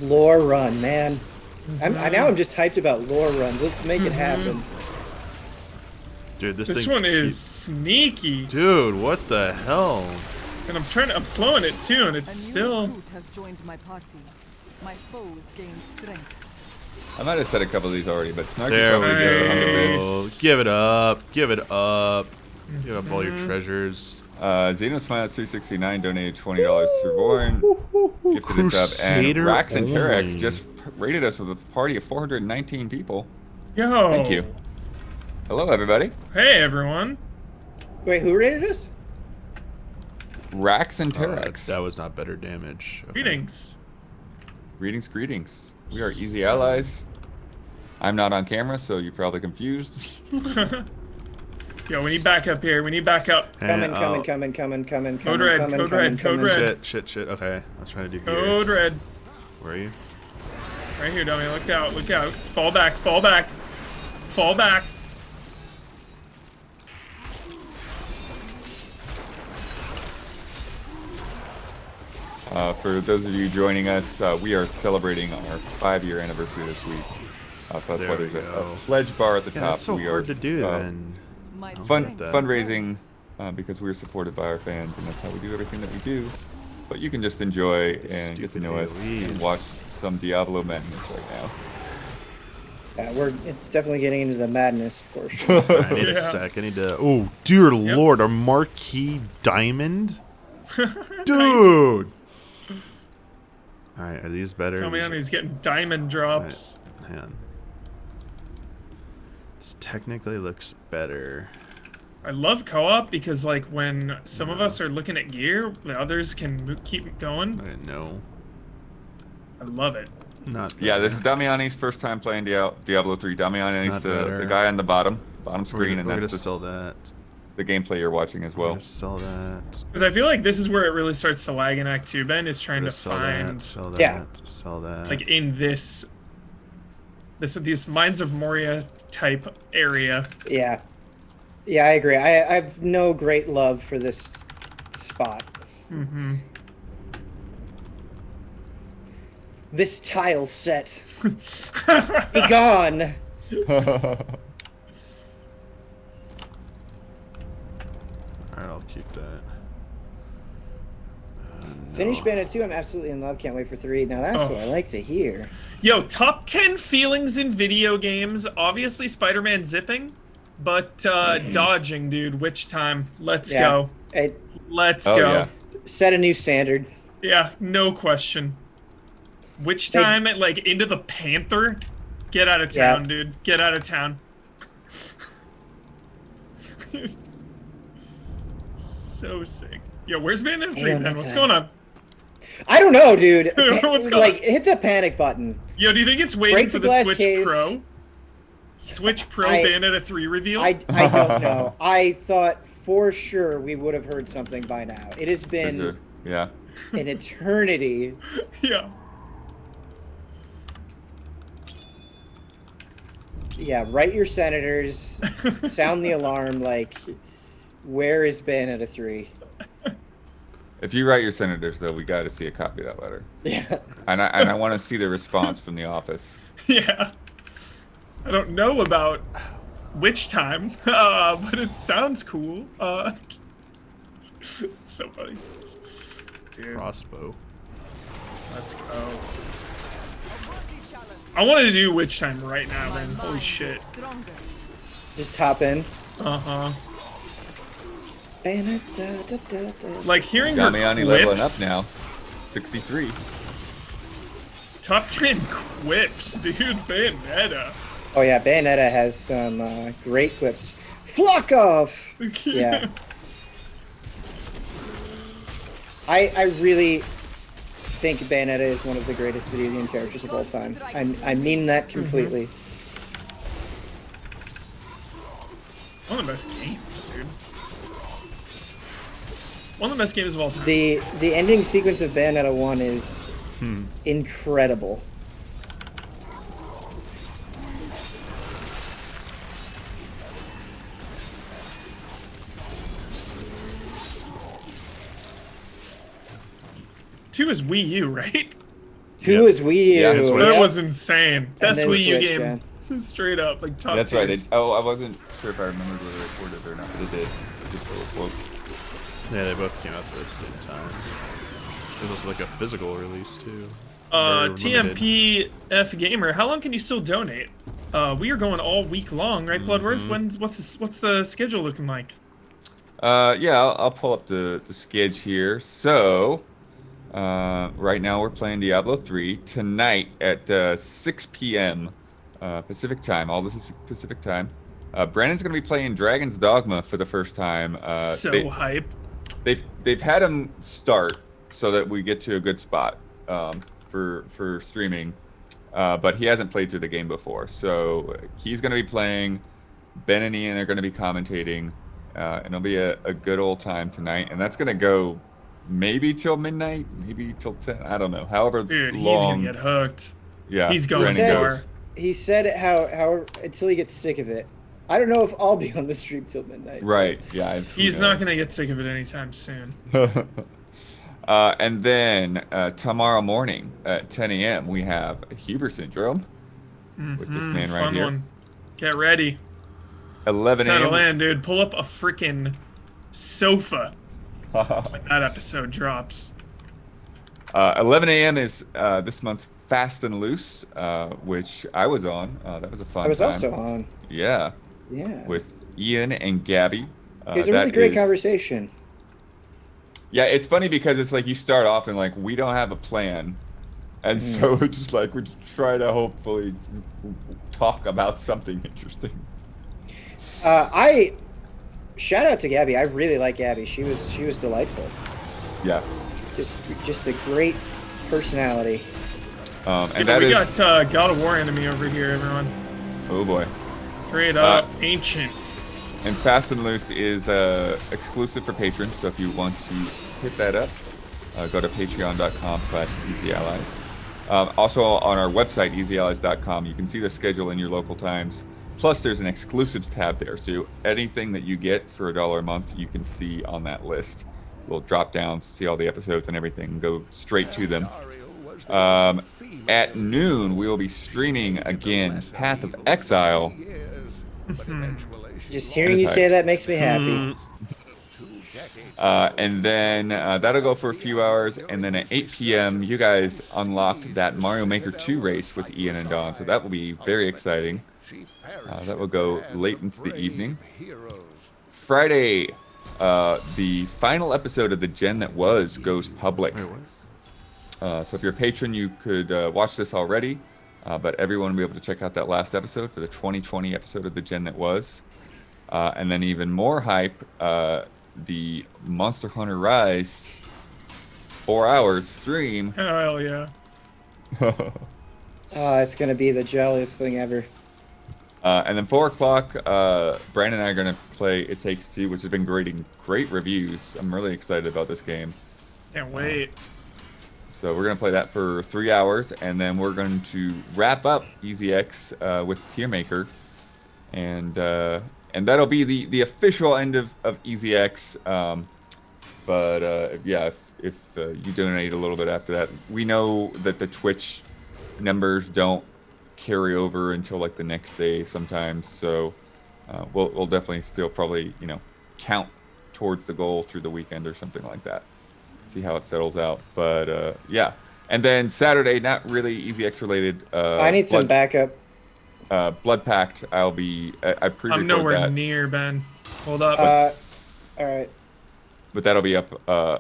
Lore run, man. Now I'm just hyped about lore runs. Let's make it happen. Dude, This one is sneaky. Dude, what the hell? And I'm slowing it too, and it's still. Recruit has joined my party. My foes gain strength. I might have said a couple of these already, but Snarky There we probably goes 100 go. bits. Give it up. Give it up. Give up all your treasures. Xenosmile369 donated $20 through Born. Gifted us up. And Crusader Rax and Terex only. just rated us with a party of 419 people. Yo. Thank you. Hello, everybody. Hey, everyone. Wait, who rated us? Rax and Terex. That was not better damage. Okay. Greetings. Greetings. We are easy allies. I'm not on camera, so you're probably confused. Yo, we need backup here. We need backup. Coming. Code red. Shit. Okay, I was trying to do Code here. red. Where are you? Right here, dummy. Look out. Fall back. For those of you joining us, we are celebrating our 5-year anniversary this week. So that's why there's a pledge bar at the top. That's so hard to do then. Fundraising because we're supported by our fans, and that's how we do everything that we do. But you can just enjoy and get to know us and watch some Diablo madness right now. It's definitely getting into the madness portion. I need a sec. I need to. Oh, dear Lord, our marquee diamond, dude. All right, are these better? Damiani's getting diamond drops. Right, man, this technically looks better. I love co-op because, like, when some of us are looking at gear, the others can keep going. I know. I love it. Not better. Yeah, this is Damiani's first time playing Diablo 3. Damiani's the guy on the bottom screen, we're and gonna that's sell that. the gameplay you're watching as well. Sell that. Because I feel like this is where it really starts to lag in Act 2. Ben is trying to Sell find, sell that. Yeah. Sell that. like, in this these Mines of Moria type area. Yeah, I agree. I have no great love for this spot. Mm-hmm. This tile set. Be gone. Alright, I'll keep that. Finish Bandit 2, I'm absolutely in love. Can't wait for 3. Now that's what I like to hear. Yo, top 10 feelings in video games. Obviously, Spider-Man zipping, but dodging, dude. Which time? Let's go. Let's go. Yeah. Set a new standard. Yeah, no question. Which time, like, into the Panther? Get out of town, dude. Get out of town. So sick. Yo, where's Bandit 3, man? What's going on? I don't know, dude. What's going like, hit the panic button. Yo, do you think it's waiting Break for the the glass Switch case. Pro? Switch Pro Bayonetta 3 reveal? I don't know. I thought for sure we would have heard something by now. It has been an eternity. Yeah. Yeah, write your senators, sound the alarm, like, where is Bayonetta 3? If you write your senators, though, we got to see a copy of that letter. Yeah. And I want to see the response from the office. Yeah. I don't know about which time, but it sounds cool. So funny. Dude. Crossbow. Let's go. I wanted to do witch time right now, man. Holy shit. Just hop in. Uh-huh. Like hearing her Damiani leveling up now. 63. Top 10 quips, dude. Bayonetta. Oh yeah, Bayonetta has some great quips. Flock off! Yeah. I really think Bayonetta is one of the greatest video game characters of all time. I mean that completely. One of the best games, dude. One of the best games of all time. The ending sequence of Bayonetta 1 is incredible. Two is Wii U, right? 2 is Wii U. Yeah, That was insane. Best Wii U Switch, game. Straight up, like top That's tier. right. I wasn't sure if I remembered whether I recorded it or not, but it did. Just for a quote. Yeah, they both came out at the same time. It was like a physical release too. Very limited. TMPF Gamer, how long can you still donate? We are going all week long, right, Bloodworth? What's the schedule looking like? Yeah, I'll pull up the schedule here. So, right now we're playing Diablo 3 tonight at 6 p.m. Pacific time. All this is Pacific time. Brandon's going to be playing Dragon's Dogma for the first time. Hype. They've had him start so that we get to a good spot for streaming, but he hasn't played through the game before. So he's going to be playing. Ben and Ian are going to be commentating, and it'll be a good old time tonight. And that's going to go maybe till midnight, maybe till 10. I don't know. However Dude, long. he's going to get hooked. Yeah, he's going far. He said how until he gets sick of it. I don't know if I'll be on the stream till midnight. Right. Yeah. He's not going to get sick of it anytime soon. And then tomorrow morning at 10 a.m. we have Huber Syndrome with this man right Fun here. one. Get ready. 11 a.m. Settle in, dude. Pull up a freaking sofa when that episode drops. 11 a.m. is this month's Fast and Loose, which I was on. That was a fun time. I was also on. Yeah. Yeah. With Ian and Gabby. It was a really great conversation. Yeah, it's funny because it's like you start off and like we don't have a plan. And so it's just like we just try to hopefully talk about something interesting. I shout out to Gabby. I really like Gabby. She was delightful. Yeah. Just a great personality. And we got God of War enemy over here, everyone. Oh boy. Straight up ancient. And Fast and Loose is exclusive for patrons, so if you want to hit that up, go to patreon.com/EasyAllies. Also on our website, EasyAllies.com, you can see the schedule in your local times. Plus, there's an exclusives tab there, so anything that you get for $1 a month, you can see on that list. We'll drop down, see all the episodes and everything, and go straight to them. At noon, we will be streaming again Path of Exile. Just hearing you say that makes me happy. And then that'll go for a few hours, and then at 8 p.m. you guys unlocked that Mario Maker 2 race with Ian and Don, so that will be very exciting. That will go late into the evening. Friday, the final episode of The Gen That Was goes public. So if you're a patron, you could watch this already, but everyone will be able to check out that last episode for the 2020 episode of The Gen That Was. And then even more hype, the Monster Hunter Rise 4 hours stream. Hell yeah. It's going to be the jelliest thing ever. And then 4 o'clock, Brandon and I are going to play It Takes Two, which has been getting great reviews. I'm really excited about this game. Can't wait. So we're going to play that for 3 hours, and then we're going to wrap up EZX with Tier Maker. And that'll be the official end of EZX. Yeah, if you donate a little bit after that, we know that the Twitch numbers don't carry over until like the next day sometimes. So we'll definitely still probably count towards the goal through the weekend or something like that. See how it settles out. But yeah, and then Saturday, not really EZX related. I need some backup. Blood Pact, I pre-record I'm nowhere that. near, Ben. Hold up. All right. But that'll be up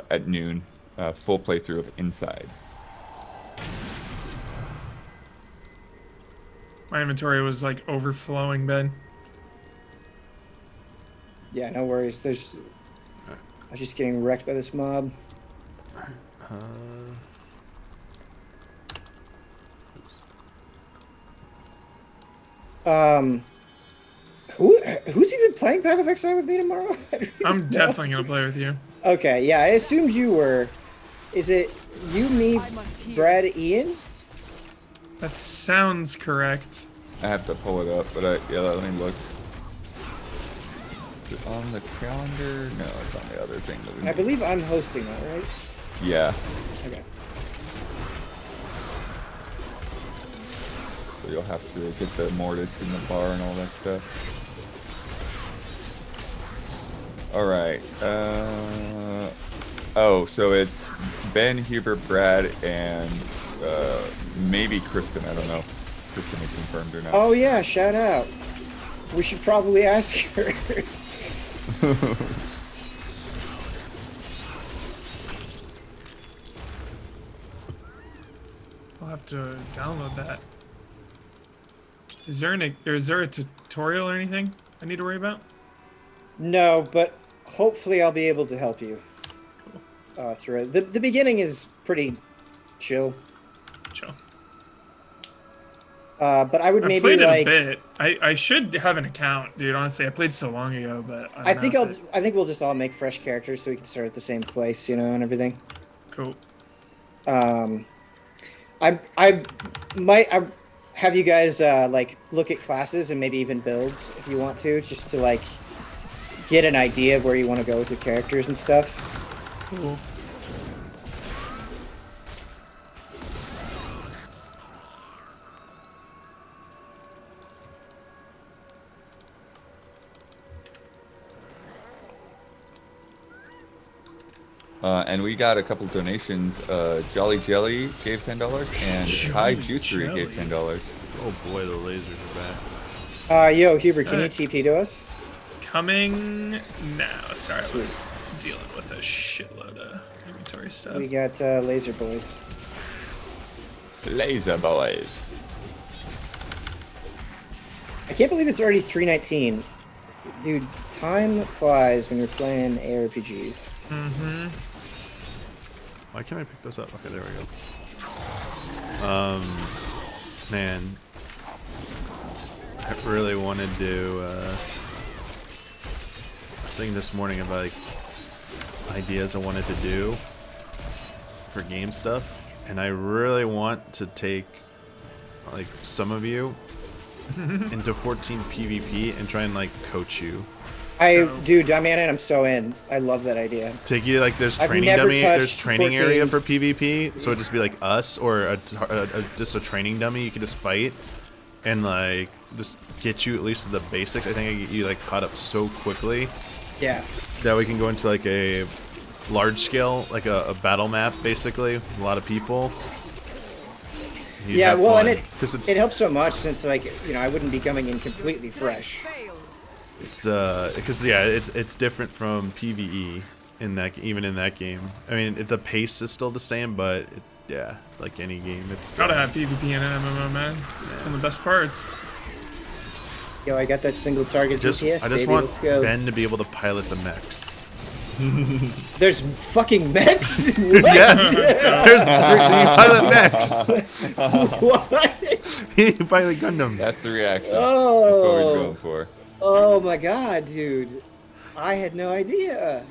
at noon. Full playthrough of Inside. My inventory was like overflowing, Ben. Yeah, no worries. I was just getting wrecked by this mob. Who's even playing Path of Exile with me tomorrow? I'm definitely gonna play with you. Okay, yeah, I assumed you were. Is it you, me, Brad, Ian? That sounds correct. I have to pull it up, but yeah, let me look. Is it on the calendar? No, it's on the other thing. I believe I'm hosting that, right? Yeah. Okay. So you'll have to get the mortise in the bar and all that stuff. All right. Oh, so it's Ben, Huber, Brad, and maybe Kristen. I don't know if Kristen is confirmed or not. Oh yeah, shout out. We should probably ask her. I'll have to download that. Is there a tutorial or anything? I need to worry about? No, but hopefully I'll be able to help you through it. The beginning is pretty chill. Chill. But I would I maybe played it like. a bit. I should have an account, dude. Honestly, I played so long ago, but I think we'll just all make fresh characters so we can start at the same place, you know, and everything. Cool. I might have you guys like look at classes and maybe even builds if you want to, just to like get an idea of where you want to go with your characters and stuff. Cool. And we got a couple donations. Jolly Jelly gave $10, and Kai Juicery gave $10. Oh boy, the lasers are back. Yo, Huber, can you TP to us? Coming now. Sorry, I was dealing with a shitload of inventory stuff. We got Laser Boys. Laser Boys. I can't believe it's already 3:19. Dude, time flies when you're playing ARPGs. Mm-hmm. Why can't I pick this up? Okay, there we go. Man, I really wanted to. I was thinking this morning about like ideas I wanted to do for game stuff, and I really want to take like some of you into 14 PvP and try and like coach you. Dude, Damiani, I'm so in. I love that idea. Take you like there's training dummy, there's training area for PvP, so it'd just be like us or just a training dummy you can just fight and like just get you at least to the basics. I think I get you like caught up so quickly. Yeah. That we can go into like a large scale, like a battle map basically, with a lot of people. Yeah, well, and it helps so much since like, you know, I wouldn't be coming in completely fresh. It's because yeah, it's different from PvE in that even in that game. I mean, the pace is still the same, but yeah, like any game, it's gotta have PvP in an MMO, man. It's one of the best parts. Yo, I got that single target GPS. I just baby. want Let's go. Ben to be able to pilot the mechs. There's fucking mechs. Yes, there's you pilot mechs. What? You pilot Gundams. That's the reaction. Oh. That's what we're going for. Oh my god, dude. I had no idea.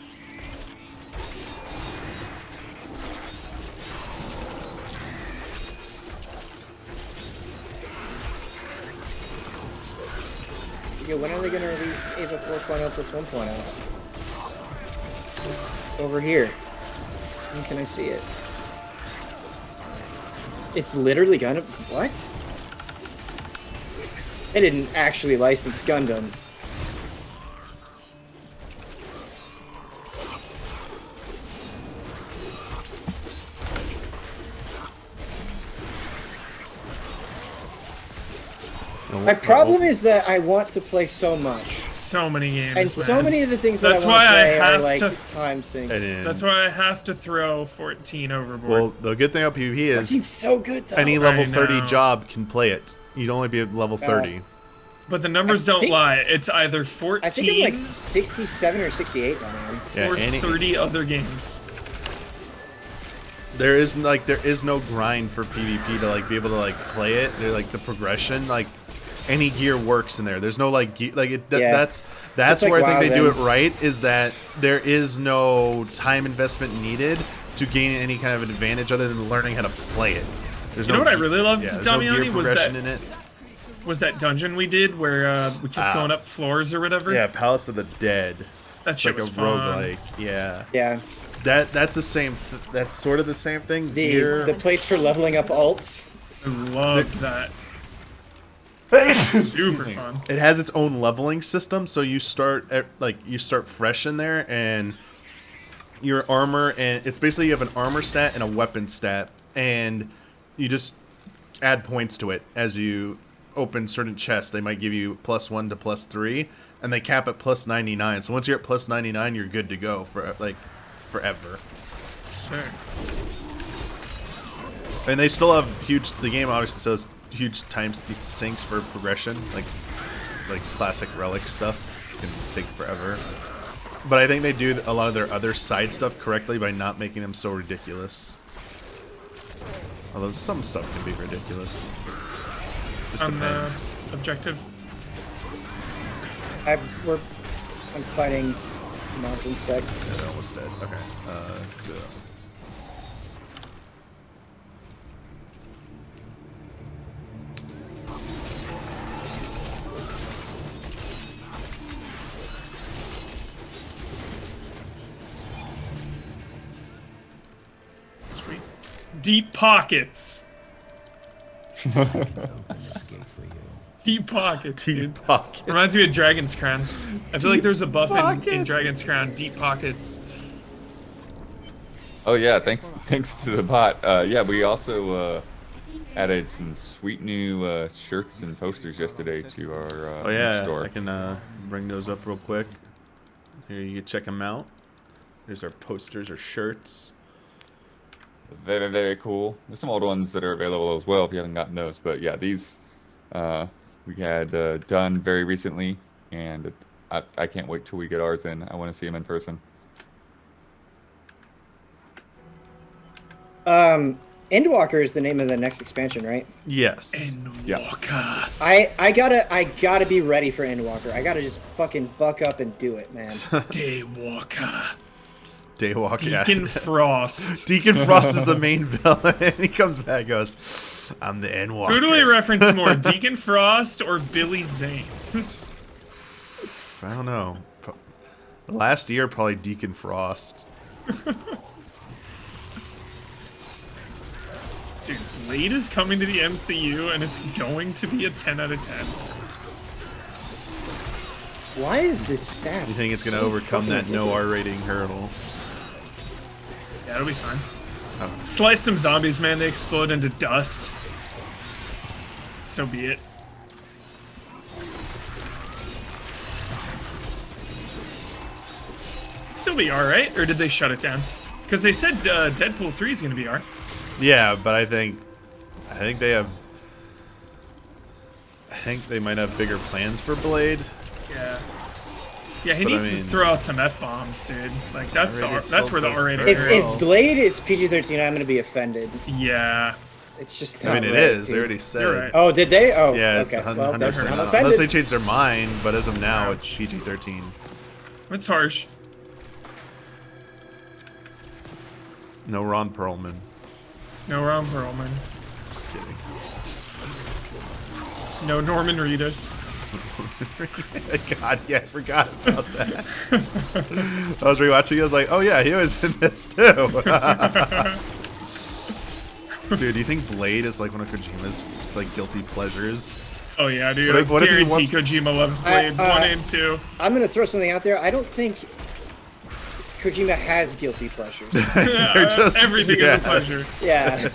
Yo, when are they going to release Ava 4.0 plus 1.0? Over here. When can I see it? It's literally Gundam. What? They didn't actually license Gundam. My problem is that I want to play so much. So many games, and so many of the things that I want to play are like time sinks. That's why I have to throw 14 overboard. Well, the good thing about PvP is 14's so good though. Any level 30 job can play it. You'd only be at level 30. But the numbers don't lie. It's either 14 I think I'm like 67 or 68 now, man. Or 30 other games. There is no grind for PvP to like be able to like play it. They're like the progression, like any gear works in there. There's no like that's like where I think WoW they do it right, is that there is no time investment needed to gain any kind of an advantage other than learning how to play it. There's you know what I really loved, Damiani, was that dungeon we did where we kept going up floors or whatever. Yeah, Palace of the Dead. That shit like was a fun. roguelike. Yeah. Yeah. That's the same. That's sort of the same thing. The place for leveling up alts. I loved that. Super fun. It has its own leveling system, so you start fresh in there, and your armor, and it's basically you have an armor stat and a weapon stat, and you just add points to it as you open certain chests. They might give you +1 to +3, and they cap at +99. So once you're at +99, you're good to go for like forever. Sure. And they still have huge. The game obviously says huge time sinks for progression. Like like classic relic stuff can take forever. But I think they do a lot of their other side stuff correctly by not making them so ridiculous. Although some stuff can be ridiculous. Just depends. Objective. I'm fighting mountain sec. Yeah, they're almost dead. Okay. So. Sweet. Deep pockets. Deep pockets, dude. Deep pockets. Reminds me of Dragon's Crown. I feel like there's a buff in pockets. Dragon's Crown. Deep pockets. Oh yeah, thanks to the bot. Yeah, we also added some sweet new shirts and posters yesterday to our Oh yeah, store. I can bring those up real quick. Here, you can check them out. There's our posters or shirts. Very, very cool. There's some old ones that are available as well if you haven't gotten those. But yeah, these we had done very recently, and I can't wait till we get ours in. I want to see them in person. Endwalker is the name of the next expansion, right? Yes. Endwalker. I gotta be ready for Endwalker. I gotta just fucking buck up and do it, man. Daywalker. Daywalker. Deacon Frost. Deacon Frost is the main villain. He comes back and goes, I'm the Endwalker. Who do we reference more, Deacon Frost or Billy Zane? I don't know. Last year, probably Deacon Frost. Dude, Blade is coming to the MCU, and it's going to be a 10 out of 10. Why is this staff? You think it's going to so overcome fucking that no ridiculous? R rating hurdle? Yeah, it'll be fine. Oh. Slice some zombies, man. They explode into dust. So be it. Still be R, right? Or did they shut it down? Because they said Deadpool 3 is going to be R. Yeah, but I think they have. I think they might have bigger plans for Blade. Yeah. Yeah, he But needs I to mean- throw out some F-bombs, dude. Like, that's Already that's where the does R-rated very If area well. is. Blade is PG-13, I'm gonna be offended. Yeah. It's just I not mean, it right, is. They dude. already said. You're right. Oh, did they? Oh, Yeah, it's okay. 100%. Well, that's, I'm Unless offended. they change their mind, but as of now, it's Ouch. PG-13. That's harsh. No Ron Perlman. No Ron Perlman. Just kidding. No Norman Reedus. God, yeah, I forgot about that. I was rewatching it, I was like, oh yeah, he was in this too. Dude, do you think Blade is like one of Kojima's like guilty pleasures? Oh yeah, dude. What I if he guarantee wants- Kojima loves Blade 1 and 2. I'm gonna throw something out there. I don't think Kojima has guilty pleasures. They're just- Everything yeah. is a pleasure. Yeah.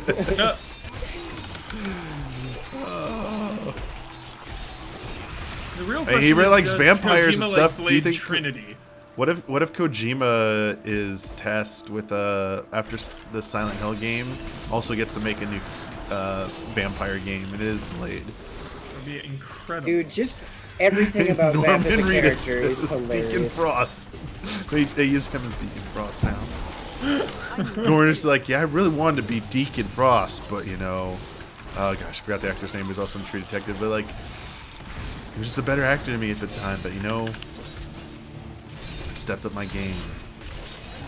The real Hey, question he really is, likes does vampires Kojima and stuff. Like Do you Blade think- Trinity? What if Kojima is tasked with after the Silent Hill game also gets to make a new vampire game? It is Blade. That'd be incredible. Dude, just everything about Vamp as a Reedus character is Deacon hilarious. Frost. They use him as Deacon Frost now. Norman's just like, yeah, I really wanted to be Deacon Frost, but you know, oh gosh, I forgot the actor's name. He was also in True Detective, but like, he was just a better actor to me at the time. But you know, I've stepped up my game.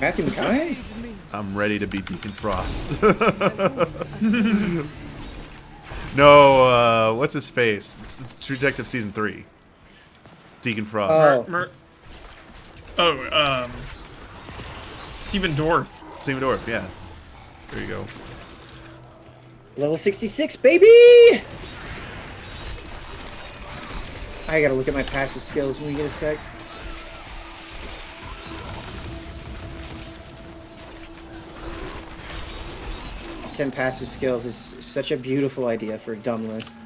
Matthew McConaughey? I'm ready to be Deacon Frost. No, what's his face? It's True Detective Season 3. Deacon Frost. Oh. Stephen Dorff. Stephen Dorff, yeah. There you go. Level 66, baby! I gotta look at my passive skills when we get a sec. Ten passive skills is such a beautiful idea for a dumb list.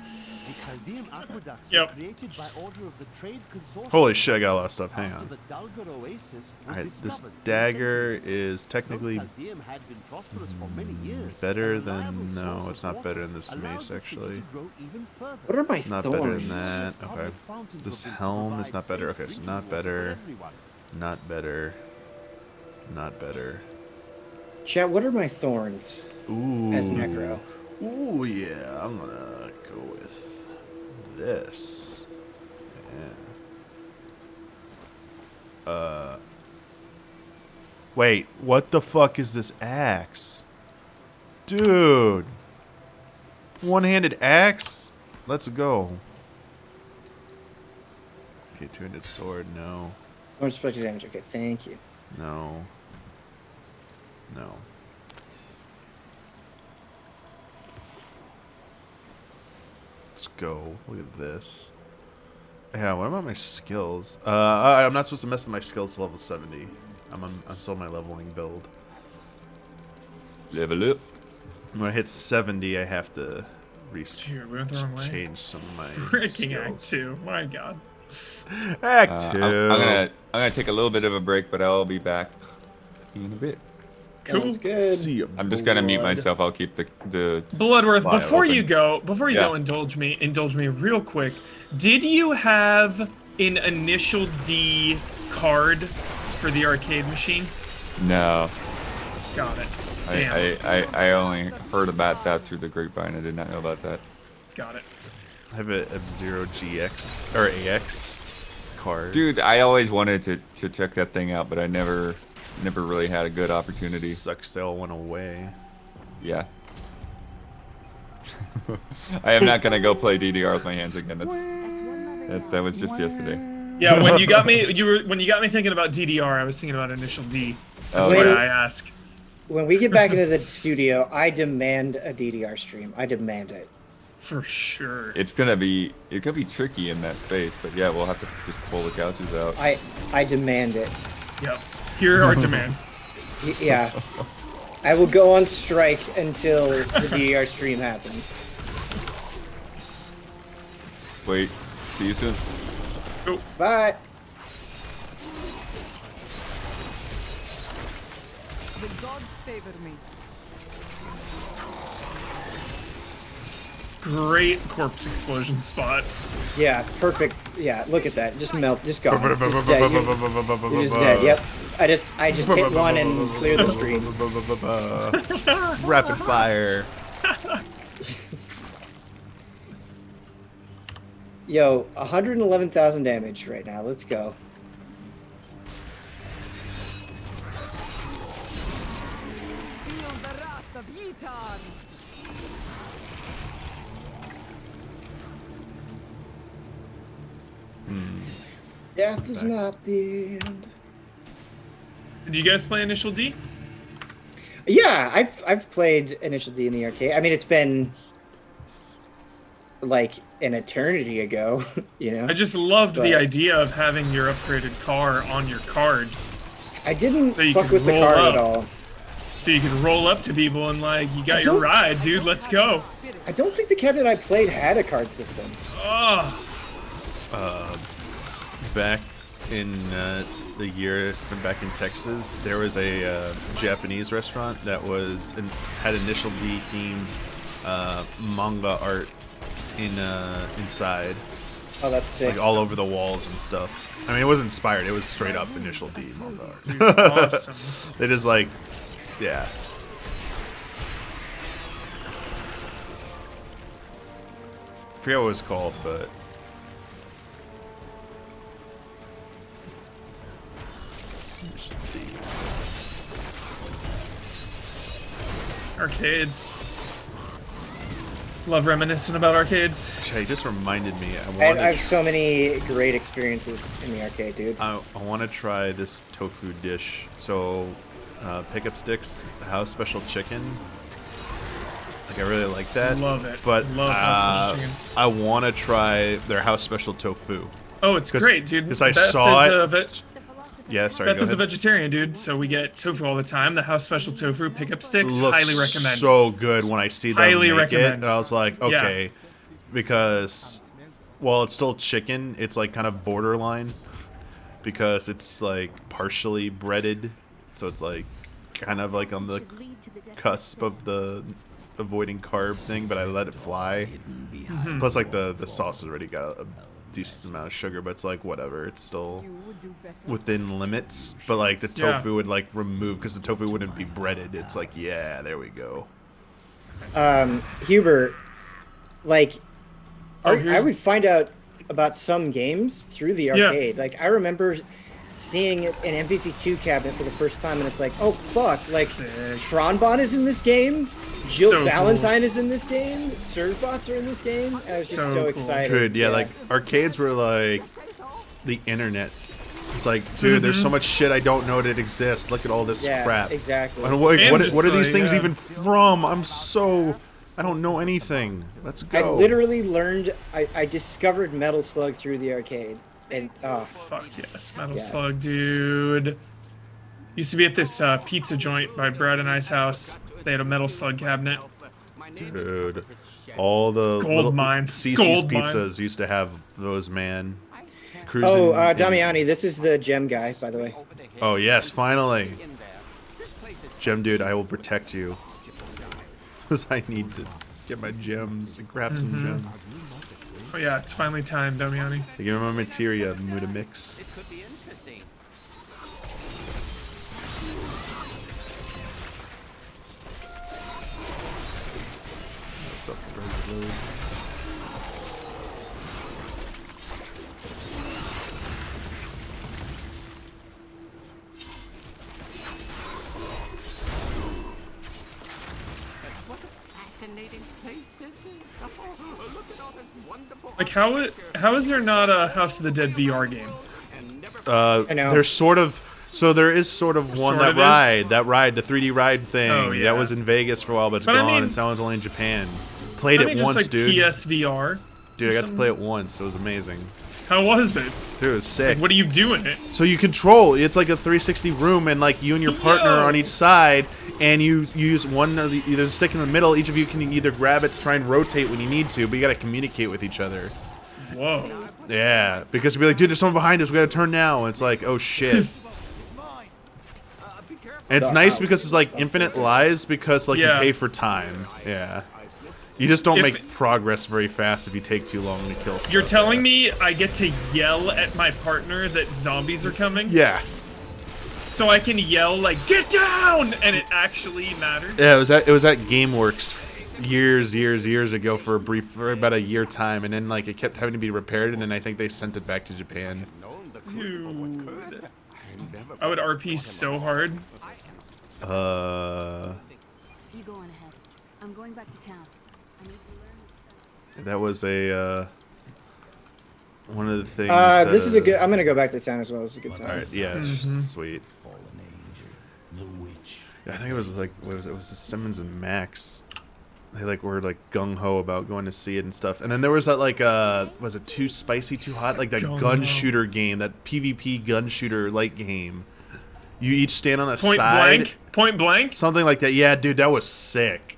The Chaldean aqueducts Yep. were created by order of the Trade Consortium. Holy shit, I got a lot of stuff. Hang After on. the Dalgar Oasis was Alright, this discovered 10 dagger centuries ago. is technically Though Chaldean had been prosperous for many years, better a reliable than... No, source it's of not better water than this allowed mace, the city actually. to grow even further. What are my It's not thorns? better than that. Public Okay. fountains This were built to helm is provide not better. safe Okay, so drinking not water for better. everyone. Not better. Not better. Chat, what are my thorns? Ooh. As Necro. Ooh, yeah. I'm gonna go with this. Yeah. Wait, what the fuck is this axe? Dude. One-handed axe? Let's go. Okay, two-handed sword, no. Thorns special damage. Okay, thank you. No. No. Let's go. Look at this. Yeah, what about my skills? I'm not supposed to mess with my skills to level 70. I'm still on my leveling build. Level up. When I hit 70, I have to Dude, we went the wrong way. change some of my Freaking Act skills. 2. My God. Act 2. I'm gonna take a little bit of a break, but I'll be back in a bit. Cool. Sounds good. See ya, I'm just gonna mute blood. myself. I'll keep the Bloodworth, file before open. you go, indulge me real quick. Did you have an initial D card for the arcade machine? No. Got it. Damn. I only heard about that through the grapevine. I did not know about that. Got it. I have a F-Zero GX or AX card. Dude, I always wanted to check that thing out, but I never really had a good opportunity. Sucks they all went away. Yeah. I am not gonna go play DDR with my hands again. That was just yesterday. Yeah, when you got me thinking about DDR, I was thinking about initial D. That's Oh, why yeah. I ask. When we get back into the studio, I demand a DDR stream. I demand it. For sure. It's gonna be tricky in that space, but yeah, we'll have to just pull the couches out. I demand it. Yep. Here are our demands. Yeah. I will go on strike until the DDR stream happens. Wait, see you soon. Go. Bye. The gods favor me. Great corpse explosion spot. Yeah, perfect. Yeah, look at that. Just melt. Just go. Just dead. You're just dead. Yep. I just hit one and clear the screen. Rapid fire. Yo, 111,000 damage right now. Let's go. Feel the wrath of Yitan. Death is not the end. Did you guys play initial D? Yeah, I've played Initial D in the arcade. I mean, it's been like an eternity ago, you know. I just loved the But- idea of having your upgraded car on your card, I didn't So you fuck could with the roll card up. at all. so you could roll up to people and like, you got your don't- ride, dude. Let's go. I don't think the cabinet I played had a card system. Oh, Back in the year I spent back in Texas, there was a Japanese restaurant that had Initial D themed manga art inside, Oh, that's sick. like all over the walls and stuff. I mean, it wasn't inspired; it was straight up Initial D manga art. dude, awesome. They just like, yeah. I forget what it was called, but Arcades. Love reminiscing about arcades. Actually, it just reminded me. I have so many great experiences in the arcade, dude. I want to try this tofu dish. So, pickup sticks, house special chicken. Like, I really like that. Love it. But Love house special chicken. I want to try their house special tofu. Oh, it's great, dude. Because I Beth saw is it. Yeah, sorry. Beth go is a ahead. vegetarian, dude, so we get tofu all the time. The house special tofu pickup sticks, Looks highly recommend. so good when I see them Highly make recommend. it. And I was like, Yeah. okay, because, well, it's still chicken. It's like kind of borderline because it's like partially breaded, so it's like kind of like on the cusp of the avoiding carb thing. But I let it fly. Plus, like the sauce has already got a decent amount of sugar, but it's like whatever. It's still within limits. But like the tofu would like remove because the tofu wouldn't be breaded. It's like yeah, there we go. Hubert, like, Oh, I would find out about some games through the Yeah. arcade. Like, I remember seeing an MVC2 cabinet for the first time, and it's like, oh fuck! Like, Sick. Tronbot is in this game. Jill So Valentine is in this game. Servbots are in this game. I was just So so cool. excited. Dude, yeah, like arcades were like the internet. It's like, dude, there's so much shit I don't know that exists. Look at all this yeah, crap. exactly. And what And just are these like, things yeah. even from? I don't know anything. Let's I go. literally learned. I discovered Metal Slug through the arcade, and Fuck yes, Metal Yeah. Slug, dude. Used to be at this pizza joint by Brad and I's house. They had a Metal Slug cabinet. Dude, all the Gold little mine. CC's Gold mine. pizzas used to have those, man. Cruising oh, in- Damiani, this is the gem guy, by the way. Oh yes, finally. Gem dude, I will protect you. Because I need to get my gems and craft some gems. Oh yeah, it's finally time, Damiani. Give me my materia, Muda mix. What's up, Reload? Like how is there not a House of the Dead VR game? I know. There's sort of, so there is sort of one Sort of that ride, the 3D ride thing. Oh, yeah. That was in Vegas for a while, but it's But I gone. mean- and now it's only in Japan. Played I it mean, just once, like dude. PSVR. Dude, I got to some- play it once. It was amazing. How was it? Dude, it was sick. What do you do in it? So you control. It's like a 360 room, and like you and your partner Yo! on each side, and you use one of the either stick in the middle. Each of you can either grab it to try and rotate when you need to, but you got to communicate with each other. Whoa. Yeah, because you'll be like, dude, there's someone behind us. We got to turn now. And it's like, oh shit. And it's nice because it's like infinite lives because like Yeah. you pay for time. Yeah. You just don't If- make progress very fast if you take too long to kill stuff. You're telling me I get to yell at my partner that zombies are coming? Yeah. So I can yell like, "Get down!" and it actually mattered. Yeah, it was at GameWorks years ago for about a year time, and then like it kept having to be repaired, and then I think they sent it back to Japan. Dude. I would RP so hard. You go on ahead. I'm going back to town. I need to learn this stuff. That was a one of the things. This is a good. I'm gonna go back to town as well. This is a good time. All right, yeah, it's sweet. Yeah, I think it was like it was the Simmons and Max. They like were like gung ho about going to see it and stuff. And then there was that like was it Too Spicy Too Hot, like that gun shooter game, that PvP gun shooter like game. You each stand on a side. Point blank. Something like that. Yeah, dude, that was sick.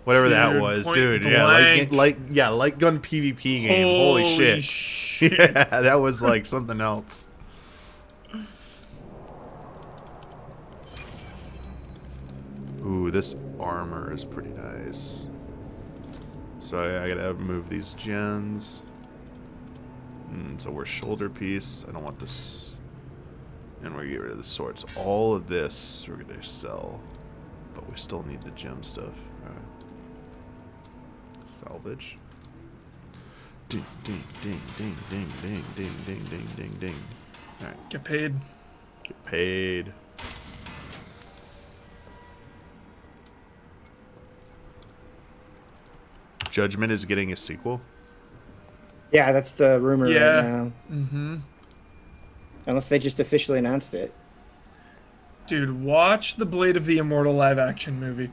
Whatever that Dude, was, Point dude. Blank. Yeah, light gun PvP game. Holy shit. Yeah, that was like something else. Ooh, this armor is pretty nice. So I gotta move these gens. So we're shoulder piece. I don't want this. And we're gonna get rid of the swords. All of this we're gonna sell. But we still need the gem stuff. Alright. Salvage. Ding, ding, ding, ding, ding, ding, ding, ding, ding, ding, ding. Alright. Get paid. Get paid. Judgment is getting a sequel? Yeah, that's the rumor Yeah. right now. Mm-hmm. Unless they just officially announced it. Dude, watch the Blade of the Immortal live action movie.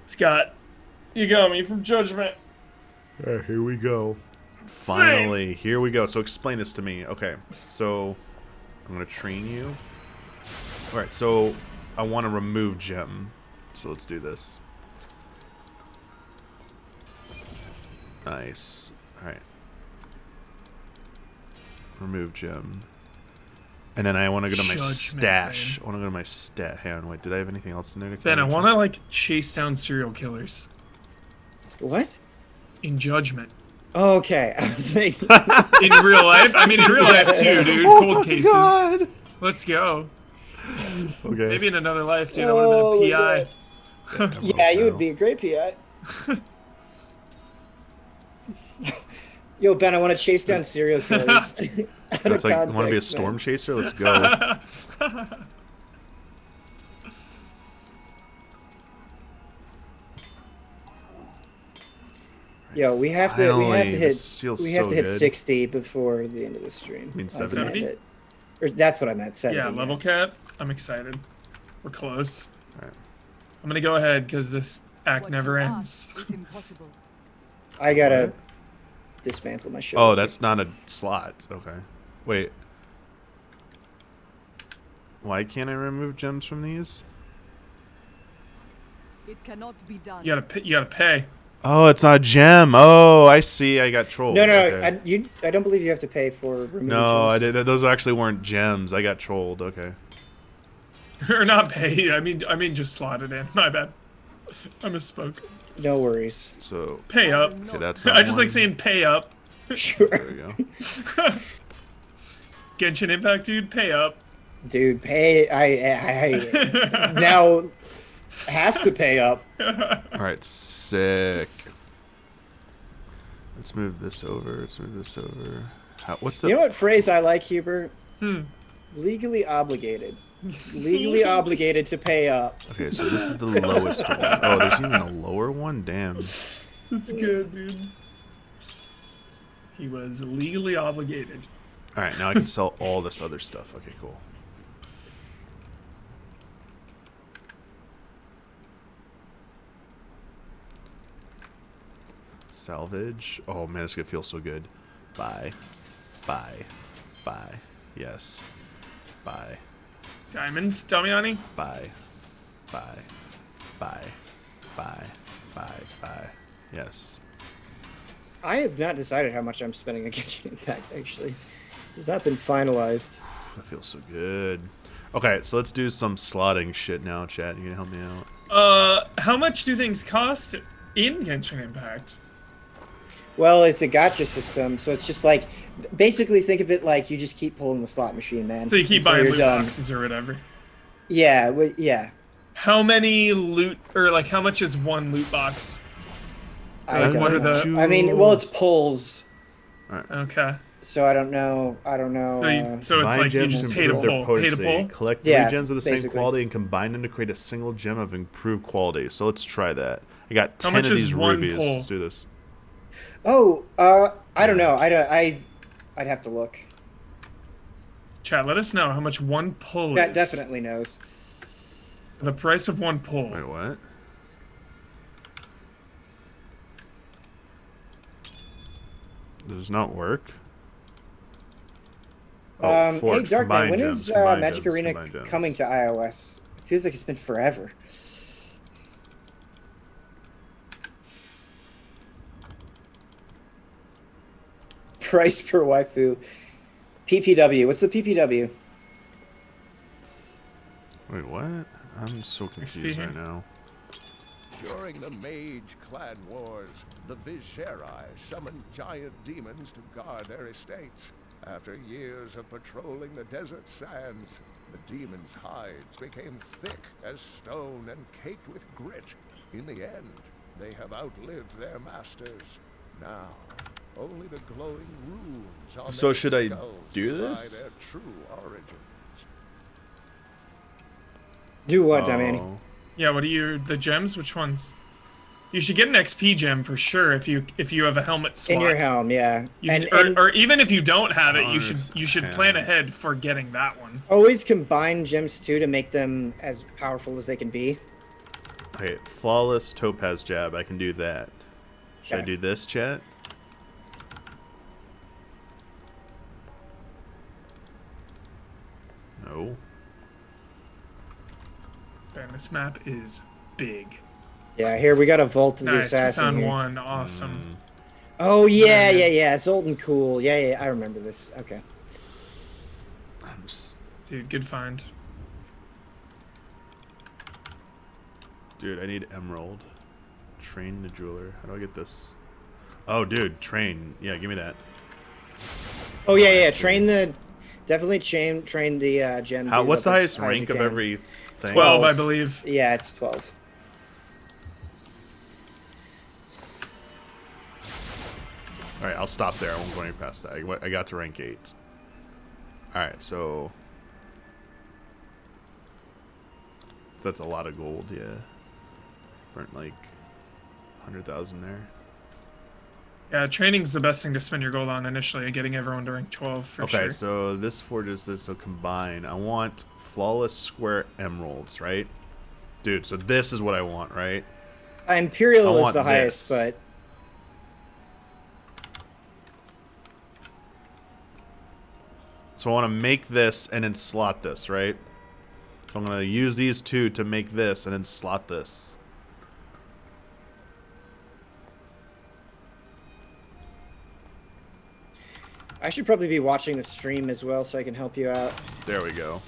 It's got Yagami from Judgment. Here we go. Finally, here we go. So explain this to me. Okay, so I'm gonna train you. All right, so I want to remove gem. So let's do this. Nice. All right. Remove gem. And then I want to go to my Judgment, stash. man. I want to go to my stat. Hang on, wait. Did I have anything else in there? Ben, I want to like chase down serial killers. What? In Judgment. Oh, okay. I was like, In real life? I mean, in real life too, dude. Cold cases. God. Let's go. Okay. Maybe in another life, dude. I would have been a PI. yeah, you would be a great PI. Yo, Ben, I want to chase down serial killers. That's like, want to be a storm chaser? Let's go. Yo, we have to hit 60 before the end of the stream. I mean 70? Or that's what I meant, 70. Yeah, level yes. cap. I'm excited. We're close. All right. I'm gonna go ahead because this act What never you ends. ask is impossible. I gotta dismantle my ship. Oh, that's not a slot. Okay. Wait. Why can't I remove gems from these? It cannot be done. You gotta pay. Oh, it's not a gem. Oh, I see. I got trolled. No, Okay. I don't believe you have to pay for removing No, I gems. did. Those actually weren't gems. I got trolled. Okay. Or not pay. I mean just slot it in. My bad. I misspoke. No worries. So. Pay up. Okay, that's. I just like saying pay up. Sure. There we go. Genshin Impact, dude. Pay up. Dude, pay. I now have to pay up. All right, sick. Let's move this over. Let's move this over. What's the? You know what phrase I like, Hubert? Legally obligated. Legally obligated to pay up. Okay, so this is the lowest one. Oh, there's even a lower one. Damn. That's good, dude. He was legally obligated. All right, now I can sell all this other stuff. Okay, cool. Salvage. Oh man, this is gonna feel so good. Buy. Buy. Buy. Yes. Buy. Diamonds, Damiani? Buy. Buy. Buy. Buy. Buy. Buy. Yes. I have not decided how much I'm spending on Genshin Impact, actually. It's not been finalized. That feels so good. Okay, so let's do some slotting shit now, chat. You gonna help me out? How much do things cost in Genshin Impact? Well, it's a gacha system, so it's just like, basically think of it like you just keep pulling the slot machine, man. So you keep until buying you're loot done. boxes or whatever. Yeah, yeah. How many loot, or like how much is one loot box? I Like, don't what are know. the? I mean, well, it's pulls, Okay. so I don't know. So it's Combine like you gems just to pay to improve their pull. Pay to potency. pull. Collect Yeah, 3 gems of the same basically. quality and combine them to create a single gem of improved quality. So let's try that. I got How 10 much of is these one rubies. pull? Let's do this. Oh, I don't know. I'd have to look. Chat, let us know how much one pull That is. definitely knows. The price of one pull. Wait, what? Does not work? Oh, Hey, forge, Dark Knight, combine when gems, is combine Magic gems, Arena combine gems. coming to iOS? It feels like it's been forever. Price per waifu. PPW. What's the PPW? Wait, what? I'm so confused right now. During the Mage Clan Wars, the Viserai summoned giant demons to guard their estates. After years of patrolling the desert sands, the demons' hides became thick as stone and caked with grit. In the end, they have outlived their masters. Now, only the glowing runes on So their should I skulls do belie this? their true origins. Do what, Damiani? Oh. Yeah, what are the gems? Which ones? You should get an XP gem for sure if you have a helmet slot. In your helm, yeah. Or even if you don't have it, you should Yeah. plan ahead for getting that one. Always combine gems too to make them as powerful as they can be. Okay, flawless topaz jab. I can do that. Should I Okay. do this, chat? No. Man, this map is big. Yeah, here we got a vault of the Nice, we assassin. found here. one. Awesome. Oh yeah. Zoltan cool. Yeah. I remember this. Okay. Dude, good find. Dude, I need emerald. Train the jeweler. How do I get this? Oh, dude, train. Yeah, give me that. Oh yeah. Definitely train the gem. How? dude What's up the as highest high as you rank of can. every thing? 12, I believe. Yeah, it's 12. All right, I'll stop there. I won't go any past that. I got to rank 8. All right, so that's a lot of gold. Yeah, burnt like 100,000 there. Yeah, training's the best thing to spend your gold on initially, getting everyone to rank 12 for sure. Okay, so this forges this. So combine. I want flawless square emeralds, right? Dude, so this is what I want, right? Imperial is the highest, but so I want to make this and then slot this, right? So I'm going to use these two to make this and then slot this. I should probably be watching the stream as well so I can help you out. There we go.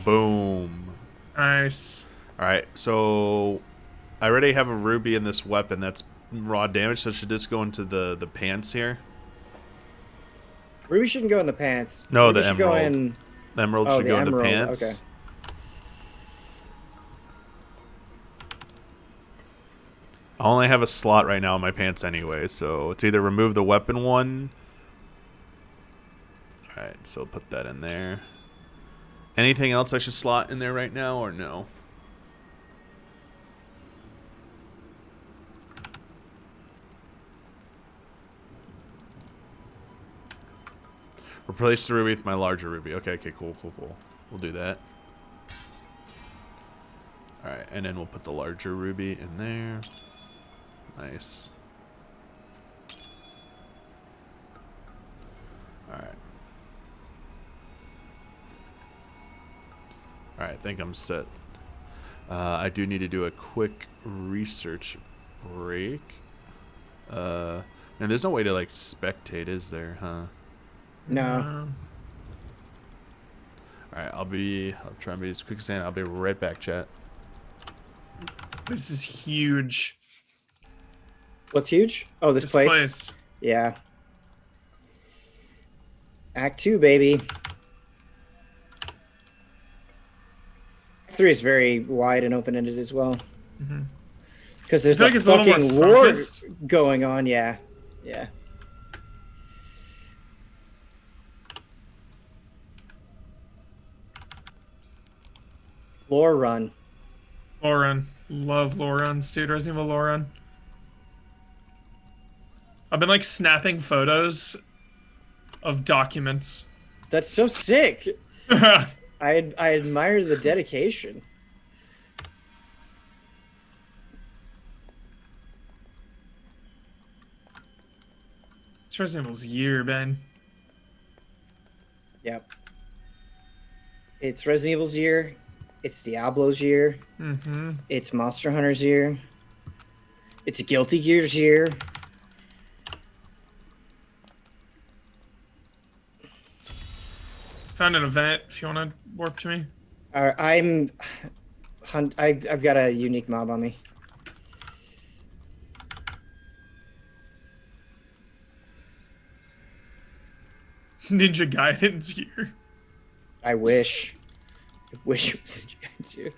Boom. Nice. All right, so I already have a ruby in this weapon. That's raw damage, so should this go into the pants here? Ruby shouldn't go in the pants. No, Ruby the should go emerald. in... The emerald should go in the pants. Okay. I only have a slot right now in my pants anyway, so it's either remove the weapon one. Alright, so put that in there. Anything else I should slot in there right now, or no? Replace the ruby with my larger ruby. Okay, cool. We'll do that. Alright, and then we'll put the larger ruby in there. Nice. Alright. Alright, I think I'm set. I do need to do a quick research break. And there's no way to, like, spectate, is there, huh? No. Alright, I'll try and be as quick as I can. I'll be right back, chat. This is huge. What's huge? Oh, this place? Yeah. Act 2, baby. Act 3 is very wide and open-ended as well. Because there's like a it's a little fucking more war focused. going on, yeah. Lore run. Lore run. Love lore runs, dude. Resident Evil lore run. I've been like snapping photos of documents. That's so sick. I admire the dedication. It's Resident Evil's year, Ben. Yep. It's Resident Evil's year. It's Diablo's year. It's Monster Hunter's year. It's Guilty Gear's year. Found an event if you want to warp to me. I've got a unique mob on me. Ninja Gaiden's here. I wish. I wish it was Ninja Gaiden's here.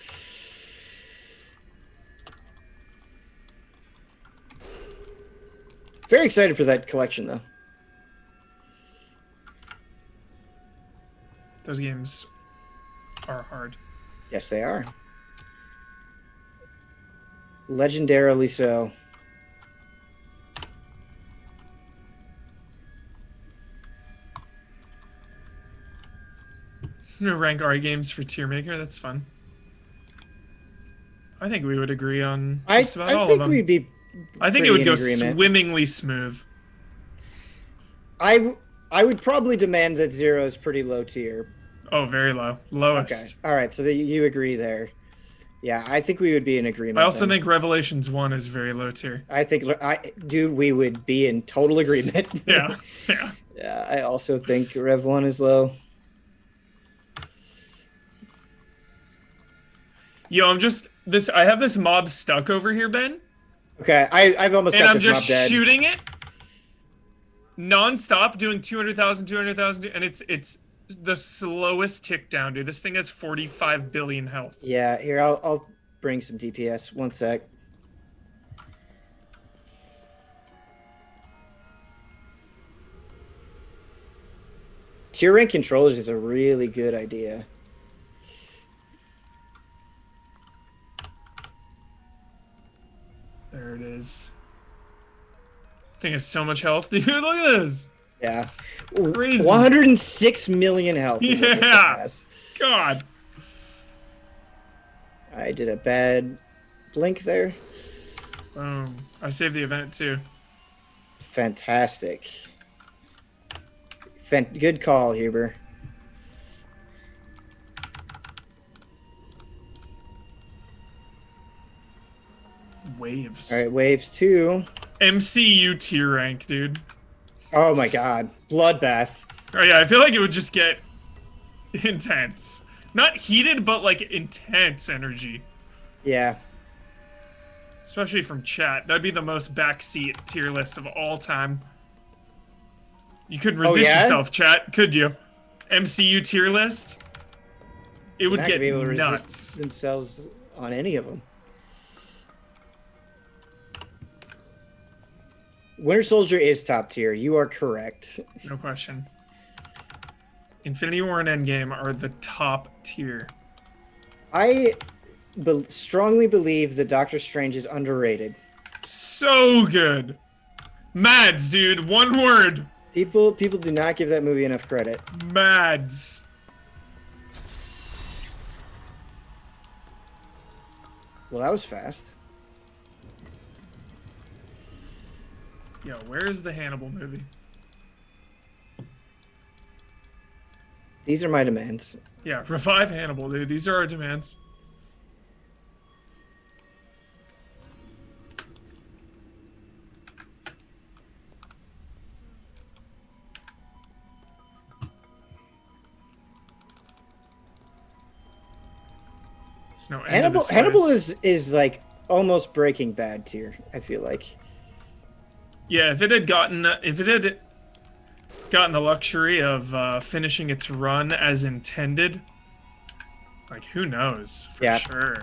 Very excited for that collection, though. Those games are hard. Yes, they are. Legendarily so. Rank R games for tier maker. That's fun. I think we would agree on just about all of them. We'd be I think it would go agreement. swimmingly smooth. I would probably demand that 0 is pretty low tier. Oh, very low. Lowest. Okay. All right. So you agree there. Yeah, I think we would be in agreement. I also then. think Revelations 1 is very low tier. I think, dude, we would be in total agreement. Yeah. Yeah, I also think Rev 1 is low. Yo, I have this mob stuck over here, Ben. Okay, I've almost got I'm this just mob dead. shooting it non-stop, doing 200,000, 200,000, and it's the slowest tick down, dude. This thing has 45 billion health. Yeah, here, I'll bring some DPS. One sec. Tier rank controllers is a really good idea. There it is. Thing has so much health, dude. Look at this. Yeah. Crazy. 106 million health is what this thing has. God. I did a bad blink there. Boom. I saved the event too. Fantastic. Good call, Huber. Waves. All right, waves 2. MCU tier rank, dude. Oh my god. Bloodbath. Oh yeah, I feel like it would just get intense. Not heated, but like intense energy. Yeah. Especially from chat. That'd be the most backseat tier list of all time. You couldn't resist yourself, chat, could you? MCU tier list? It would get be able to nuts. Resist themselves on any of them. Winter Soldier is top tier. You are correct. No question. Infinity War and Endgame are the top tier. I strongly believe that Doctor Strange is underrated. So good. Mads, dude. One word. People do not give that movie enough credit. Mads. Well, that was fast. Yo, where is the Hannibal movie? These are my demands. Yeah, revive Hannibal, dude. These are our demands. There's no end to this Hannibal place. is like almost Breaking Bad tier, I feel like. Yeah, if it had gotten the luxury of finishing its run as intended, like who knows for sure.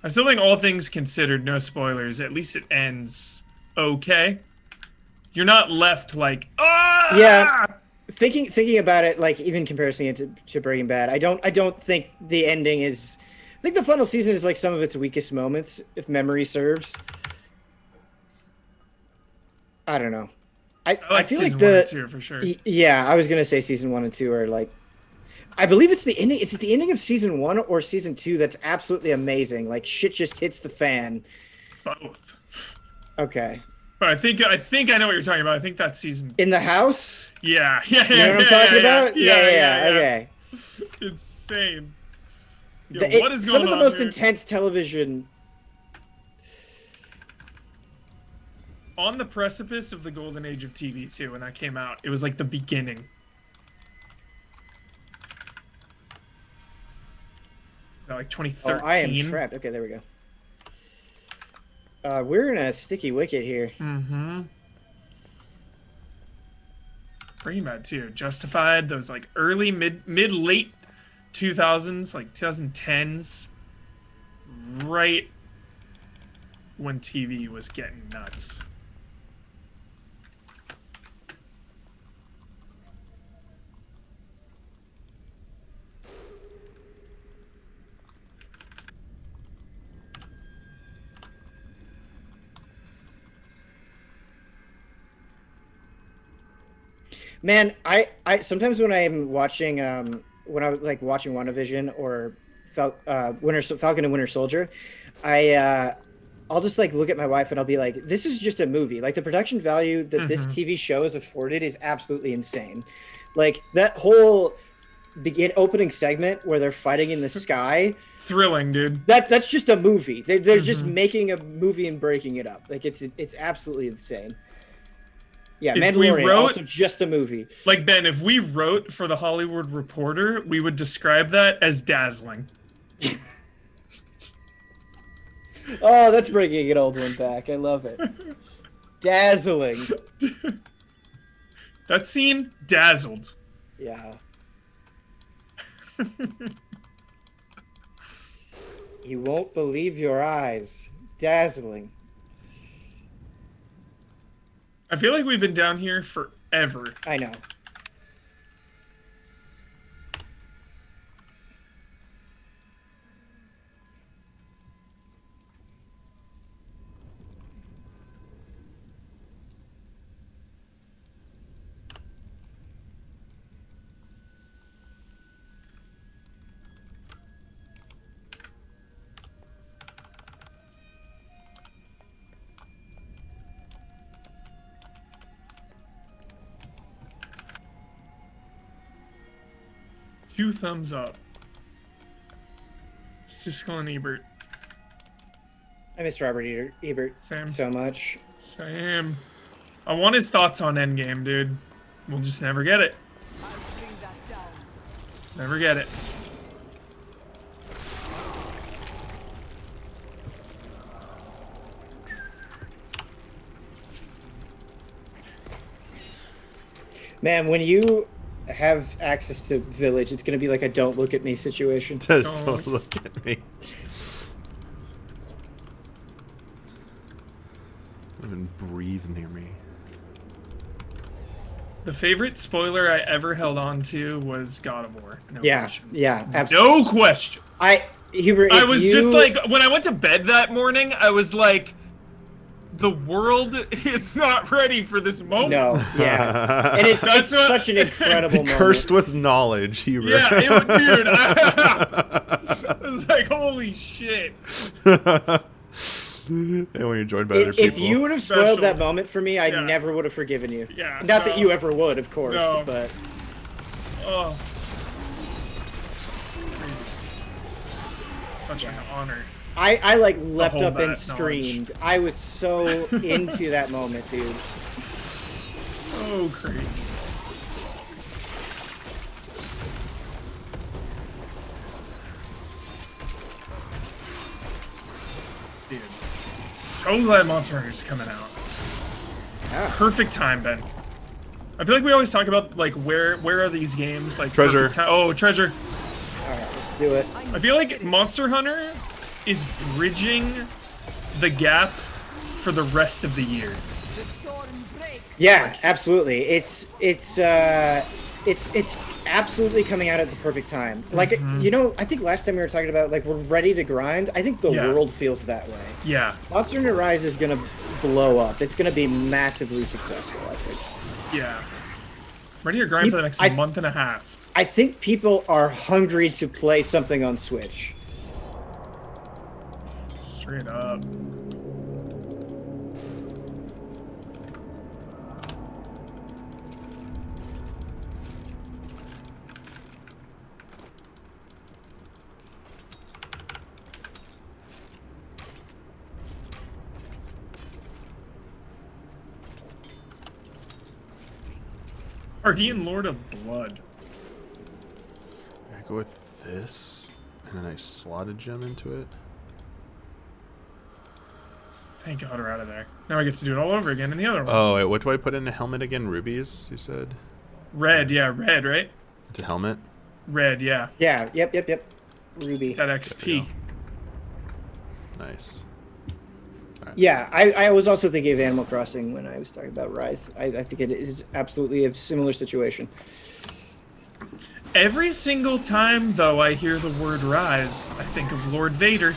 I still think all things considered, no spoilers, at least it ends okay. You're not left like, ah! Yeah. Thinking about it, like even comparing it to Breaking Bad, I don't think the ending is. I think the final season is like some of its weakest moments, if memory serves. I don't know. I feel like season 1 and 2 for sure. Yeah, I was gonna say season 1 and 2 are like. I believe it's the ending. Is it the ending of season 1 or season 2 that's absolutely amazing? Like shit just hits the fan. Both. Okay. But I think I know what you're talking about. I think that's season. In the house? Yeah. You know what I'm talking about? Yeah. Okay. Insane. Yo, What is going on? Some of the most intense television. On the precipice of the golden age of TV too. When that came out, it was like the beginning. Like 2013. Oh, I am trapped. Okay, there we go. We're in a sticky wicket here. Mm-hmm. Breaking Bad too. Justified. Those like early, late 2000s, like 2010s. Right when TV was getting nuts. Man, I sometimes when I'm watching when I was like watching WandaVision or Falcon and Winter Soldier, I'll just like look at my wife and I'll be like, this is just a movie. Like the production value that this TV show has afforded is absolutely insane. Like that whole opening segment where they're fighting in the sky. Thrilling, dude. That's just a movie. They're just making a movie and breaking it up. Like it's absolutely insane. Yeah, If Mandalorian also just a movie. Like Ben, if we wrote for the Hollywood Reporter, we would describe that as dazzling. Oh, that's bringing an old one back. I love it. Dazzling. That scene dazzled. Yeah. You won't believe your eyes. Dazzling. I feel like we've been down here forever. I know. Two thumbs up. Siskel and Ebert. I miss Robert Ebert Same. so much. Same. I want his thoughts on Endgame, dude. We'll just never get it. Never get it. Man, when you have access to Village, it's gonna be like a "don't look at me" situation. Don't look at me. Don't even breathe near me. The favorite spoiler I ever held on to was God of War. No question. Yeah, absolutely. No question. Hubert, I was just like, when I went to bed that morning, I was like, the world is not ready for this moment. No, yeah. And it's such an incredible moment. Cursed with knowledge, Hubert. Yeah, dude. I was like, holy shit. And when you're joined by other people. If you would have spoiled that moment for me, I never would have forgiven you. Yeah. Not that you ever would, of course, but... Oh. Crazy. Such an honor. I like leapt up and screamed. I was so into that moment, dude. Oh, crazy. Dude, so glad Monster Hunter's coming out. Yeah. Perfect time, Ben. I feel like we always talk about like where are these games like Treasure. Oh, Treasure. All right, let's do it. I feel like Monster Hunter is bridging the gap for the rest of the year. Yeah, absolutely. It's absolutely coming out at the perfect time. Like, you know, I think last time we were talking about like we're ready to grind. I think the world feels that way. Yeah. Monster Hunter Rise is gonna blow up. It's gonna be massively successful, I think. Yeah. Ready to grind for the next month and a half. I think people are hungry to play something on Switch. Straight up. Guardian Lord of Blood. I go with this and a nice slotted gem into it. Thank God we're out of there. Now I get to do it all over again in the other one. Oh, wait, what do I put in a helmet again? Rubies, you said? Red, yeah, red, right? It's a helmet? Red, yeah. Yeah, yep. Ruby. That XP. Nice. Right. Yeah, I was also thinking of Animal Crossing when I was talking about Rise. I think it is absolutely a similar situation. Every single time, though, I hear the word Rise, I think of Lord Vader.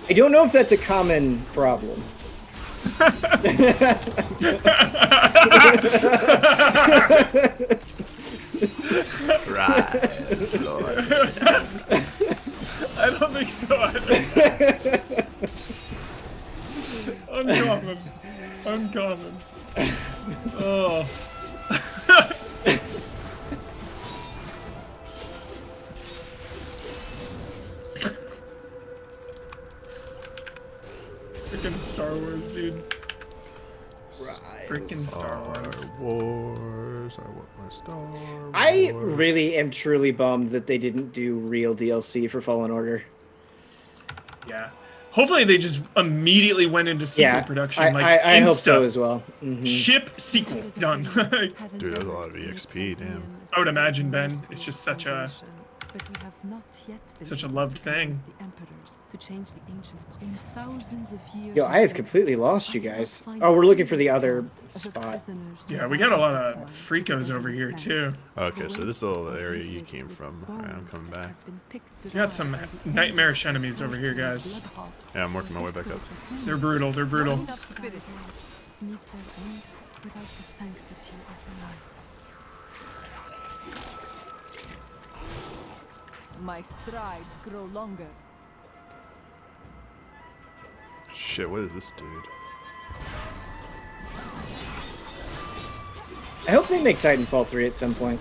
I don't know if that's a common problem. Rise, Lord. I don't think so either. Uncommon. Oh. Freaking Star Wars, dude. Freaking Star Wars. Star Wars. I want my Star Wars. I really am truly bummed that they didn't do real DLC for Fallen Order. Yeah. Hopefully they just immediately went into sequel production. I hope so as well. Ship sequel done. Dude, that's a lot of EXP, damn. I would imagine, Ben. It's just such a loved thing. Yo, I have completely lost you guys. Oh, we're looking for the other spot. Yeah, we got a lot of freakos over here too. Okay, so this little area you came from. Alright, I'm coming back. We got some nightmarish enemies over here, guys. Yeah, I'm working my way back up. They're brutal. They're brutal. My strides grow longer. Shit, what is this dude? I hope they make Titanfall 3 at some point.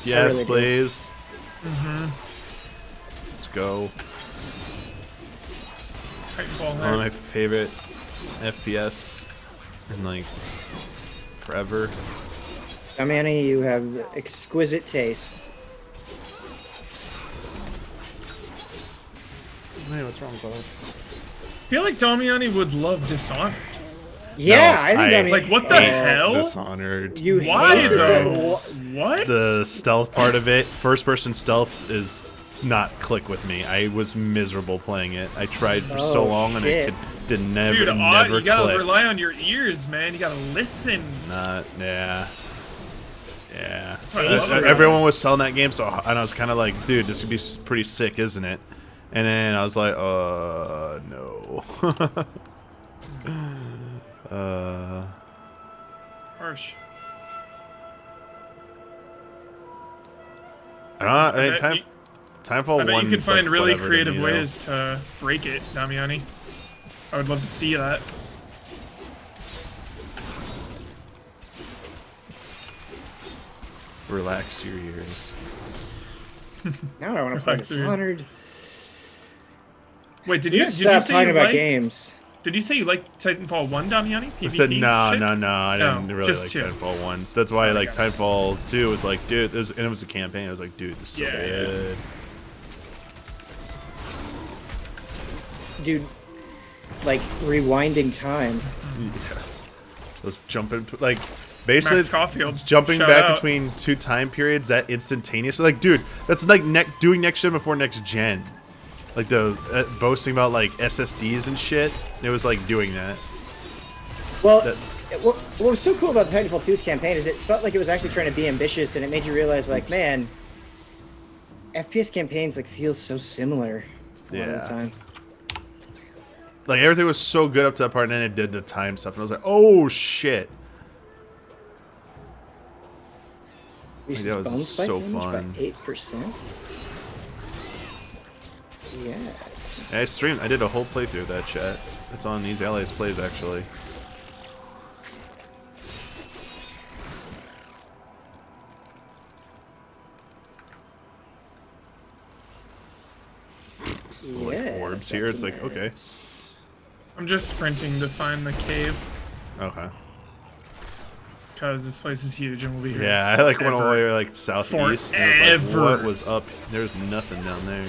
Yes, really please. Let's go. One of my favorite FPS in like forever. Damiani, you have exquisite taste. Man, what's wrong, bud? I feel like Damiani would love Dishonored. Yeah, No, I think Damiani. Like, what the hell? Dishonored. Why though? What? The stealth part of it, first-person stealth, is not click with me. I was miserable playing it. I tried for so long and it never Dude, you gotta clicked. rely on your ears, man. You gotta listen. Yeah. why I love it. Everyone was selling that game, and I was kind of like, dude, this would be pretty sick, isn't it? And then I was like, no. Harsh. I don't know. Titanfall 1. I bet you could find like really whatever to creative me, though. ways to break it, Damiani. I would love to see that. Relax your ears. Now I want to play Dishonored. Wait, did you stop say talking you about liked, games? Did you say you liked Titanfall 1, Damiani? I said no, I No, didn't really just like 2. Titanfall 1. So that's why I like Titanfall 2 was like, dude, and it was a campaign. I was like, dude, this is so good. Dude, like rewinding time. Yeah. Those jumping, like, basically Max Caulfield, jumping shout back out. between two time periods that instantaneously. Like, dude, that's like doing next gen before next gen. Like the boasting about like SSDs and shit. It was like doing that. Well, what was so cool about the Titanfall 2's campaign is it felt like it was actually trying to be ambitious, and it made you realize, like, man, FPS campaigns like feel so similar a lot of the time. Like everything was so good up to that part, and then it did the time stuff, and I was like, oh shit. Like, that was so fun. 8%. Yeah. I streamed. I did a whole playthrough of that chat. It's on These Allies Plays actually. Like orbs here. It's like, okay. I'm just sprinting to find the cave. Okay. Because this place is huge and we'll be here. Yeah, I like went all the way like southeast. And I was like, what was up? There's nothing down there.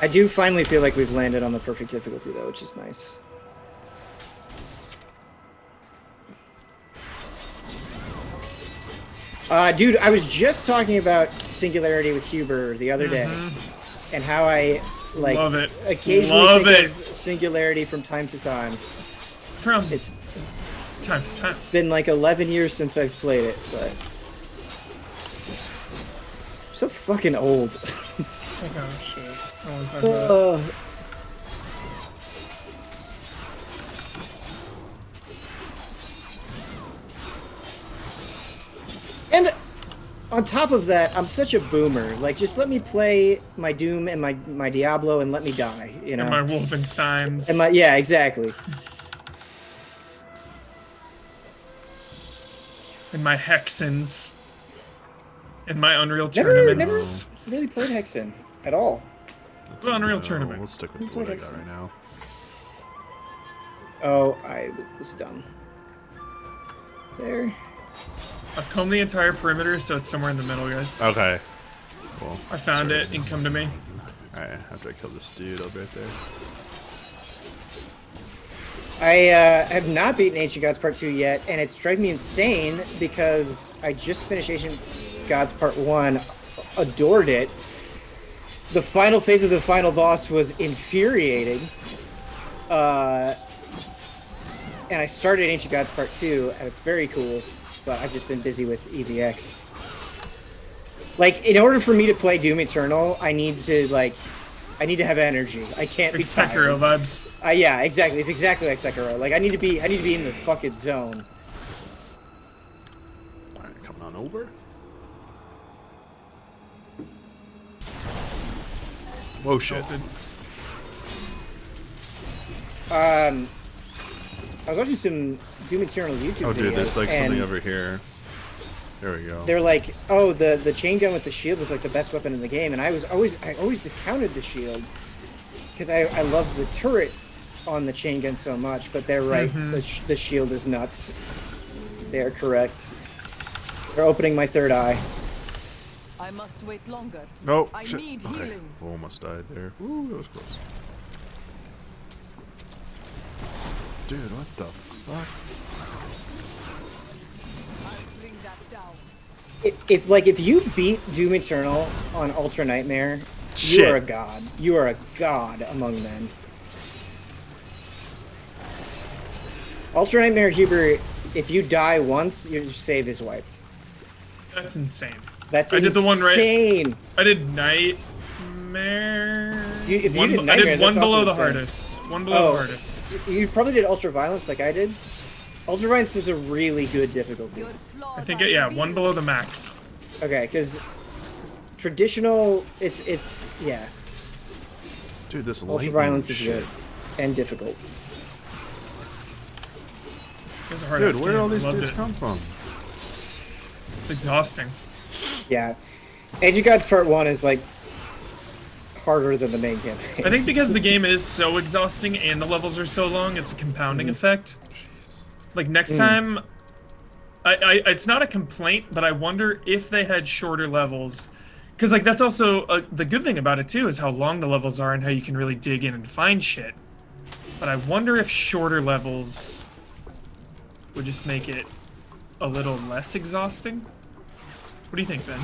I do finally feel like we've landed on the perfect difficulty though, which is nice. Dude, I was just talking about Singularity with Huber the other day, and how I like Love it. occasionally think of Singularity from time to time. It's time to time. It's been like 11 years since I've played it, but I'm so fucking old. Oh shit! I want to talk about it. And on top of that, I'm such a boomer. Like, just let me play my Doom and my Diablo and let me die, you know? And my Wolfensteins. And yeah, exactly. And my Hexens. And my Unreal Tournaments. Never really played Hexen at all. Unreal No, Tournament. We'll stick with what I got right now. Oh, I was dumb. There. I've combed the entire perimeter, so it's somewhere in the middle, guys. Okay. Cool. I found it and come to me. Alright, after I kill this dude, I'll be right there. I have not beaten Ancient Gods Part 2 yet, and it's driving me insane because I just finished Ancient Gods Part 1, adored it. The final phase of the final boss was infuriating. And I started Ancient Gods Part 2, and it's very cool, but I've just been busy with EZX. Like, in order for me to play Doom Eternal, I need to have energy. I can't be tired. Sekiro vibes. Yeah, exactly. It's exactly like Sekiro. Like, I need to be in the fucking zone. Alright, coming on over. Whoa, shit. I was watching some Doom Eternal YouTube videos. Oh, dude, there's like something over here. There we go. They're like, oh, the chain gun with the shield is like the best weapon in the game, and I always discounted the shield because I love the turret on the chain gun so much. But they're right, the shield is nuts. They're correct. They're opening my third eye. I must wait longer. No, I shit. need Okay. healing. Almost died there. Ooh, that was close. Dude, what the fuck? I'll bring that down. If you beat Doom Eternal on Ultra Nightmare, you are a god. You are a god among men. Ultra Nightmare Huber, if you die once, your save is wiped. That's insane. That's I did the one right. insane. I did Nightmare. If you one, did Nightmare, I did one that's below also the insane. hardest. One below the hardest. So you probably did Ultra Violence like I did. Ultra Violence is a really good difficulty. I think yeah, one below the max. Okay, because traditional, it's yeah. Dude, this Ultra lightning Violence is shit. good and difficult. It was a hard Dude, ass where did game. all these Loved dudes it. come from? It's exhausting. Yeah, Age of Gods Part 1 is like harder than the main campaign. I think because the game is so exhausting and the levels are so long, it's a compounding effect. Like next time, it's not a complaint, but I wonder if they had shorter levels, because like that's also the good thing about it too is how long the levels are and how you can really dig in and find shit. But I wonder if shorter levels would just make it a little less exhausting. What do you think, Ben?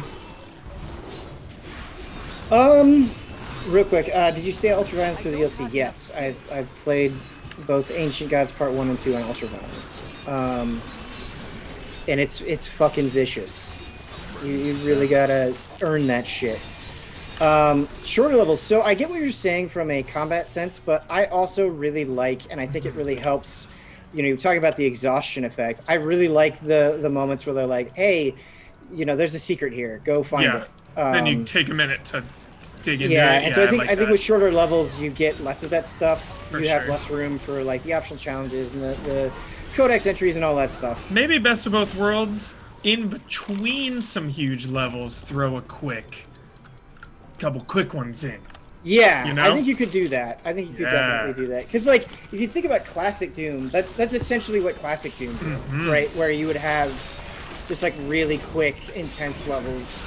Real quick, did you stay at Ultra Violence for the DLC? Yes, I've played both Ancient Gods Part 1 and 2 on Ultra Violence. And it's fucking vicious. You really gotta earn that shit. Shorter levels. So I get what you're saying from a combat sense, but I also really like, and I think it really helps, you know, you're talking about the exhaustion effect. I really like the moments where they're like, hey, you know, there's a secret here. Go find it. Then you take a minute to dig into yeah, it. and so I think like with shorter levels you get less of that stuff. For you have sure. less room for like the optional challenges and the codex entries and all that stuff. Maybe best of both worlds. In between some huge levels, throw a couple quick ones in. Yeah, you know? I think you could do that. I think you could definitely do that. Because like, if you think about classic Doom, that's essentially what classic Doom did, right? Where you would have just like really quick, intense levels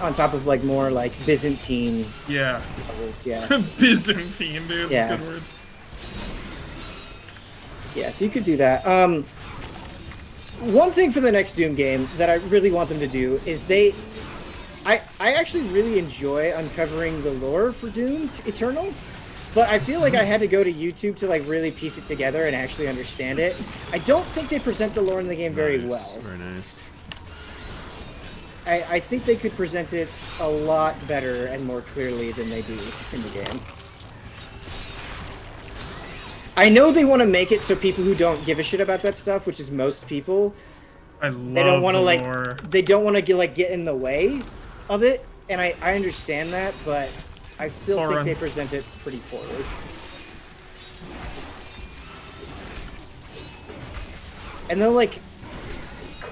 on top of like more like Byzantine. Yeah. Levels. Yeah. Byzantine, dude. Yeah. Good word. Yeah, so you could do that. One thing for the next Doom game that I really want them to do is I actually really enjoy uncovering the lore for Doom Eternal, but I feel like I had to go to YouTube to like really piece it together and actually understand it. I don't think they present the lore in the game very well. Very nice. I think they could present it a lot better and more clearly than they do in the game. I know they want to make it so people who don't give a shit about that stuff, which is most people, I love they don't want to like lore. they don't want to get in the way of it, and I understand that, but I still think they present it pretty poorly. And they're like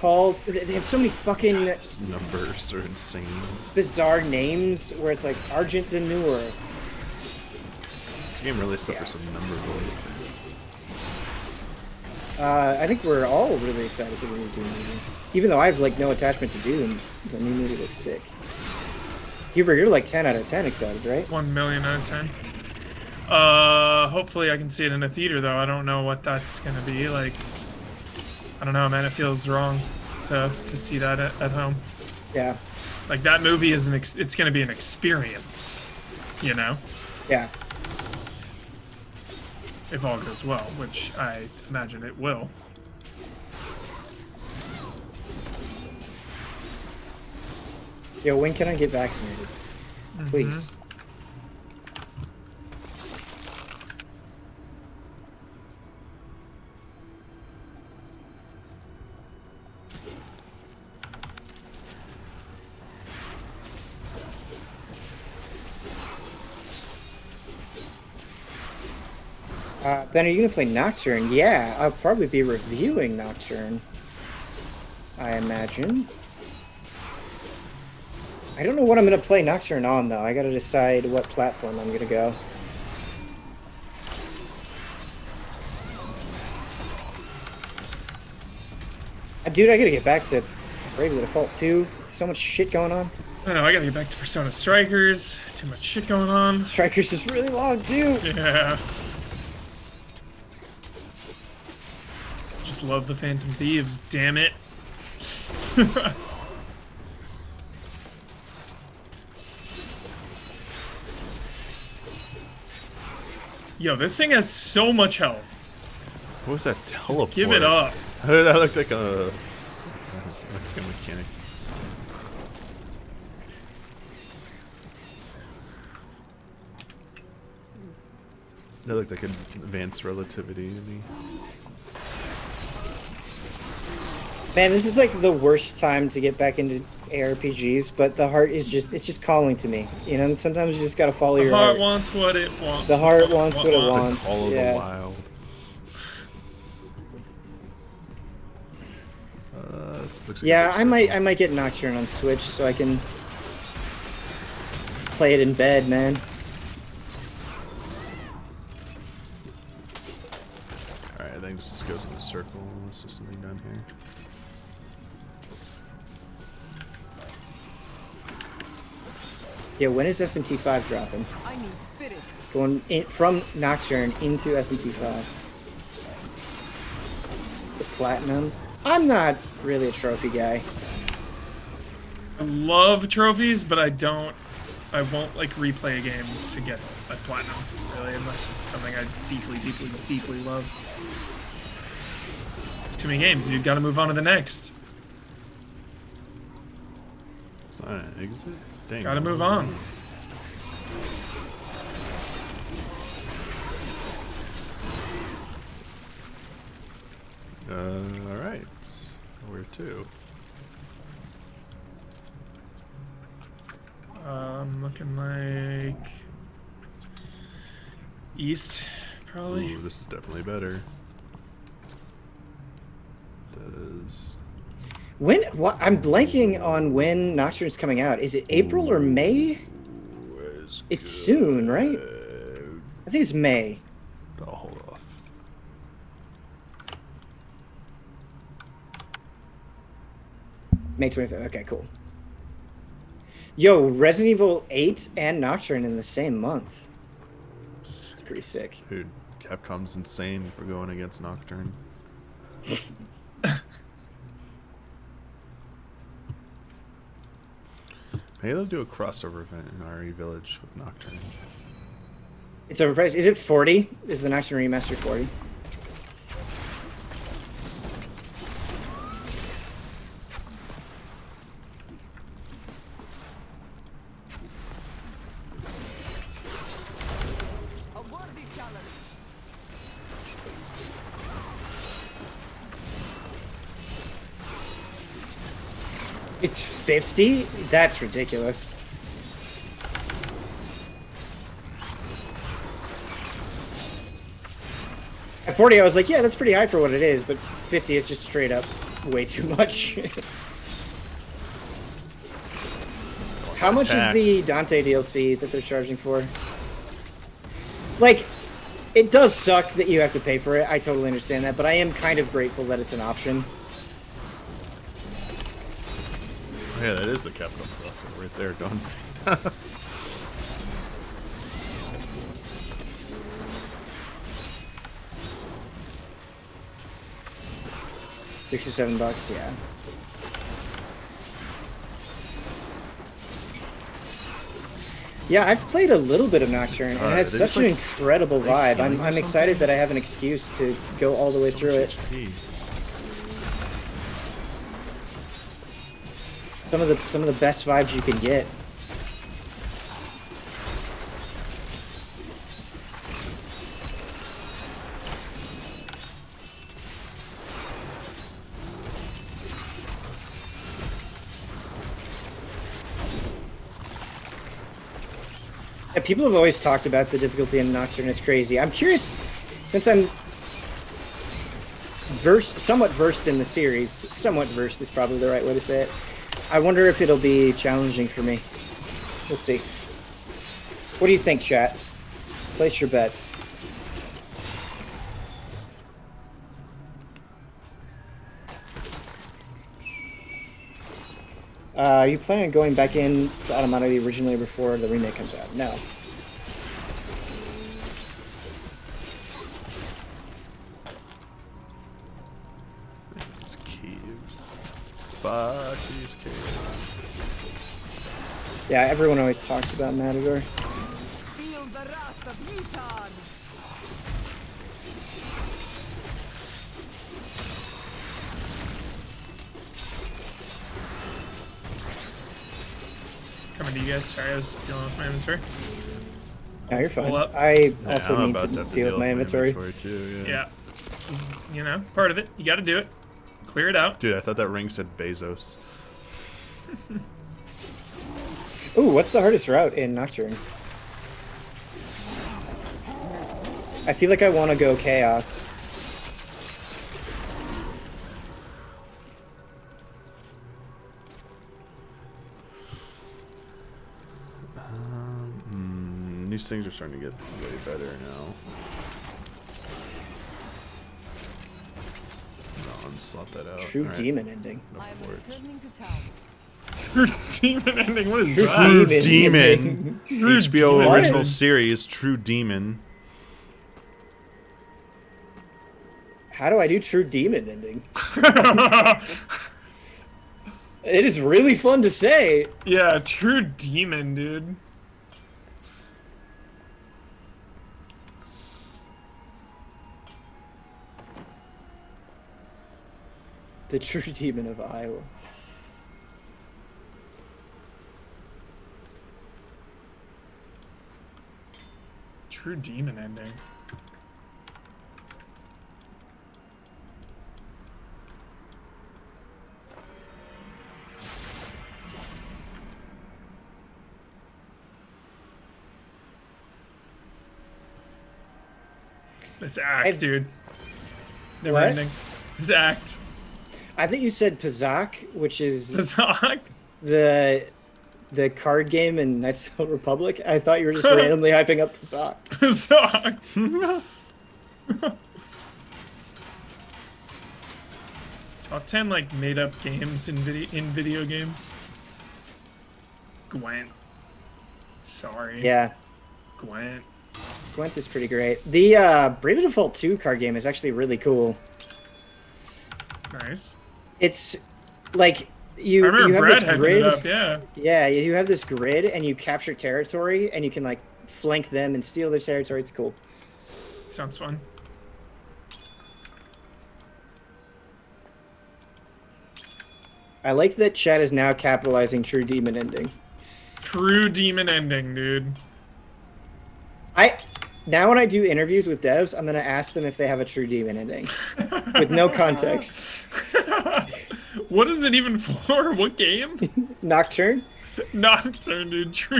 they have so many fucking numbers are insane. Bizarre names where it's like Argent de Noor, game really suffers some memorable. I think we're all really excited for the new Doom movie. Even though I have like no attachment to Doom, the new movie looks sick. Hubert, you're like 10 out of 10 excited, right? 1 million out of 10. Hopefully I can see it in a theater though. I don't know what that's gonna be like. I don't know, man. It feels wrong to see that at home. Yeah. Like that movie is it's gonna be an experience, you know? Yeah. If all goes well, which I imagine it will. Yo, when can I get vaccinated? Please. Ben, are you gonna play Nocturne? Yeah, I'll probably be reviewing Nocturne, I imagine. I don't know what I'm gonna play Nocturne on though. I gotta decide what platform I'm gonna go. Dude, I gotta get back to Bravely Default 2. So much shit going on. I know, I gotta get back to Persona Strikers. Too much shit going on. Strikers is really long too. Yeah. Just love the Phantom Thieves, damn it. Yo, this thing has so much health. What was that teleport? Just give it up. That looked like a mechanic. That looked like advanced relativity to me. Man, this is like the worst time to get back into ARPGs, but the heart is it's just calling to me. You know, and sometimes you just gotta follow your heart. The heart wants what it wants. The heart wants what it wants. Follow the wild. Yeah, I might get Nocturne on Switch so I can play it in bed, man. Alright, I think this just goes in a circle. Let's do something down here. Yeah, when is SMT5 dropping? I need spirits. Going in from Nocturne into SMT5. The Platinum. I'm not really a trophy guy. I love trophies, but I won't like replay a game to get a platinum, really, unless it's something I deeply, deeply, deeply love. Too many games, you've got to move on to the next. It's not an exit? Dang. Gotta move on. Alright. Where to? Looking like east, probably. Ooh, this is definitely better. That is. When? What? I'm blanking on when Nocturne's coming out. Is it April or May? It's soon, right? I think it's May. Oh, hold off. May 25th. Okay, cool. Yo, Resident Evil 8 and Nocturne in the same month. It's pretty sick. Dude, Capcom's insane for going against Nocturne. Maybe they'll do a crossover event in RE Village with Nocturne. It's overpriced. Is it 40? Is the Nocturne remaster 40? It's 50? That's ridiculous. At 40, I was like, yeah, that's pretty high for what it is, but 50 is just straight up way too much. How much is the Dante DLC that they're charging for? Like, it does suck that you have to pay for it. I totally understand that, but I am kind of grateful that it's an option. Yeah, that is the capital crossover right there, Don. 67 bucks, yeah. Yeah, I've played a little bit of Nocturne, and it has such an incredible vibe. I'm excited that I have an excuse to go all the way through it. Some of the best vibes you can get. Yeah, people have always talked about the difficulty in Nocturne is crazy. I'm curious, since I'm somewhat versed in the series, somewhat versed is probably the right way to say it, I wonder if it'll be challenging for me. We'll see. What do you think, chat? Place your bets. Are you planning on going back in to Automatically originally before the remake comes out? No. It's caves. Fuck these caves. Yeah, everyone always talks about Matador. Feel the wrath of Yutan. Coming to you guys. Sorry, I was dealing with my inventory. No, you're fine. Up. I also I'm need about to have deal with my inventory. Too, Yeah. You know, part of it. You got to do it. Clear it out. Dude, I thought that ring said Bezos. Ooh, what's the hardest route in Nocturne? I feel like I want to go Chaos. These things are starting to get way better now. No, slot that out. True demon ending. I am returning to town. True demon ending. What is True that? True Demon. Demon. HBO Demon. original series, True Demon. How do I do true demon ending? It is really fun to say. Yeah, true demon, dude. The true demon of Iowa. True demon ending. This act, dude. Never What? ending. This act. I think you said Pazak, which is Pazak? the card game in Knights of the Old Republic. I thought you were just randomly hyping up Pazak. Pazak. Top 10 like made up games in video games. Gwent. Sorry. Yeah. Gwent. Gwent is pretty great. The Brave Default 2 card game is actually really cool. Nice. It's like you I remember have Brad this had grid. it up, yeah. Yeah, you have this grid and you capture territory and you can like flank them and steal their territory. It's cool. Sounds fun. I like that chat is now capitalizing true demon ending. True demon ending, dude. Now when I do interviews with devs, I'm gonna ask them if they have a true demon ending. With no context. What is it even for? What game? Nocturne? Nocturne, dude. True.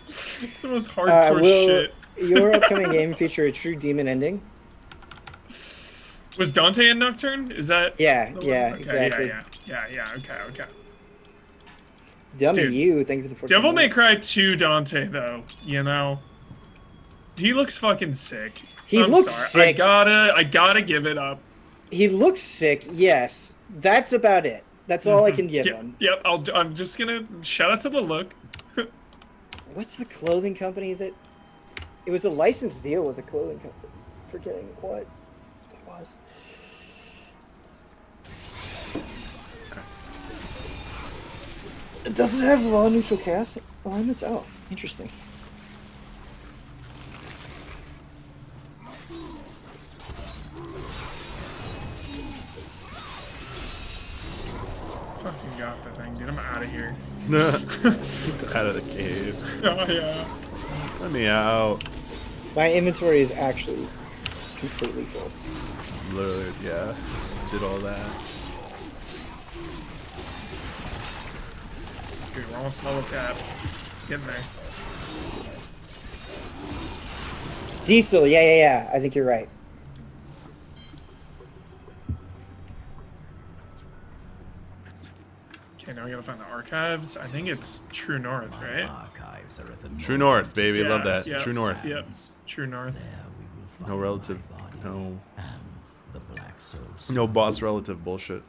It's the most hardcore will shit. Your upcoming game feature a true demon ending? Was Dante in Nocturne? Is that? Yeah, the yeah, one? Okay, exactly. Yeah. Okay. Dummy Dude, you, thank you for the 14 Devil May minutes. Cry 2 Dante, though. You know, He looks fucking sick. He looks sorry. sick. I gotta give it up. He looks sick, yes. That's about it. That's all I can give him. Yep, I'm just gonna shout out to the look. What's the clothing company that... It was a licensed deal with a clothing company. Forgetting what it was. It doesn't have law neutral cast alignments? Oh, interesting. Fucking got the thing, dude. I'm out of here. Out of the caves. Oh, yeah. Let me out. My inventory is actually completely full. Literally, yeah. Just did all that. Dude, we're almost level cap. Getting there. Diesel, yeah. I think you're right. Okay, now we gotta find the archives. I think it's True North, right? True North, baby. Yeah, Love that. yep, True North. Yep, True North. No relative. No boss relative bullshit.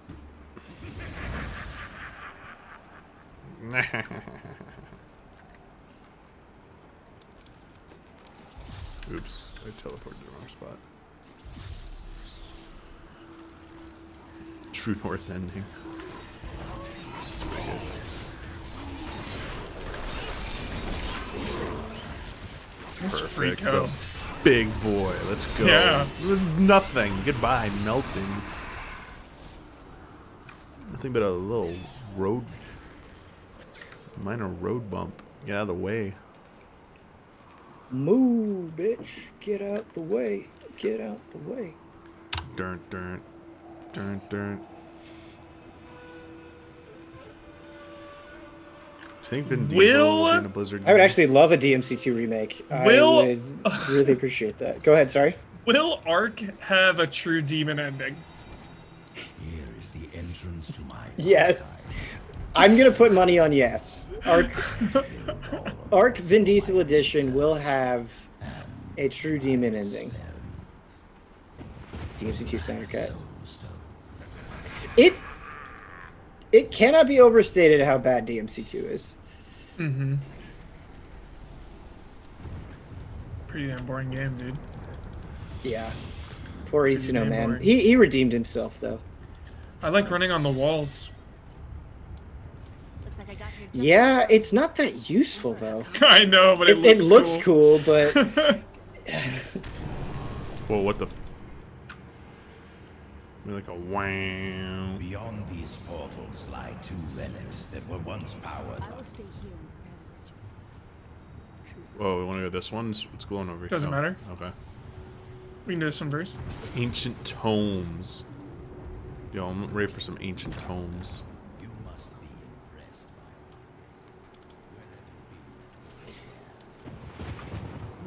Oops, I teleported to the wrong spot. True North ending. Pretty good. This Perfect. Freako. Big boy. Let's go. Yeah. Nothing. Goodbye. Melting. Nothing but a little road. Minor road bump. Get out of the way. Move, bitch. Get out the way. Get out the way. Dun. I think Vin Diesel will be in a Blizzard. I would actually love a DMC2 remake. I would really appreciate that. Go ahead, sorry. Will Ark have a true demon ending? Here is the entrance to my Yes. I'm going to put money on yes. Ark Vin Diesel edition will have a true demon ending. DMC2 standard cut. It cannot be overstated how bad DMC2 is. Mm-hmm. Pretty damn boring game, dude. Yeah. Poor Itsuno, man. boring. He redeemed himself, though. I like running on the walls. Looks like I got here just Yeah, it's not that useful, though. I know, but It looks cool, but... Whoa, what the... Like a wow. Beyond these portals lie two relics that were once powered. I will stay here and prepare Whoa, we want to go this one? What's going over here? Doesn't matter. Okay. We can do this one first. Ancient tomes. Yo, I'm ready for some ancient tomes. You must be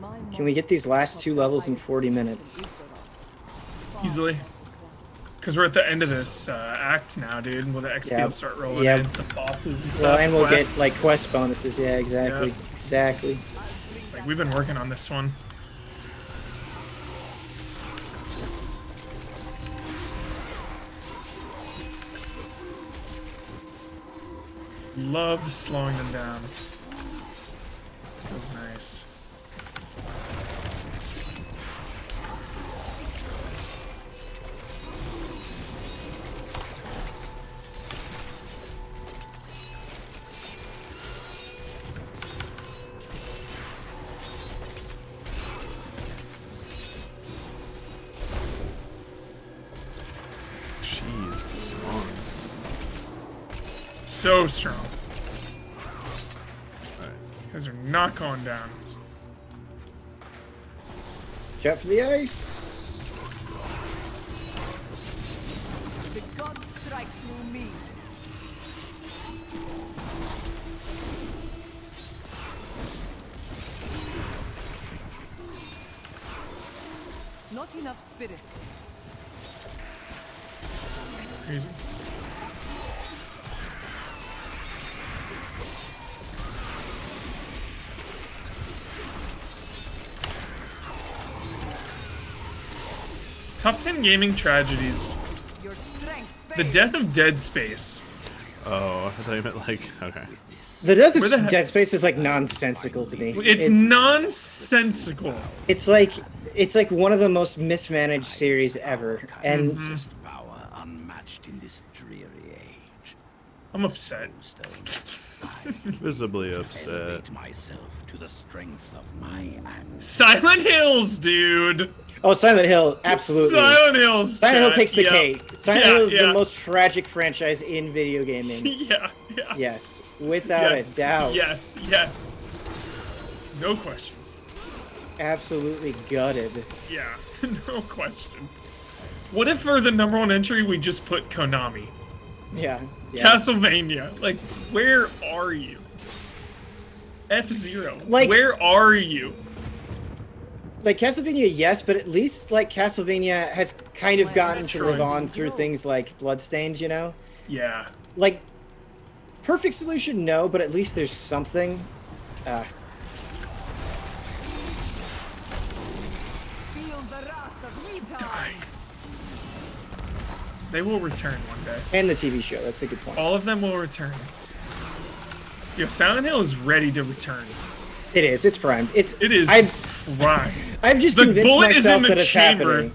impressed by Can we get these last two levels in 40 minutes? Easily. Because we're at the end of this act now, dude. Will the XP will start rolling in, some bosses and stuff. Well, and we'll quests. get, like, quest bonuses. Yeah, exactly. Yep. Exactly. Like, we've been working on this one. Love slowing them down. Feels nice. Jeez, the spawns. So strong. Alright. These guys are not going down. Jet for the ice. The gods strike through me. Not enough spirit. Crazy. Top 10 gaming tragedies. The death of Dead Space. Oh, I thought you meant like, okay. The death of Dead Space is like nonsensical to me. It's nonsensical. It's like one of the most mismanaged series ever, and Power unmatched in this dreary age. I'm upset. Visibly upset. Myself to the strength of my Silent Hills, dude. Oh, Silent Hill, absolutely. Silent Hills. Silent Hill takes the cake. Silent Hill is the yeah. most tragic franchise in video gaming. Yeah. Yes, without a doubt. Yes. No question. Absolutely gutted. Yeah, no question. What if for the #1 entry we just put Konami? Yeah. Castlevania. Like, where are you? F-Zero. Like, where are you? Like, Castlevania, yes, but at least, like, Castlevania has kind of gotten to live on through things like Bloodstained, you know? Yeah. Like, perfect solution, no, but at least there's something. Die. They will return one day. And the TV show, that's a good point. All of them will return. Yo, Silent Hill is ready to return. It is. It's primed. It is primed. I've just the convinced bullet myself is in the that it's chamber. happening.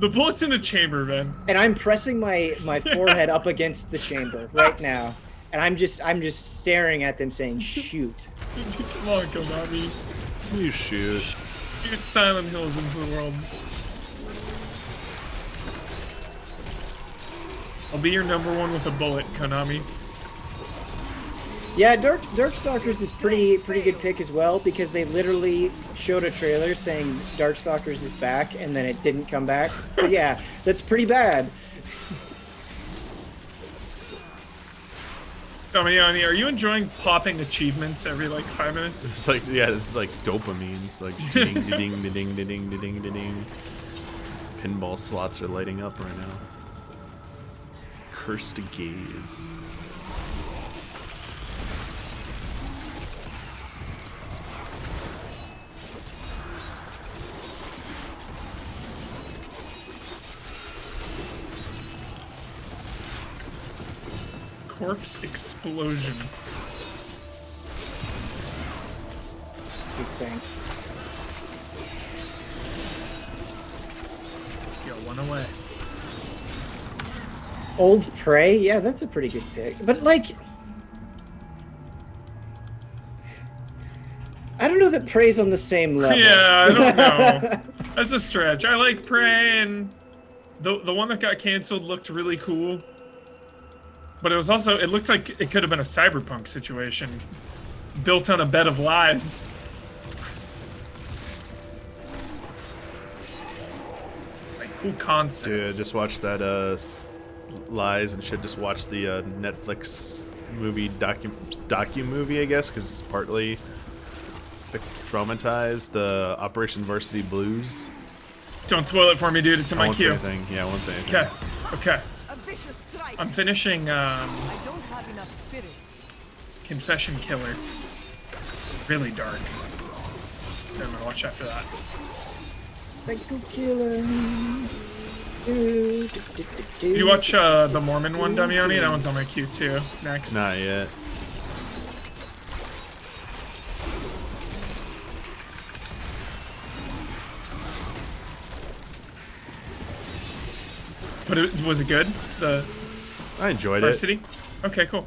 The bullet's in the chamber, man. And I'm pressing my forehead up against the chamber right now, and I'm just staring at them, saying, "Shoot!" Come on, Konami. You shoot. Shoot Silent Hills into the world. I'll be your #1 with a bullet, Konami. Yeah, Darkstalkers is pretty good pick as well, because they literally showed a trailer saying Darkstalkers is back, and then it didn't come back. So yeah, that's pretty bad. Damiani, are you enjoying popping achievements every like 5 minutes? It's like, yeah, it's like dopamine. It's like ding, ding, ding, ding, ding, ding, ding. Pinball slots are lighting up right now. Cursed gaze. Corpse explosion. It's insane. Yo, one away. Old Prey, yeah, that's a pretty good pick. But like, I don't know that Prey's on the same level. Yeah, I don't know. That's a stretch. I like Prey, and the one that got canceled looked really cool. But it was also, it looked like it could have been a cyberpunk situation. Built on a bed of lies. Like, cool concept. Dude, just watched that, Lies and shit. Just watched the, Netflix movie, docu movie, I guess, because it's partly traumatized. The Operation Varsity Blues. Don't spoil it for me, dude. It's in my queue. I won't say anything. Yeah, I won't say anything. Okay. I'm finishing, I don't have enough spirit. Confession Killer. Really dark. Then I'm gonna watch after that. Psycho Killer. Did you watch the Mormon one, Damiani? That one's on my queue too. Next. Not yet. But was it good? I enjoyed Varsity? Okay, cool.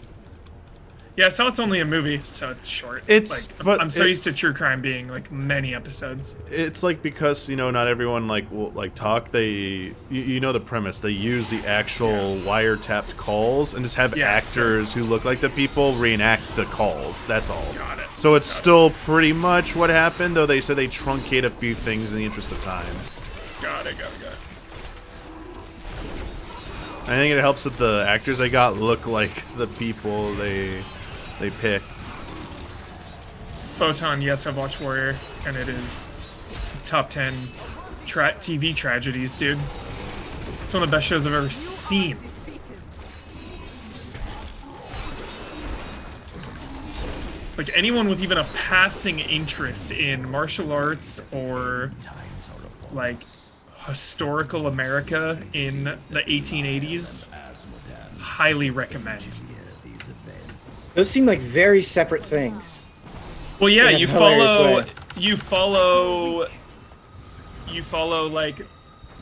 Yeah, so it's only a movie, so it's short. It's, like, but I'm so used to true crime being like many episodes. It's like, because, you know, not everyone like will like talk. They, you know the premise. They use the actual wiretapped calls and just have actors who look like the people reenact the calls. That's all. Got it. So it's still pretty much what happened, though they said they truncate a few things in the interest of time. Got it. I think it helps that the actors they got look like the people they picked. Photon, yes, I've watched Warrior, and it is top 10 TV tragedies, dude. It's one of the best shows I've ever seen. Like, anyone with even a passing interest in martial arts or, like, historical America in the 1880s. Highly recommend. Those seem like very separate things. Well, yeah, In a you hilarious follow like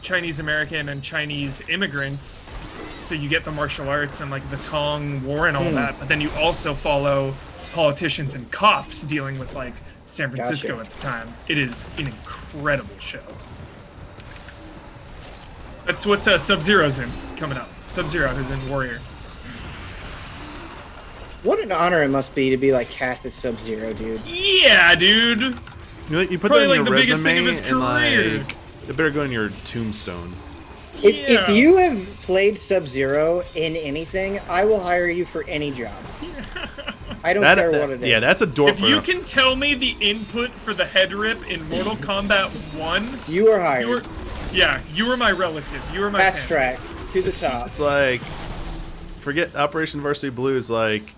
Chinese American and Chinese immigrants, so you get the martial arts and like the Tong War and all that. But then you also follow politicians and cops dealing with like San Francisco at the time. It is an incredible show. That's what Sub-Zero's in coming up. Sub-Zero is in Warrior. What an honor it must be to be like cast as Sub-Zero, dude. Yeah, dude. You put Probably that in like your the biggest thing of resume his and career. like it better go in your tombstone. If you have played Sub-Zero in anything, I will hire you for any job. I don't care what it is. Yeah, that's a door. If you can tell me the input for the head rip in Mortal Kombat 1, you are hired. You were my relative. You were my fast family. track to the top. It's like, forget Operation Varsity Blues. Like,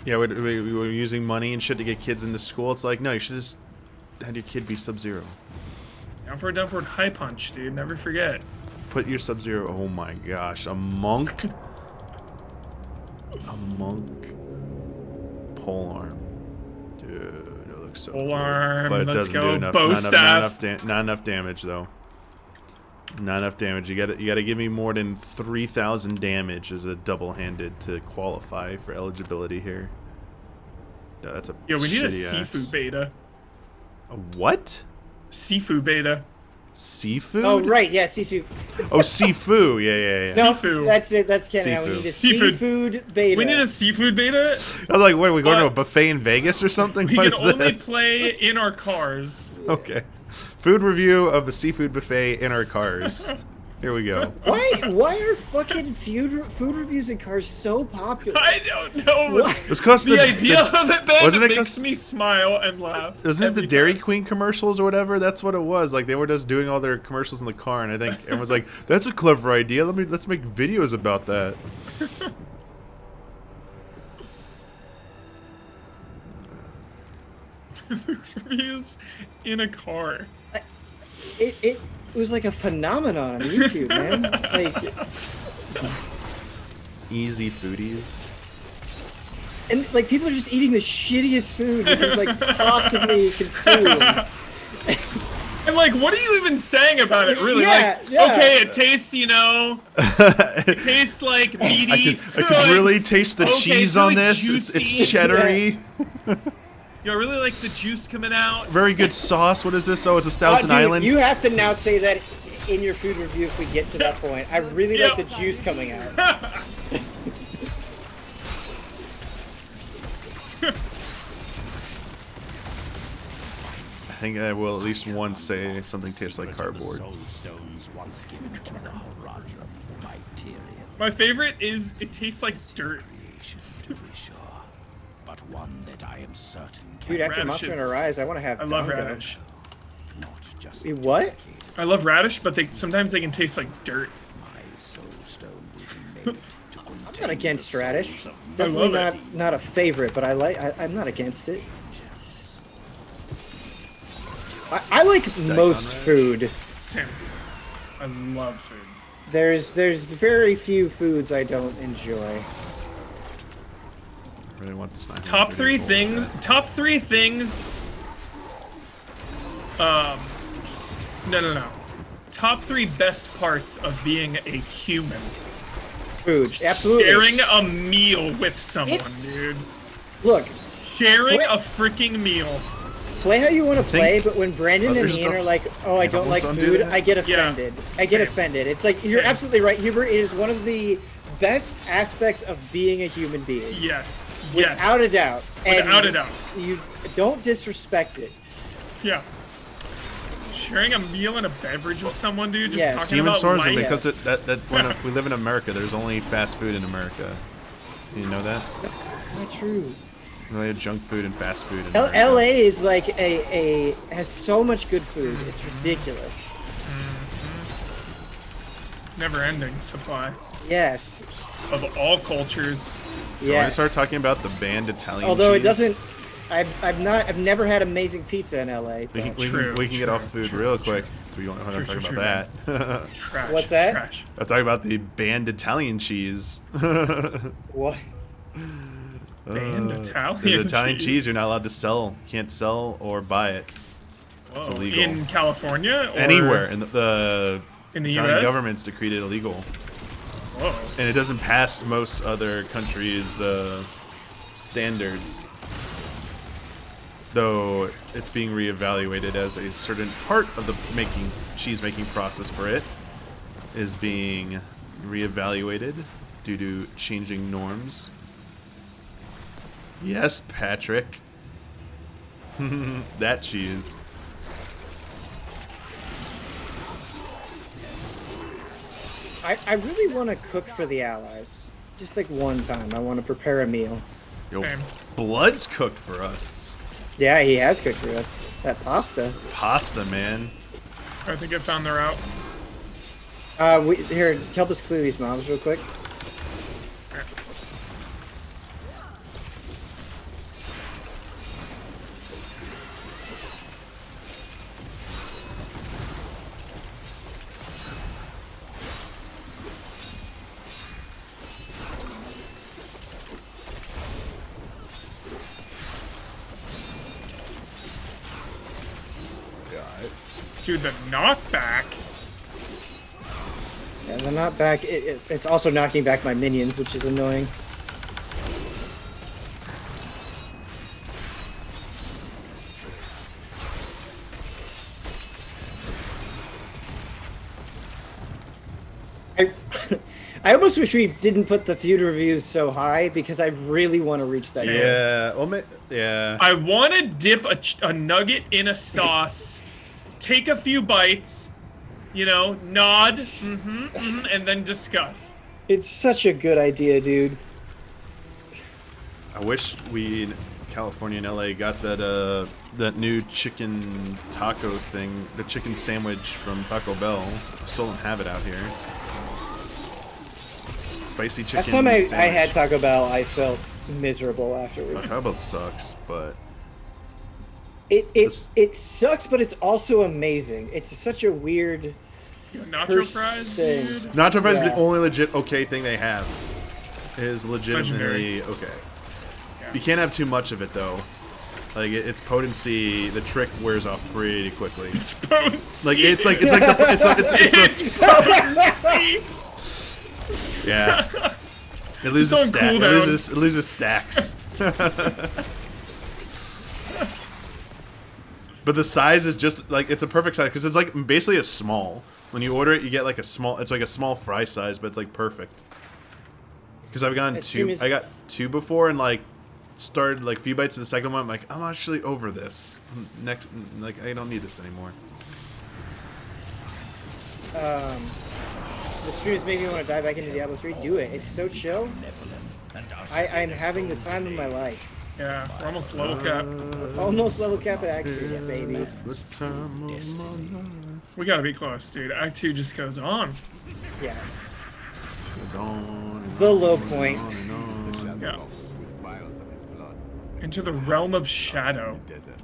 yeah, we were using money and shit to get kids into school. It's like, no, you should just had your kid be Sub-Zero. Down forward, high punch, dude. Never forget. Put your Sub-Zero. Oh my gosh, a monk. Pole arm. Dude, it looks so Pole cool. arm. But it Let's doesn't go. do enough. Bow staff. Not enough damage though. Not enough damage. You gotta give me more than 3,000 damage as a double-handed to qualify for eligibility here. That's a we need a shitty Sifu ass. beta. A what? Sifu beta. Seafood? Oh right, yeah, Sifu. Oh, Sifu. Yeah. No, Seafood. that's it. That's canon. We need a seafood beta. We need a seafood beta. I was like, what, are we going to a buffet in Vegas or something? We What can is only this? play in our cars. Okay. Food review of a seafood buffet in our cars. Here we go. Why are fucking food reviews in cars so popular? I don't know. It's because the idea of it, Ben, wasn't it makes me smile and laugh. Isn't it the Dairy Queen commercials or whatever? That's what it was. Like they were just doing all their commercials in the car, and I think everyone's like, "That's a clever idea. Let's make videos about that." Food reviews in a car. It was like a phenomenon on YouTube, man. Like Easy foodies. And like people are just eating the shittiest food they could like possibly consume. And like, what are you even saying about it, really? Yeah, like, yeah. okay, it tastes, it tastes like meaty. I could really taste the cheese it's really on this. juicy. It's cheddary. I really like the juice coming out. Very good sauce. What is this? Oh, it's a Thousand Dude, Islands. you have to now say that in your food review if we get to that point. I really like the juice coming out. I think I will at least once say something tastes like cardboard. My favorite is it tastes like dirt. But one that I am certain Dude, after Monster Hunter Rise, I want to have. I love Dongo. radish. Wait, what? I love radish, but sometimes they can taste like dirt. I'm not against radish. I Definitely love not a favorite, but I'm not against it. I like most food. Same. I love food. There's very few foods I don't enjoy. I really want this 900 Top three volt. things. No. Top 3 best parts of being a human. Food, absolutely. Sharing a meal with someone, dude. Look. Sharing a freaking meal. Play how you want to play, but when Brandon and others Ian don't- are like, "Oh, I don't like don't do food," that? I get offended. I get same. offended. It's like you're Same. absolutely right. Hubert is one of the best aspects of being a human being. Yes. Without a doubt. Without a doubt. You don't disrespect it. Yeah. Sharing a meal and a beverage with someone, dude. Just Yes. talking Demon about Swordsman, life. because when we live in America, there's only fast food in America. You know that? Not true. Really, junk food and fast food. In LA is like has so much good food. It's ridiculous. Never-ending supply Yes. of all cultures. When I Yes. start talking about the banned Italian Although it cheese, doesn't. I've never had amazing pizza in LA. We but- can get off food real quick. We want to talk about that. Trash. What's that? Trash. I'm talking about the banned Italian cheese. What? Banned Italian The Italian cheese. cheese you're not allowed to sell. You can't sell or buy it. It's Whoa. illegal. In California? Or Anywhere. In the Italian US? government's decreed it illegal. Whoa. And it doesn't pass most other countries' standards. Though it's being reevaluated as a certain part of the cheese making process for it is being reevaluated due to changing norms. Yes, Patrick. That cheese. I really want to cook for the Allies. Just like one time. I want to prepare a meal. Yo, Same. Blood's cooked for us. Yeah, he has cooked for us. That pasta. Pasta, man. I think I found the route. Here, help us clear these mobs real quick. Dude, the knockback. Yeah, they're not back. It's also knocking back my minions, which is annoying. I almost wish we didn't put the feud reviews so high because I really want to reach that. Yeah. Well, yeah. I want to dip a nugget in a sauce, take a few bites, you know, nod, and then discuss. It's such a good idea, dude. I wish we in California and LA got that new chicken taco thing, the chicken sandwich from Taco Bell. Still don't have it out here. Spicy chicken. Last time I sandwich. had Taco Bell, I felt miserable afterwards. Taco Bell sucks, but It sucks, but it's also amazing. It's such a weird nacho fries, thing. dude. nacho fries is Yeah. the only legit okay thing they have. It is legitimately Legendary. okay. You can't have too much of it though. Like its potency, the trick wears off pretty quickly. It's potency. Like it's potency. Yeah. It loses It's on stacks. cooldown. It loses stacks. But the size is just like it's a perfect size because it's like basically a small. When you order it, you get like a small. It's like a small fry size, but it's like perfect. Because I've gotten two. I got two before and like started like few bites of the second one. I'm like, I'm actually over this. Next, like I don't need this anymore. The streams make me want to dive back into Diablo 3. Do it. It's so chill. I'm having the time of my life. Yeah, we're almost level cap. Almost level cap at Act 2, yeah, baby. We gotta be close, dude. Act 2 just goes on. Yeah. It's on. The low point. Yeah. Into the realm of shadow.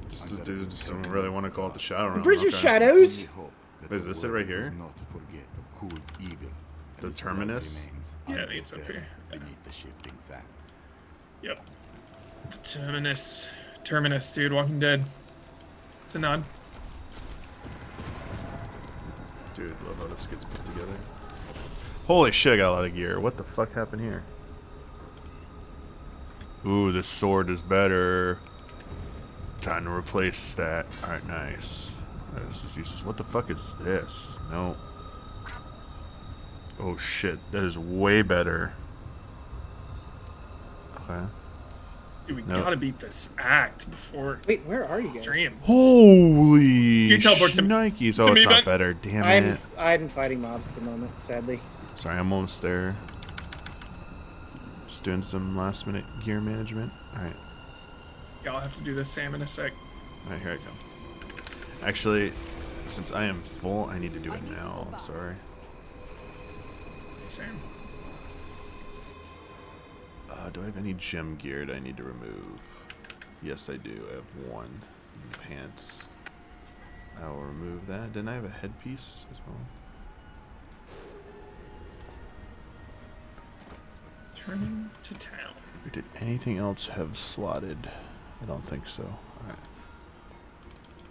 Just don't really want to call it the shadow realm. Bridge of Shadows? Is this it right here? The terminus? Yeah, I think it's up here. Yep. Terminus. Terminus, dude. Walking Dead. It's a nod. Dude, love how this gets put together. Holy shit, I got a lot of gear. What the fuck happened here? Ooh, this sword is better. Time to replace that. Alright, nice. This is useless. What the fuck is this? No. Oh shit, that is way better. Okay. Dude, we Nope. gotta beat this act before. Wait, where are you guys? Stream. Holy You teleport to Nikes. to Oh, me, it's not Ben? better. Damn it. I'm fighting mobs at the moment, sadly. Sorry, I'm almost there. Just doing some last minute gear management. Alright. Yeah, I'll have to do the same in a sec. Alright, here I come. Actually, since I am full, I need to do it now. I'm sorry. Same. Do I have any gem gear that I need to remove? Yes, I do. I have one. Pants. I will remove that. Didn't I have a headpiece as well? Turning to town. Or did anything else have slotted? I don't think so. Alright.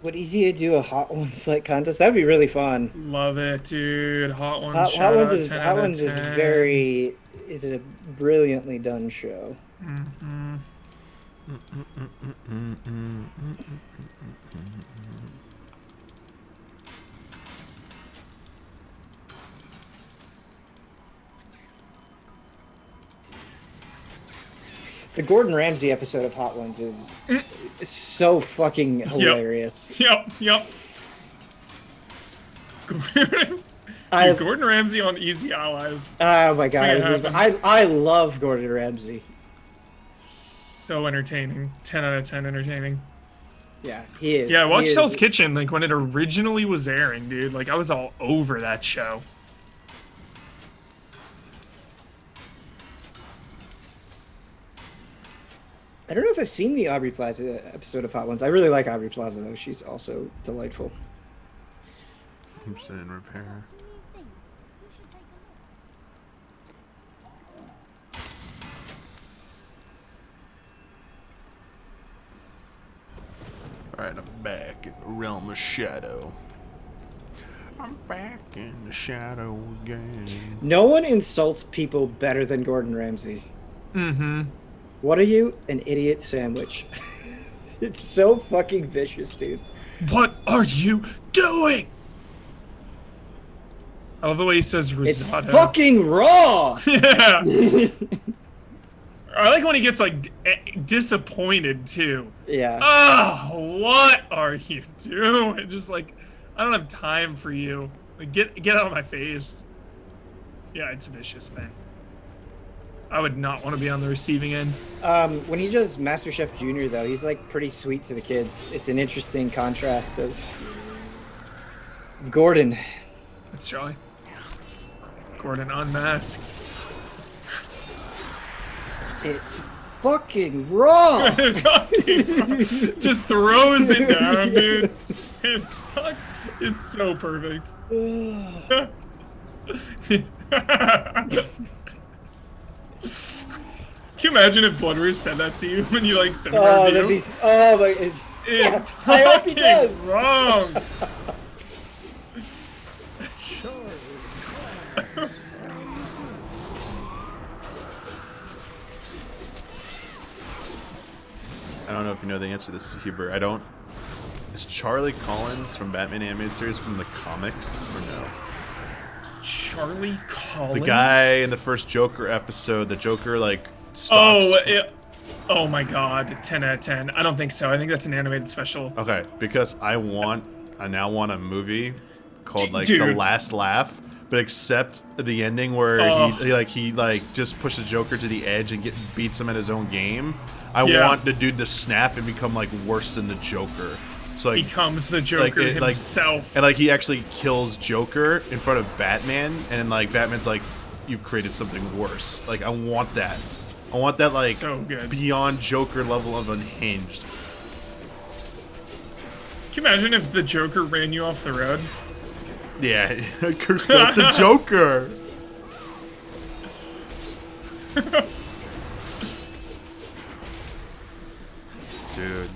Would Easy do a Hot Ones like contest? That'd be really fun. Love it, dude. Hot Ones. Hot Ones is 10 out of 10. Is a brilliantly done show. Mm-hmm. The Gordon Ramsay episode of Hot Ones is so fucking hilarious. Yep. Gordon Ramsay on Easy Allies. Oh my god, I love Gordon Ramsay. So entertaining. 10 out of 10 entertaining. Yeah, he is. Yeah, watch Hell's Kitchen, like when it originally was airing, dude. Like I was all over that show. I don't know if I've seen the Aubrey Plaza episode of Hot Ones. I really like Aubrey Plaza though. She's also delightful. I'm still in repair. Alright, I'm back in the realm of shadow. I'm back in the shadow again. No one insults people better than Gordon Ramsay. Mm-hmm. What are you? An idiot sandwich. It's so fucking vicious, dude. What are you doing? I love the way he says risotto. It's fucking raw! Yeah. I like when he gets like disappointed too. Yeah. Oh, what are you doing? Just like, I don't have time for you. Like, get out of my face. Yeah, it's vicious, man. I would not want to be on the receiving end. When he does MasterChef Junior though, he's like pretty sweet to the kids. It's an interesting contrast of Gordon. That's Charlie. Gordon unmasked. It's fucking raw. Just throws it down, dude. It's so perfect. Can you imagine if Blood Rouge said that to you when you like sent him a review? It's fucking wrong. I don't know if you know the answer to this, Huber. I don't. Is Charlie Collins from Batman animated series from the comics or no? Charlie Collins? The guy in the first Joker episode, the Joker like stalks. Oh my god, 10 out of 10. I don't think so. I think that's an animated special. Okay, because I now want a movie called like Dude. The Last Laugh, but except the ending where he just pushes Joker to the edge and beats him at his own game. I want the dude to snap and become like worse than the Joker. So like becomes the Joker himself. And like he actually kills Joker in front of Batman, and like Batman's like, "You've created something worse." Like I want that. I want that like so good. Beyond Joker level of unhinged. Can you imagine if the Joker ran you off the road? Yeah, cursed out the Joker. Dude.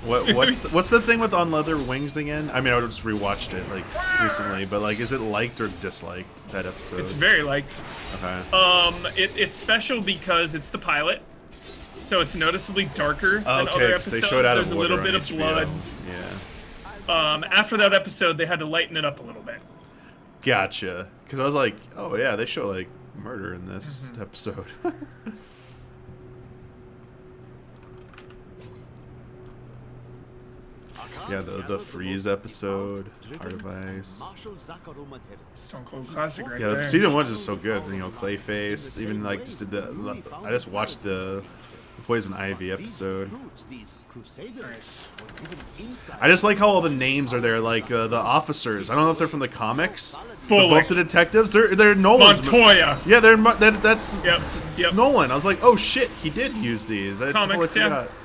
What's the thing with On Leather Wings again? I mean, I just rewatched it like recently, but like, is it liked or disliked, that episode? It's very liked. Okay. It's special because it's the pilot, so it's noticeably darker than other episodes. They showed out There's of a little order bit on of HBO. blood. Yeah. After that episode, they had to lighten it up a little bit. Gotcha. Because I was like, oh yeah, they show like murder in this episode. Yeah, the Freeze episode, Heart of Ice. Stone Cold classic right Yeah, there. season 1 is so good. You know, Clayface. Even like just did the. I just watched the Poison Ivy episode. Nice. I just like how all the names are there, like the officers. I don't know if they're from the comics. But Bullock. both the detectives, they're Nolan's. Montoya. Yeah, that's. Yep. Yep. Nolan. I was like, oh shit, he did use these. I Comics, totally yeah. forgot.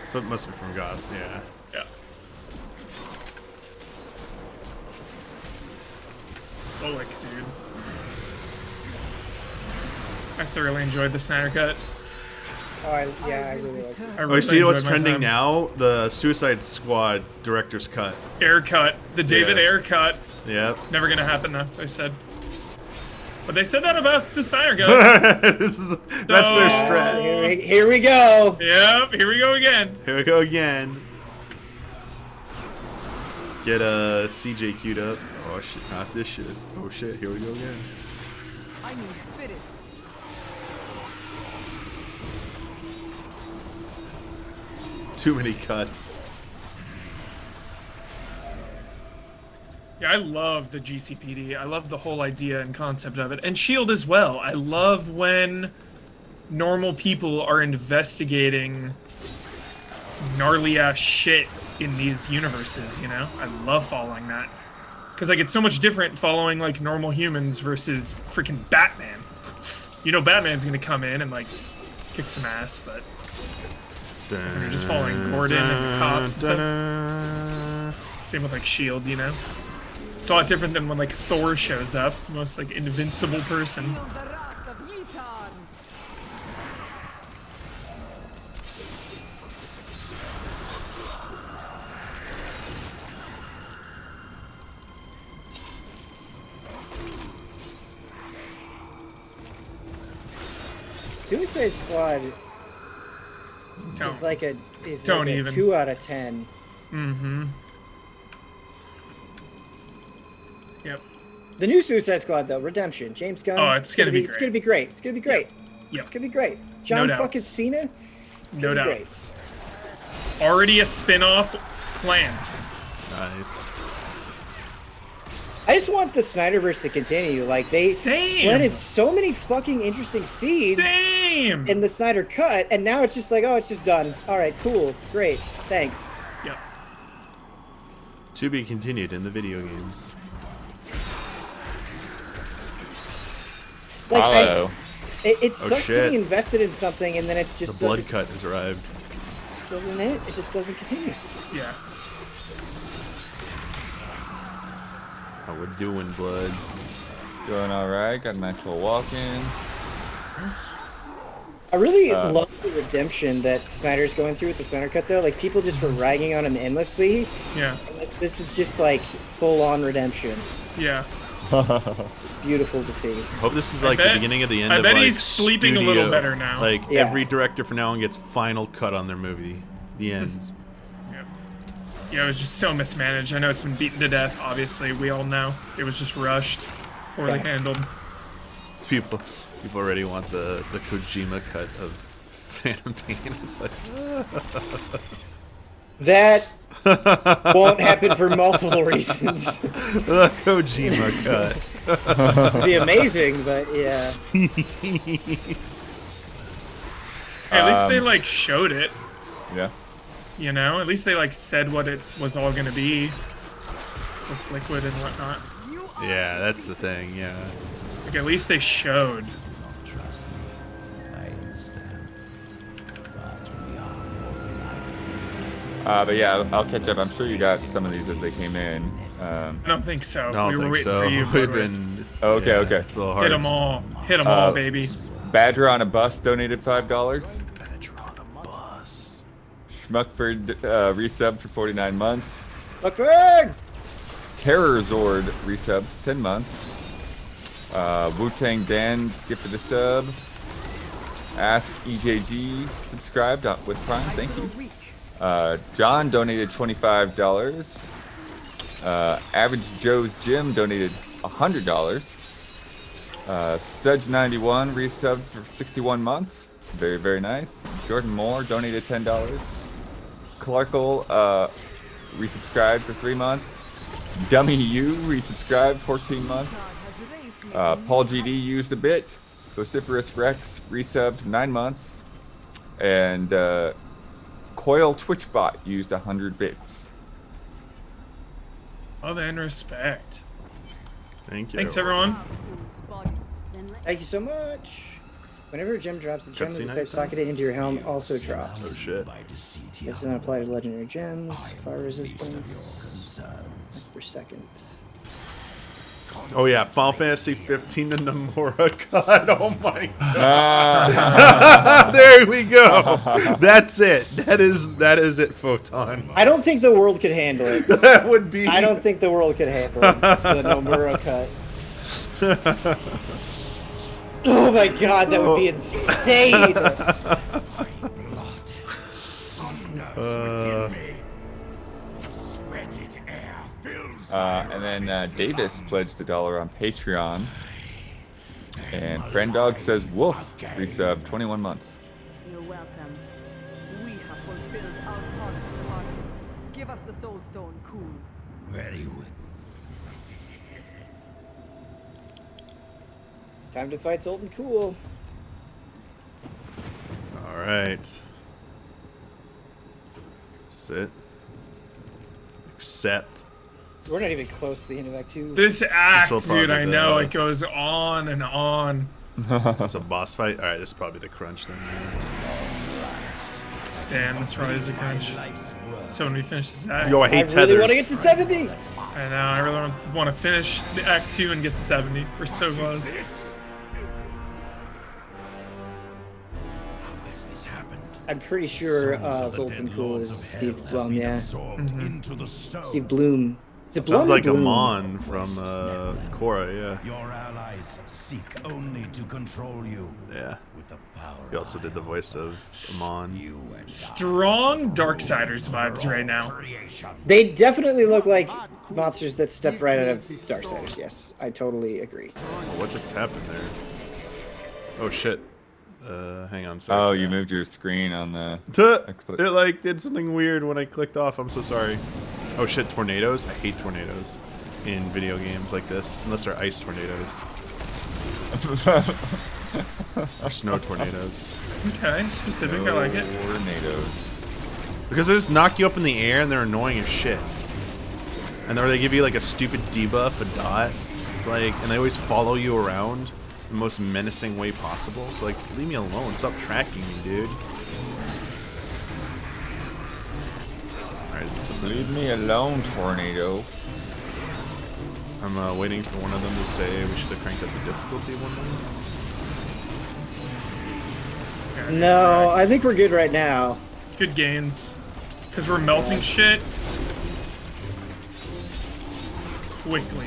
So it must be from God. Yeah. Yeah. Bullock, dude. I thoroughly enjoyed the Snyder Cut. Oh, I really like it. Oh, you see what's trending now? The Suicide Squad director's cut. Air cut. The David Air cut. Yep. Never gonna happen though, they said. But they said that about the Snyder Cut. That's their strat. Here we go. Yep, here we go again. Here we go again. Get CJ queued up. Oh shit, not this shit. Oh shit, here we go again. I need spirit. Too many cuts. Yeah, I love the GCPD. I love the whole idea and concept of it. And S.H.I.E.L.D. as well. I love when normal people are investigating gnarly ass shit in these universes, you know? I love following that. Because, like, it's so much different following, like, normal humans versus freaking Batman. You know Batman's gonna come in and, like, kick some ass, but... when you're just following Gordon and the cops and stuff. Same with, like, S.H.I.E.L.D., you know? It's a lot different than when, like, Thor shows up. The most, like, invincible person. Suicide Squad is like a 2 out of 10. Mm-hmm. Yep. The new Suicide Squad though, Redemption, James Gunn. Oh, it's gonna be great. It's gonna be great. It's gonna be great. Yep. It's gonna be great. John fucking Cena. No doubts. Already a spin-off planned. Nice. I just want the Snyderverse to continue. Like they planted so many fucking interesting seeds in the Snyder Cut, and now it's just like, oh, it's just done. All right, cool, great, thanks. Yep. To be continued in the video games. Like, it sucks to be invested in something and then it just the blood cut has arrived. Doesn't it? It just doesn't continue. Yeah. How we're doing, blood? Doing all right. Got a nice little walk in. I really love the redemption that Snyder's going through with the Snyder Cut, though. Like, people just were ragging on him endlessly. Yeah. And this is just, like, full-on redemption. Yeah. Beautiful to see. Hope this is, like, the beginning of the end I of, bet like, he's sleeping a little better now. Like, every director from now on gets final cut on their movie. The end. Yeah, it was just so mismanaged. I know it's been beaten to death, obviously. We all know. It was just rushed. Poorly handled. People already want the Kojima cut of Phantom Pain. It's like... That won't happen for multiple reasons. The Kojima cut. It'd be amazing, but yeah. Hey, at least they, like, showed it. Yeah. You know? At least they, like, said what it was all gonna be. With liquid and whatnot. Yeah, that's the thing, yeah. Like, at least they showed. But yeah, I'll catch up. I'm sure you got some of these as they came in. I don't think so. I don't we were think waiting so. for you. We've been... Okay, okay. It's a little hard. Hit them all. Hit them all, baby. Badger on a Bus donated $5. Badger on a Bus. Schmuckford resubbed for 49 months. Schmuckford! Terror Zord resubbed 10 months. Wu-Tang Dan gifted a sub. Ask EJG subscribed with Prime. Thank you. John donated $25. Average Joe's Gym donated $100. Studge91 resubbed for 61 months. Very, very nice. Jordan Moore donated $10. Clarkle resubscribed for 3 months. Dummy U resubscribed 14 months. Paul GD used a bit. Vociferous Rex resubbed 9 months. And Coil Twitchbot used 100 bits. Love and respect. Thank you. Thanks, everyone. Thank you so much. Whenever a gem drops, a gem Cutscene that type item? socketed into your helm also drops. Oh shit. It does not apply to legendary gems. Fire resistance. Per second. Oh yeah, Final Fantasy 15 and Nomura God. Oh my god. There we go. That's it. That is it, Photon. I don't think the world could handle it. That would be. I don't think the world could handle it. The Nomura cut. Oh my god, that would be insane. And then Davis pledged $1 on Patreon. And Friend Dog says Wolf resub 21 months. You're welcome. We have fulfilled our part of the bargain. Give us the soul stone, cool. Very well. Time to fight Zoltan Cool. Alright. Is this it? Accept. We're not even close to the end of Act 2. This act, This will dude, I probably know, the- it goes on and on. That's a boss fight? Alright, this is probably the crunch then. Damn, this probably is a crunch. So when we finish this act, Yo, I hate I really tethers. want to get to 70. I know, I really want to finish the Act 2 and get to 70. We're so close. I'm pretty sure Zoltan Cool is Steve Blum, yeah. Into the stone. Steve Bloom. Is it Blum Sounds or like Bloom? Amon from Korra, yeah. Your allies seek only to control you. Yeah. With the power He also did the voice of Amon. Strong Darksiders vibes right now. They definitely look like monsters that stepped right out of Darksiders, yes. I totally agree. Oh, what just happened there? Oh shit. Hang on, sorry. Oh, you moved your screen on the... It like did something weird when I clicked off. I'm so sorry. Oh shit, tornadoes? I hate tornadoes in video games like this, unless they're ice tornadoes. Or snow tornadoes. Okay, specific, I like it. Tornadoes. Because they just knock you up in the air and they're annoying as shit. And then they give you like a stupid debuff, a dot. It's like, and they always follow you around the most menacing way possible. It's like, leave me alone, stop tracking me, dude. Alright, Leave me alone, tornado. I'm waiting for one of them to say we should have cranked up the difficulty one more. No, I think we're good right now. Good gains. Because we're melting shit quickly.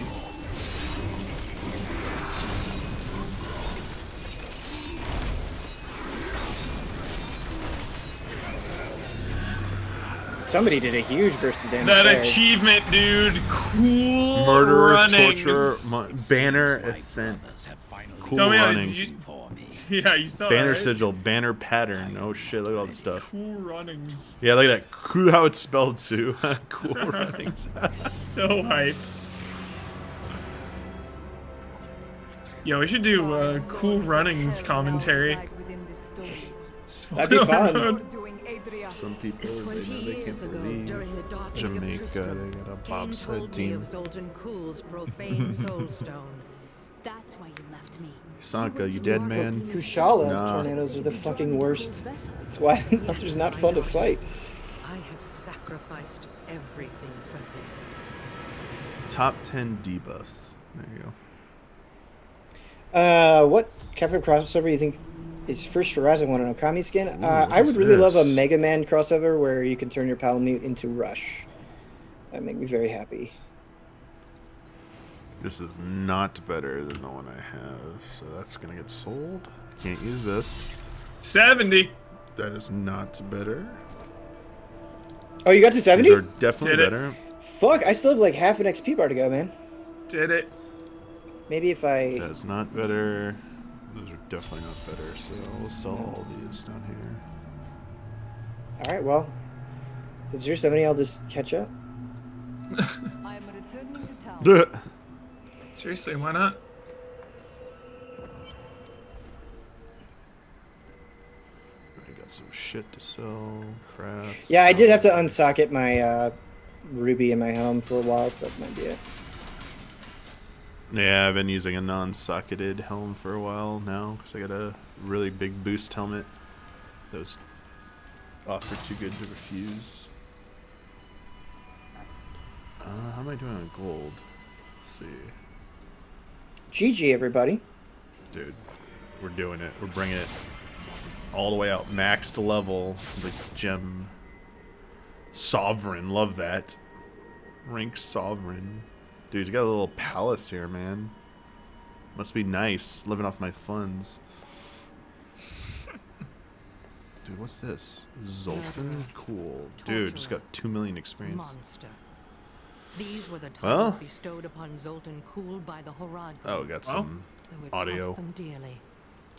Somebody did a huge burst of damage That there. achievement, dude. Cool Murder, runnings. torture, banner, ascent. Cool Tell me how runnings. Yeah, you saw Banner that, right? sigil, banner pattern. Oh shit, look at all this stuff. Cool runnings. Yeah, look at that. Cool how it's spelled too. Cool runnings. So hype. Yo, we should do cool runnings commentary. That'd be fun. Some people, 20 they years can't ago, believe during the darkening Jamaica, of Tristram, they got a Cain bobsled told me team. of Zoltan Cool's profane soulstone. That's why you left me. Sanka, you dead man? Kushala Nah. tornadoes are the fucking worst. That's why monsters not fun to fight. I have sacrificed everything for this. Top 10 debuffs. There you go. What Capcom crossover you think is first for Rise? I want an Okami skin. Ooh, I would what's really love a this? Mega Man crossover where you can turn your Palamute into Rush. That'd make me very happy. This is not better than the one I have, so that's gonna get sold. Can't use this. 70. That is not better. Oh, you got to 70? These are definitely Did it. better. Fuck, I still have like half an XP bar to go, man. Did it. Maybe if I... That's not better. Those are definitely not better, so we'll sell all these down here. Alright, well. Since you're 70, I'll just catch up. I am returning to town. Seriously, why not? I got some shit to sell. Crafts. Yeah, I did have to unsocket my Ruby in my helm for a while, so that might be it. Yeah, I've been using a non-socketed helm for a while now because I gotta really big boost helmet. That was offered too good to refuse. How am I doing on gold? Let's see. GG, everybody. Dude, we're doing it. We're bringing it all the way out. Maxed level. The gem. Sovereign. Love that. Rank Sovereign. Dude, you got a little palace here, man. Must be nice. Living off my funds. Dude, what's this? Zoltan? Cool. Dude, just got 2 million experience. Monster. These were the Well. titles bestowed upon Zoltan Kuhl by the Horad. Oh, got some Though it audio. cost them dearly.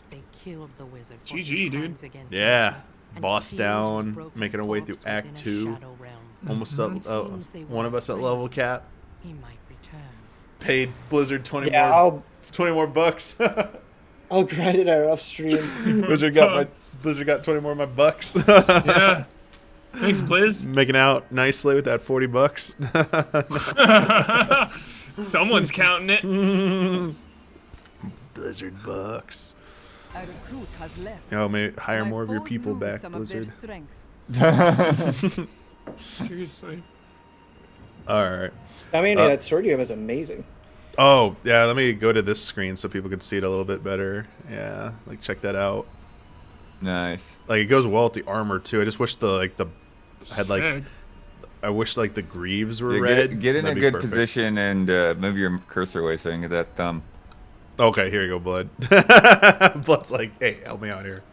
They killed the wizard for GG, his dude. crimes against Yeah. nature and Boss sealed his down. broken Making our way through corpse Act within a 2. shadow realm. Almost It seems they one of were us at afraid level cap. He might return. Paid Blizzard 20 Yeah, more 20 more bucks. I'll grind it out off stream. Blizzard got 20 more of my bucks. Yeah. Thanks, Blizz. Making out nicely with that 40 bucks. Someone's counting it. Blizzard bucks. A recruit has left. Yo, may hire My more of your foes people lose back, some of their Blizzard. strength. Seriously. Alright. I mean, that sword you have is amazing. Oh, yeah, let me go to this screen so people can see it a little bit better. Yeah, like check that out. Nice. Like it goes well with the armor too. I just wish the had like Sick. I wish like the greaves were Yeah, red. get in a That'd be good perfect. position and move your cursor away so you can get that thumb. Okay, here you go, Blood. Blood's like, hey, help me out here.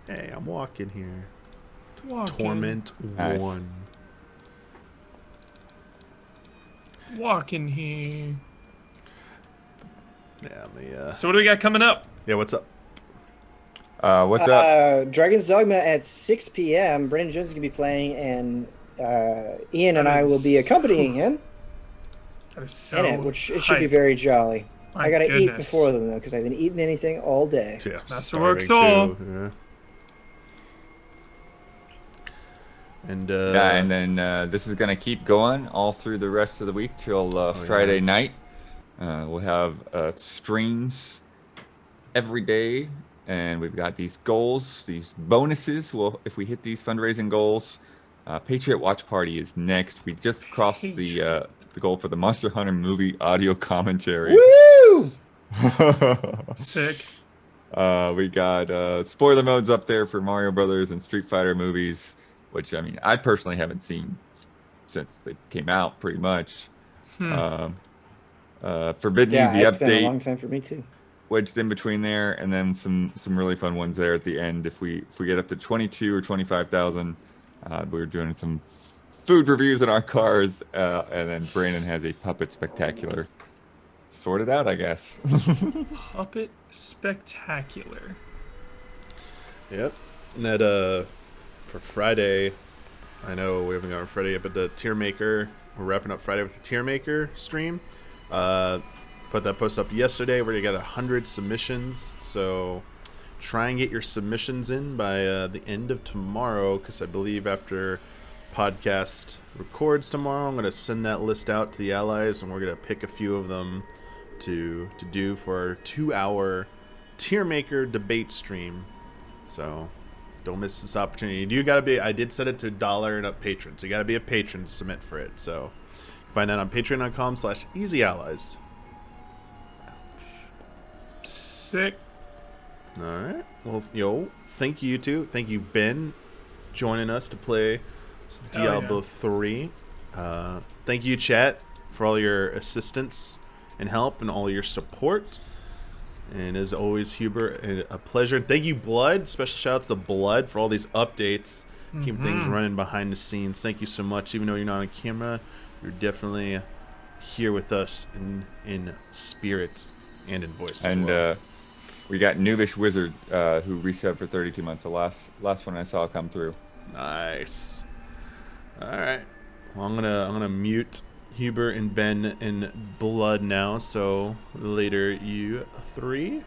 Hey, I'm walking here. Torment Nice. 1. Walking here. Yeah, let me, So what do we got coming up? yeah, what's up? What's up? Dragon's Dogma at 6 p.m. Brandon Jones is going to be playing, and Ian and I will be accompanying him That is so in it, which it should be hype. very jolly. My I got to eat goodness. before them, though, because I haven't eaten anything all day. Yeah, Masterwork starving, Soul. too, yeah. And Yeah, and then this is gonna keep going all through the rest of the week till Friday night. We'll have streams every day, and we've got these goals, these bonuses. Well, if we hit these fundraising goals, Patriot Watch Party is next. We just crossed the goal for the Monster Hunter movie audio commentary. Woo! Sick. We got spoiler modes up there for Mario Brothers and Street Fighter movies, which I mean I personally haven't seen since they came out, pretty much. Forbidden Yeah, Easy it's been a long update time for me, too. wedged in between there, and then some really fun ones there at the end. If we get up to 22 or 25,000, we're doing some food reviews in our cars, and then Brandon has a puppet spectacular. Sort it out, I guess. Puppet Spectacular. Yep. And that for Friday, I know we haven't got on Friday yet, but the tier maker, we're wrapping up Friday with the tier maker stream. Put that post up yesterday where you got 100 submissions. So try and get your submissions in by the end of tomorrow, because I believe after podcast records tomorrow, I'm going to send that list out to the allies, and we're going to pick a few of them to do for our 2-hour tier maker debate stream. So don't miss this opportunity. You gotta be, I did set it to $1 and up patrons. So you gotta be a patron to submit for it. So find that on patreon.com/easyallies. Sick. Alright. Well, thank you too. Thank you, Ben, joining us to play Diablo 3. Thank you, chat, for all your assistance and help and all your support. And as always, Huber, a pleasure. Thank you, Blood. Special shout-outs to Blood for all these updates. Keep things running behind the scenes. Thank you so much. Even though you're not on camera, you're definitely here with us in spirit and in voice as well. We got Noobish Wizard, who reset for 32 months. The last one I saw come through. Nice. All right. Well, I'm gonna mute Huber and Ben and Blood now. So later, you three.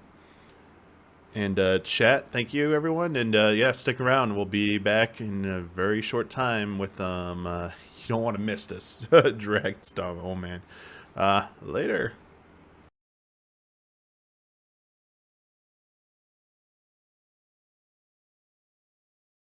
And chat, thank you everyone. And yeah, stick around. We'll be back in a very short time with you don't want to miss this Dragon's Dogma. Oh man. Later.